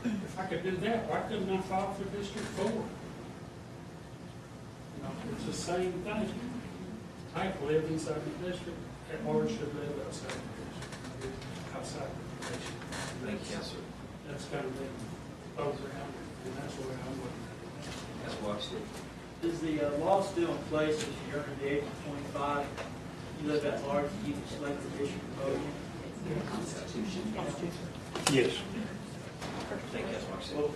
If I could do that, why couldn't I file for District 4? It's the same thing. I live inside the district, at large should live outside the district. Outside. Thank you, Councilor. That's kind of been both around, and that's the way I'm looking That's Watson. Is the law still in place if you're under the age of 25, you live at large, you can select the district voting? Yes. Thank you, Councilor Watson. Well,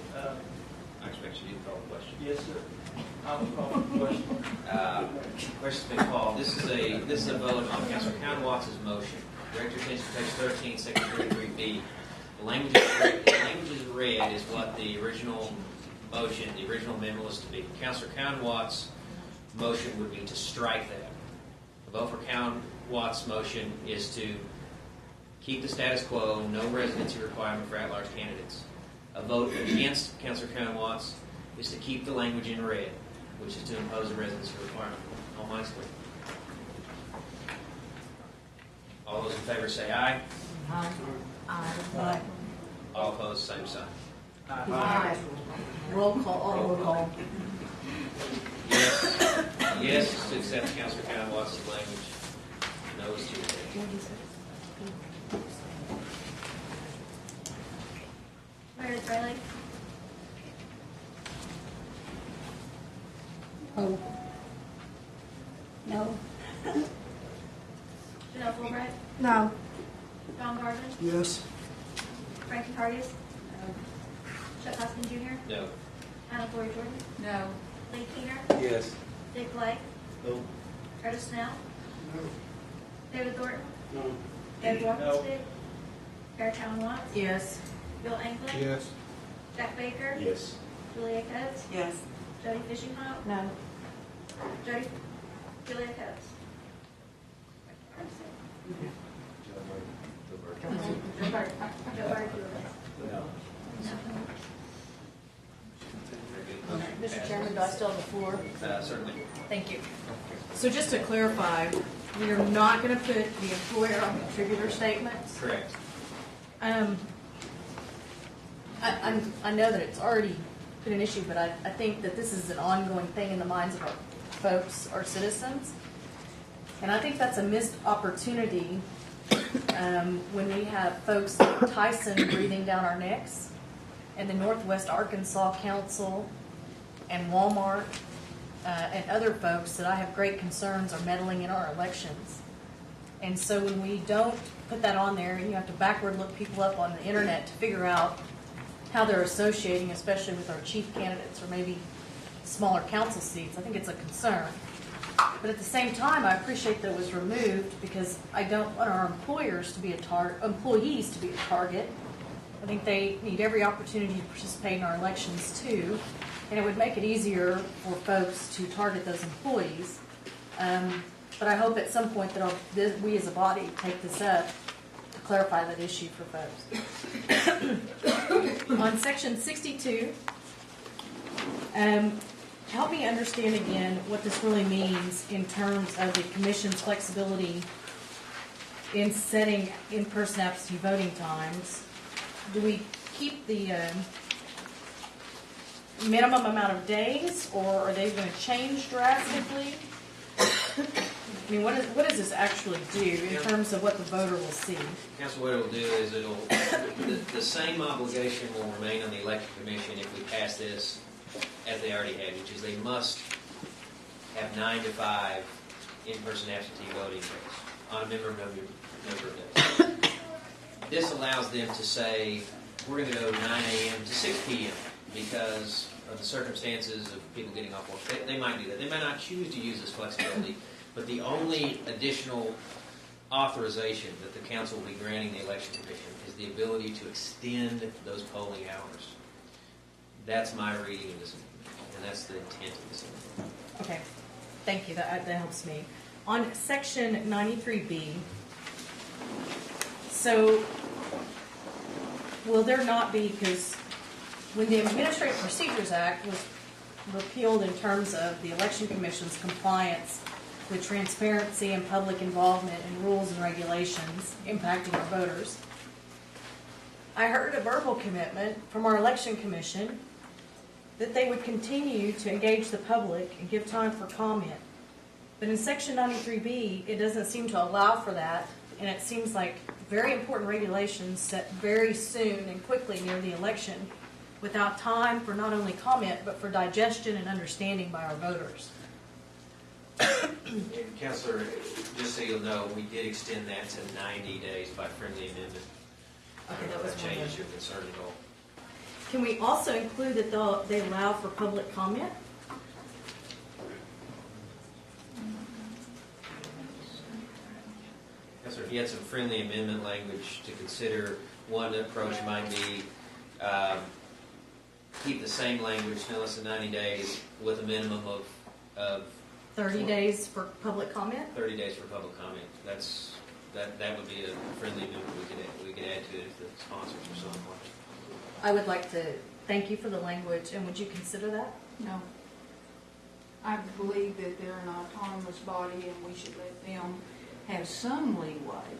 I expect you to call the question. yes, sir. I will call the question. Question's been called. This is a vote on Councilor Count Watts' motion. Direct your attention to page 13, section 33B. The language is read is what the original motion, the original amendment was to be. Councilor Count Watts' motion would be to strike that. The vote for Count Watts' motion is to keep the status quo, no residency requirement for at-large candidates. A vote against Councilor Count Watts is to keep the language in red, which is to impose a residency requirement. All minds clear. All those in favor say aye. Aye. Aye. All opposed, same sign. Aye. Roll call, roll call. Yes, yes is to accept Councilor Count Watts' language. No is to reject. Meredith Riley, Oh. No. Janelle Fulbright, No. John Garvin, Yes. Frankie Hargis, Chuck Hoskin Jr., No. Anna Flory Jordan, No. Lee Keener, Yes. Dick Blake, No. Curtis Snell, David Thornton, No. Ed Walkenstick, Fairchild Watts, Yes. Bill Ankley, Yes. Jack Baker, Yes. Julia Coates, Yes. Jody Fishingham, No. Julia Coates. Joe Barty. Mr. Chairman, do I still have the floor? Certainly. Thank you. So just to clarify, we are not going to put the employer on contributor statements. Correct. I know that it's already been an issue, but I think that this is an ongoing thing in the minds of our folks, our citizens. And I think that's a missed opportunity when we have folks like Tyson breathing down our necks, and the Northwest Arkansas Council and Walmart and other folks that I have great concerns are meddling in our elections. And so when we don't put that on there, and you have to backward look people up on the internet to figure out how they're associating, especially with our chief candidates or maybe smaller council seats, I think it's a concern. But at the same time, I appreciate that it was removed because I don't want our employees to be a target. I think they need every opportunity to participate in our elections too, and it would make it easier for folks to target those employees. But I hope at some point that we as a body take this up to clarify that issue for folks. On section 62, help me understand again what this really means in terms of the commission's flexibility in setting in-person absentee voting times. Do we keep the minimum amount of days, or are they going to change drastically? I mean, what does this actually do in terms of what the voter will see? Council, what it'll do is the same obligation will remain on the election commission if we pass this as they already had, which is they must have 9 to 5 in-person absentee voting days on a number of days. This allows them to say, we're going to go 9 a.m. to 6 p.m. because of the circumstances of people getting off work. They might do that. They might not choose to use this flexibility, but the only additional authorization that the council will be granting the election commission is the ability to extend those polling hours. That's my reading of this, and that's the intent of this. Okay, thank you. That helps me. On section 93B, so will there not be, because when the Administrative Procedures Act was repealed in terms of the Election Commission's compliance with transparency and public involvement in rules and regulations impacting our voters, I heard a verbal commitment from our Election Commission that they would continue to engage the public and give time for comment. But in section 93B, it doesn't seem to allow for that And it seems like very important regulations set very soon and quickly near the election without time for not only comment, but for digestion and understanding by our voters. And Councilor, just so you'll know, we did extend that to 90 days by friendly amendment. Okay, that was That one of changes them. your concern at all. Can we also include that they allow for public comment? Yes, sir. If you had some friendly amendment language to consider, one approach might be keep the same language, no less than 90 days, with a minimum of 30 days for public comment? 30 days for public comment. That would be a friendly amendment we could add to it if the sponsors or so on. I would like to thank you for the language, and would you consider that? No. I believe that they're an autonomous body and we should let them have some leeway.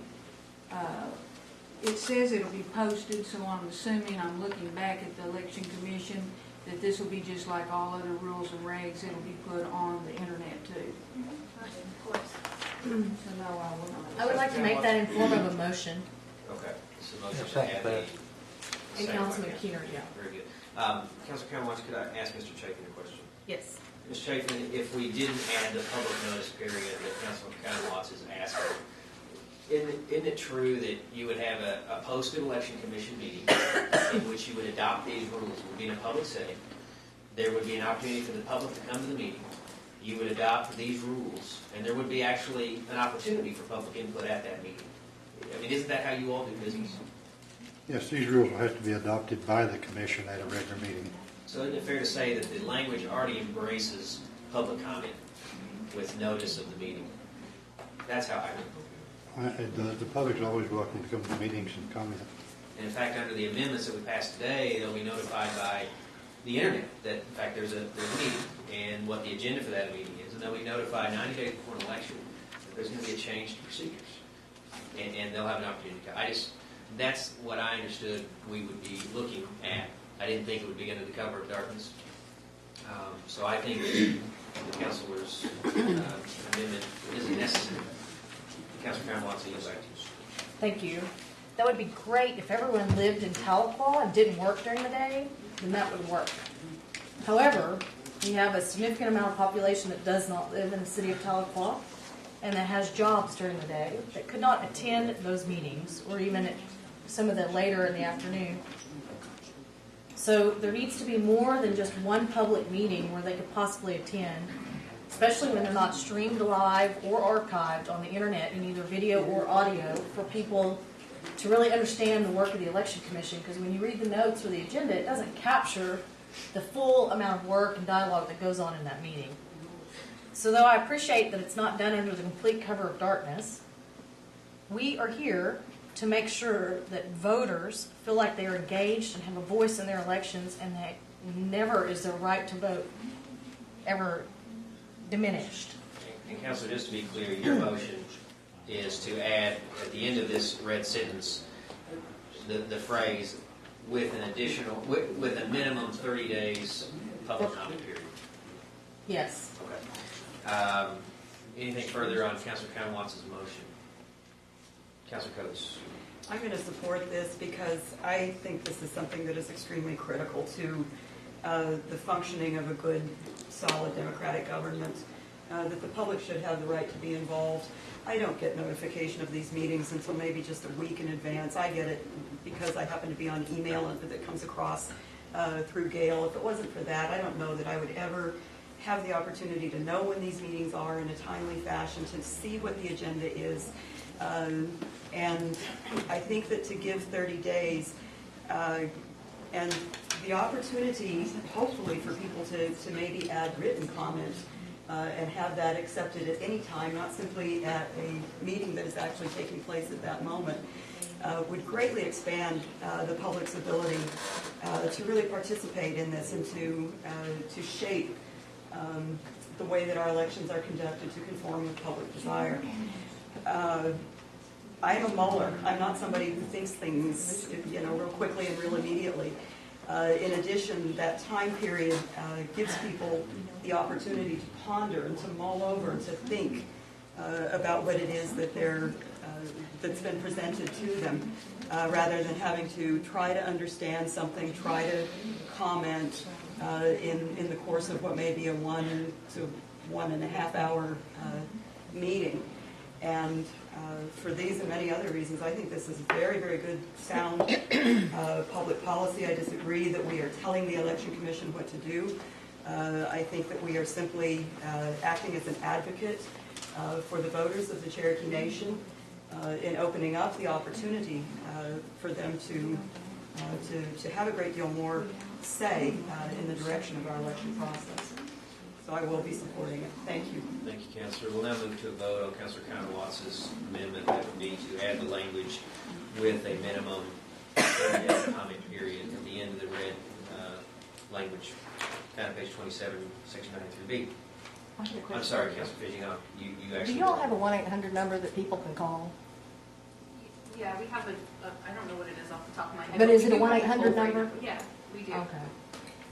It says it'll be posted, so I'm assuming, I'm looking back at the election commission, that this will be just like all other rules and regs. It'll be put on the internet too. Of course. So no, I will not. I would like to make that in form of a motion. Okay. So motion to Second add that. the And second Councilman one. Keener, yeah. Very good. Councilor Cameron, could I ask Mr. Chapin a question? Yes. Ms. Chapin, if we didn't add the public notice period that Councilman Watts is asking, isn't it true that you would have a posted election commission meeting in which you would adopt these rules? It would be in a public setting. There would be an opportunity for the public to come to the meeting. You would adopt these rules, and there would be actually an opportunity for public input at that meeting. I mean, isn't that how you all do business? Yes, these rules will have to be adopted by the commission at a regular meeting. So isn't it fair to say that the language already embraces public comment with notice of the meeting? That's how I read it. The public's always welcome to come to meetings and comment. And in fact, under the amendments that we passed today, they'll be notified by the internet that, in fact, there's a meeting and what the agenda for that meeting is. And they'll be notified 90 days before an election that there's going to be a change to procedures. And they'll have an opportunity to. That's what I understood we would be looking at. I didn't think it would be under the cover of darkness. So I think the councilor's amendment isn't necessary. Councilor Crown wants to use back to you. Thank you. That would be great if everyone lived in Tahlequah and didn't work during the day, then that would work. However, we have a significant amount of population that does not live in the city of Tahlequah and that has jobs during the day that could not attend those meetings or even at some of the later in the afternoon. So there needs to be more than just one public meeting where they could possibly attend, especially when they're not streamed live or archived on the internet in either video or audio, for people to really understand the work of the Election Commission. Because when you read the notes or the agenda, it doesn't capture the full amount of work and dialogue that goes on in that meeting. So though I appreciate that it's not done under the complete cover of darkness, we are here to make sure that voters feel like they are engaged and have a voice in their elections, and that never is their right to vote ever diminished. And Councilor, just to be clear, your motion is to add at the end of this red sentence the phrase with an additional, with a minimum 30 days public comment period. Yes. Okay. Anything further on Councilor Crown-Watts' motion? Councilor Coates. I'm going to support this because I think this is something that is extremely critical to the functioning of a good, solid democratic government, that the public should have the right to be involved. I don't get notification of these meetings until maybe just a week in advance. I get it because I happen to be on email that comes across through Gale. If it wasn't for that, I don't know that I would ever have the opportunity to know when these meetings are in a timely fashion, to see what the agenda is. And I think that to give 30 days and the opportunity, hopefully, for people to maybe add written comment and have that accepted at any time, not simply at a meeting that is actually taking place at that moment, would greatly expand the public's ability to really participate in this and to shape the way that our elections are conducted to conform with public desire. I am a muller. I'm not somebody who thinks things, real quickly and real immediately. In addition, that time period gives people the opportunity to ponder and to mull over and to think about what it is that that's been presented to them, rather than having to try to understand something, try to comment in the course of what may be a 1 to 1.5 hour meeting. And for these and many other reasons, I think this is very, very good, sound public policy. I disagree that we are telling the Election Commission what to do. I think that we are simply acting as an advocate for the voters of the Cherokee Nation in opening up the opportunity for them to have a great deal more say in the direction of our election process. So I will be supporting it. Thank you. Thank you, Councilor. We'll now move to a vote on Councilor Watts' amendment. That would be to add the language with a minimum 30-day comment period at the end of the red language. Kind of page 27, section 93B. I'm sorry, Councilor Fishing. You actually. Do you all have a 1-800 number that people can call? Yeah, we have I don't know what it is off the top of my head. But is it a we do have 1-800 toll-free number? Yeah, we do. Okay.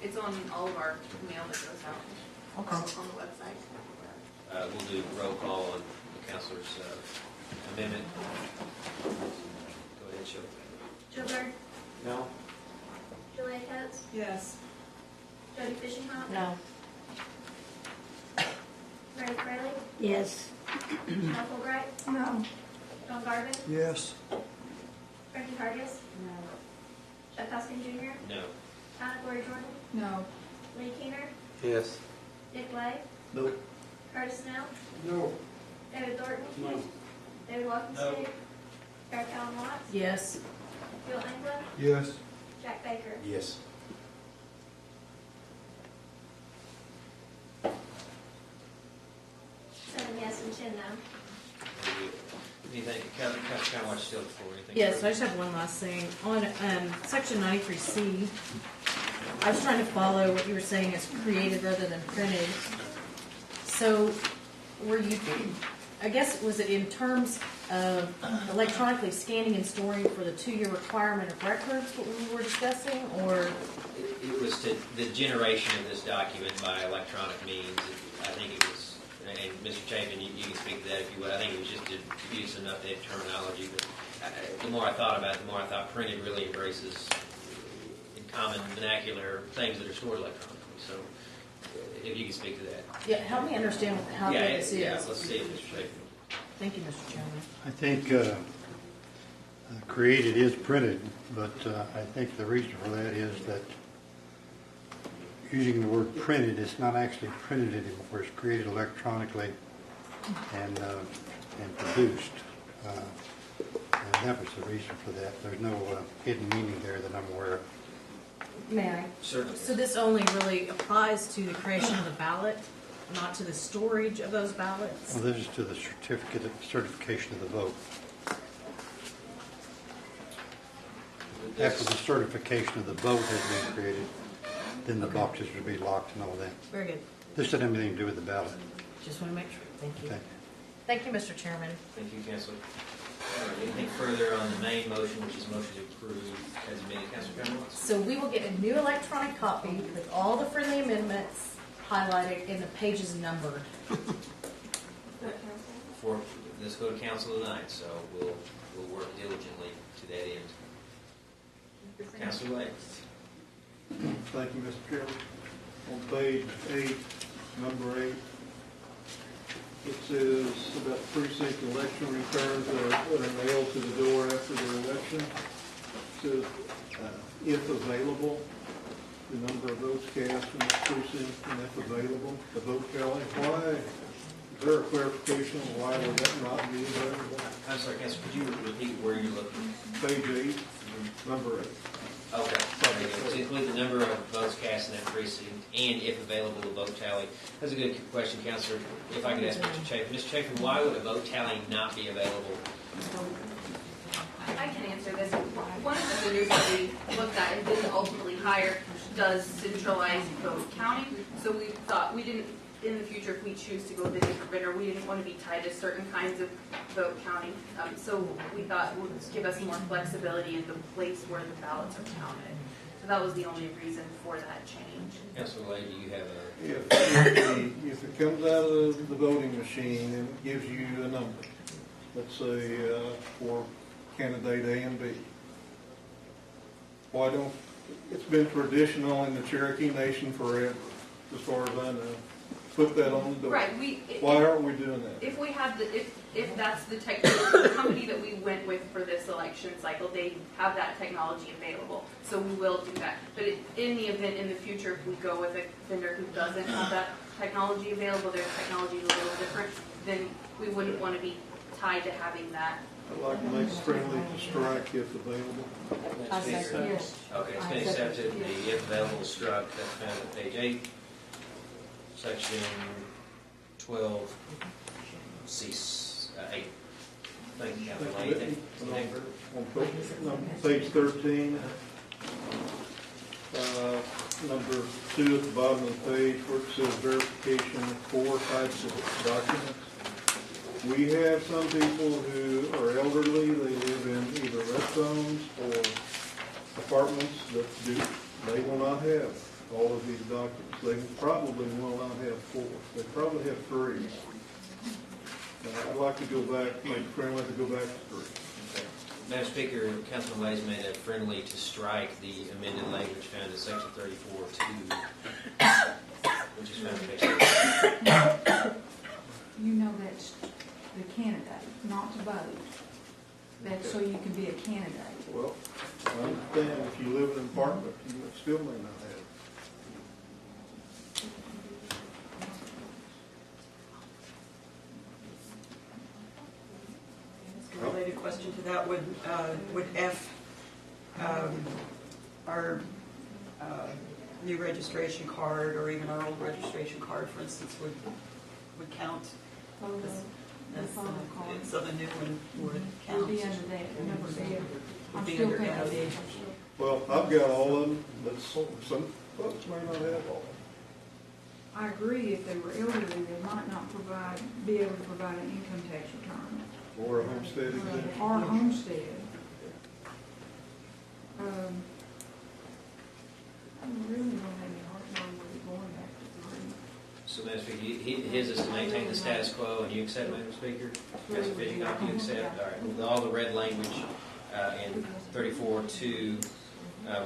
It's on all of our mail that goes out. Okay. On the website. We'll do roll call on the Councilor's amendment. Go ahead, Joe. Joe Byrd, No? Julia Coates, Yes. Jody Fishingham, No. Mary Fraley, Yes. Michael Fulbright, No. John Garvin, Yes. Frankie Hargis, Chuck Hoskin Jr., No. Anna Gloria Jordan, No. Lee Keener, Yes. Dick Lay, No. Curtis Snell, No. David Thornton, No. David Walkenstein, Eric Allen Watts, Yes. Bill England, Yes. Jack Baker. Yes. 7 yes and 10 no. Anything, Councilor Watts still before anything? Yes, further? I just have one last thing. On section 93C, I was trying to follow what you were saying is created rather than printed. So were you, I guess, was it in terms of electronically scanning and storing for the 2-year requirement of records, what we were discussing, or? It was to the generation of this document by electronic means. I think it was, and Mr. Chapin, you can speak to that if you would. I think it was just to use some updated terminology. But the more I thought about it, the more I thought printed really embraces in common vernacular things that are stored electronically. So if you can speak to that. Yeah, help me understand how this is. Yeah, let's see it, Mr. Chapin. Thank you, Mr. Chairman. I think created is printed, but I think the reason for that is that using the word printed, it's not actually printed anymore. It's created electronically and produced. And that was the reason for that. There's no hidden meaning there that I'm aware of. May I? Certainly. So this only really applies to the creation of the ballot, not to the storage of those ballots? Well, this is to the certification of the vote. After the certification of the vote has been created, then the boxes would be locked and all that. Very good. This doesn't have anything to do with the ballot. Just want to make sure. Thank you. Okay. Thank you, Mr. Chairman. Thank you, Councilor. All right, anything further on the main motion, which is motion to approve as amended, Councilor Watts? So we will get a new electronic copy with all the friendly amendments highlighted and the pages numbered. For this go to council tonight, so we'll work diligently to that end. Councilor Lay. Thank you, Mr. Chairman. On page 8, number 8, it says about precinct election returns that are mailed to the door after the election. It says, if available, the number of votes cast in the precinct, and if available, the vote tally. Why? Is there a clarification on why would that not be available? I'm sorry, Councilor, could you repeat where you're looking? Page 8, number 8. Okay, to include the number of votes cast in that precinct and, if available, the vote tally. That's a good question, Councilor. If I could ask Mr. Chapin. Mr. Chapin, why would a vote tally not be available? I can answer this. One of the vendors that we looked at and didn't ultimately hire does centralize vote counting. So we thought we didn't, in the future, if we choose to go with a different vendor, we didn't want to be tied to certain kinds of vote counting. So we thought it would give us more flexibility in the place where the ballots are counted. So that was the only reason for that change. Councilor Lay, do you have a? If it comes out of the voting machine and it gives you a number, let's say for candidate A and B, why don't, it's been traditional in the Cherokee Nation forever, as far as I know, put that on the door. Right. Why aren't we doing that? If we have if that's the the company that we went with for this election cycle, they have that technology available. So we will do that. But in the event in the future, if we go with a vendor who doesn't have that technology available, their technology is a little different, then we wouldn't want to be tied to having that. I'd like to make it friendly to strike if available. I second. Yes. Okay, it's been accepted. The if available struck. That's found at page 8, section 12, C 8. Thank you, Councilor Lay. On page 13, number 2 at the bottom of the page where it says verification of 4 types of documents. We have some people who are elderly, they live in either rest homes or apartments they will not have all of these documents. They probably will not have 4. They probably have 3. I'd like to go back, make it friendly to go back to 3. Okay. Madam Speaker, Councilman Lay's made it friendly to strike the amended language found in section 34.2, which is found in page 8. You know that's the candidate, not to vote. That's so you can be a candidate. Well, I understand if you live in an apartment, you still may not have. A related question to that, would F, our new registration card or even our old registration card, for instance, would count? So the new one would count? Would be under that number there. I'm Would be still under paying F. attention. Well, I've got all of them, but some folks may not have all of them. I agree, if they were elderly, they might not be able to provide an income tax return. Or a homestead exemption. Or a homestead. I really don't have any hard time with it going back to 3. So, Madam Speaker, his is to maintain the status quo, and you accept, Madam Speaker? Councilor Fitchcock, you accept? All right. Well, all the red language in 34.2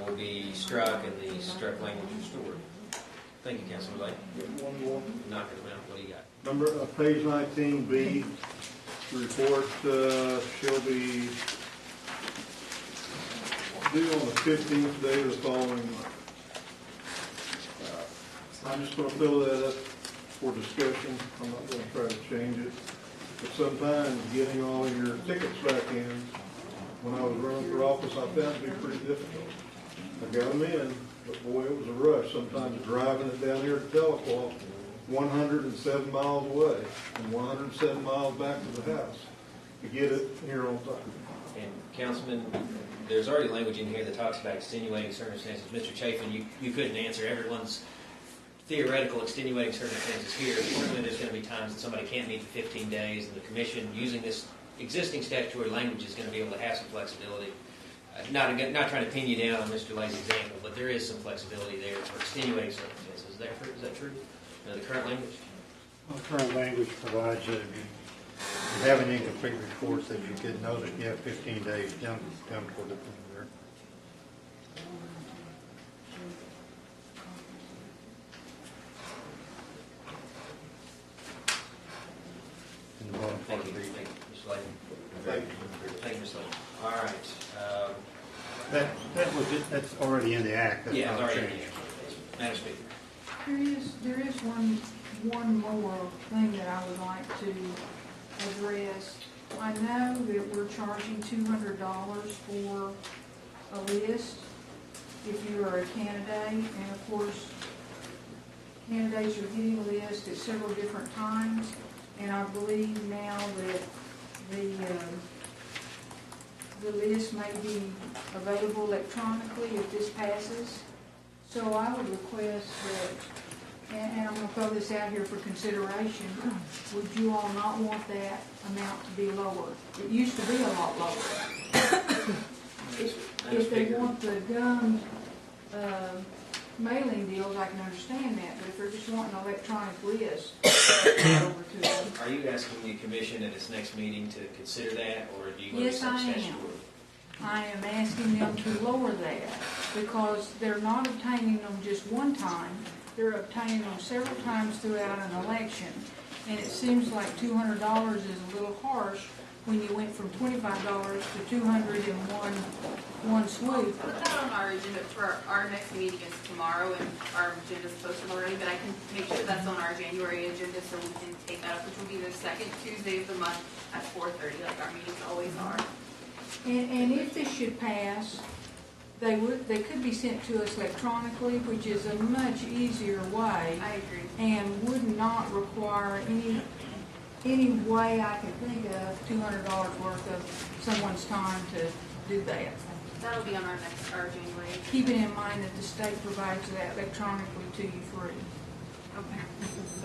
will be struck, and the struck language restored. Thank you, Councilor Lay. One more. Knock it around. What do you got? Number, page 19B, the report shall be due on the 15th day of the following month. I'm just going to fill that up for discussion. I'm not going to try to change it. But sometimes getting all your tickets back in, when I was running for office, I found it to be pretty difficult. I got them in, but boy, it was a rush. Sometimes driving it down here to Telequal, 107 miles away, and 107 miles back to the house to get it here on time. And Councilman, there's already language in here that talks about extenuating circumstances. Mr. Chafin, you couldn't answer everyone's theoretical extenuating circumstances here. Certainly there's going to be times that somebody can't meet the 15 days, and the Commission, using this existing statutory language, is going to be able to have some flexibility. Not trying to pin you down on Mr. Lay's example, but there is some flexibility there for extenuating circumstances. Is that true? The current language? Well, the current language provides that if you have an incomplete report, that you get notice you have 15 days down toward the thing there. In the bottom part Thank of you, Uh, the Mr. Layton. Thank you, Mr. Layton. All right. That's already in the act. That's Yeah, it's not already in changed. there. Madam Speaker. There is one more thing that I would like to address. I know that we're charging $200 for a list if you are a candidate, and of course, candidates are getting lists at several different times, and I believe now that the list may be available electronically if this passes. So I would request that, and I'm going to throw this out here for consideration, would you all not want that amount to be lower? It used to be a lot lower. If they want the gummed mailing deals, I can understand that, but if they're just wanting an electronic list, over to them. Are you asking the commission at its next meeting to consider that, or do you want to Yes, I substantial? am. I am asking them to lower that, because they're not obtaining them just one time, they're obtaining them several times throughout an election. And it seems like $200 is a little harsh when you went from $25 to $200 in one swoop. Put that on our agenda for our next meeting is tomorrow, and our agenda's posted already, but I can make sure that's on our January agenda so we can take that up, which will be the second Tuesday of the month at 4:30, like our meetings always are. And if this should pass, they could be sent to us electronically, which is a much easier way. I agree. And would not require any way I can think of $200 worth of someone's time to do that. That'll be on our January. Keeping in mind that the state provides that electronically to you free. Okay.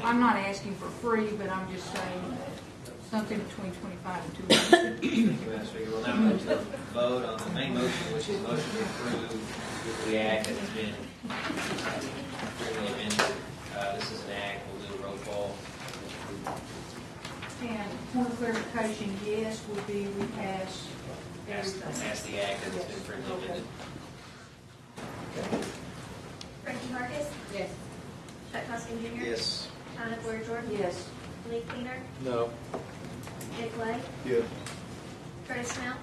I'm not asking for free, but I'm just saying something between 25 and 200. Thank you, Madam Speaker. We'll now move to the vote on the main motion, which is a motion to approve the act that has been freely amended. This is an act, we'll do a roll call. And point of clarification, yes would be we pass everything. Pass the act that has been freely amended. Frankie Marcus? Yes. Chuck Hoskin Jr.? Yes. Donna Floyer Jordan? Yes. Lee Keener? No. Dick Clay? Yes. Curtis Snell?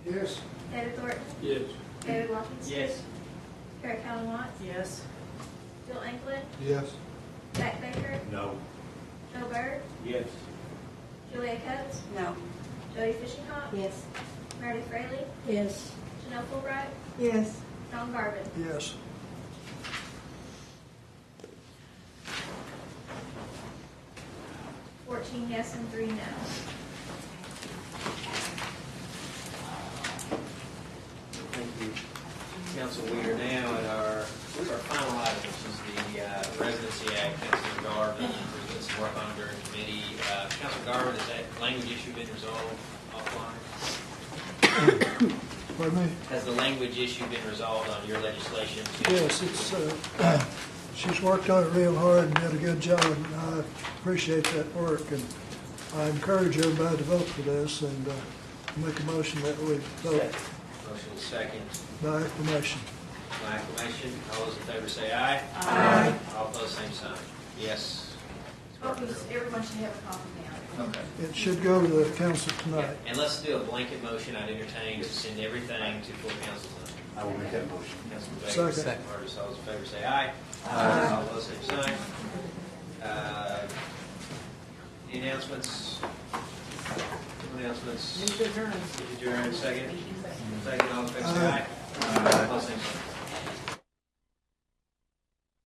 Yes. David Thornton? Yes. David Wilkins? Yes. Carrie Callen Watts? Yes. Bill Anklin? Yes. Zach Baker? No. Joe Byrd? Yes. Julia Coates? No. Jody Fishinghawk? Yes. Meredith Rayleigh? Yes. Janelle Fulbright? Yes. Don Garvin? Yes. Yes and 3 no. Thank you. Council, we are now at our final item, which is the Residency Act. Councilor Garvin, we're doing some work on it during committee. Councilor Garvin, has that language issue been resolved offline? Pardon me? Has the language issue been resolved on your legislation? Yes, she's worked on it real hard and did a good job, and I appreciate that work, and I encourage everybody to vote for this, and make a motion that we vote Motion is second. by acclamation. By acclamation, all those in favor say aye. Aye. All opposed, same sign. Yes. Everyone should have a copy now. Okay. It should go to the council tonight. And let's do a blanket motion. I'd entertain to send everything to full council tonight. I will make that motion. Councilman Baker, Second. Martis, all those in favor say aye. Aye. All opposed, same sign. Any announcements? Announcements? Adjourn, second. Second, all in favor say aye. All opposed, same sign.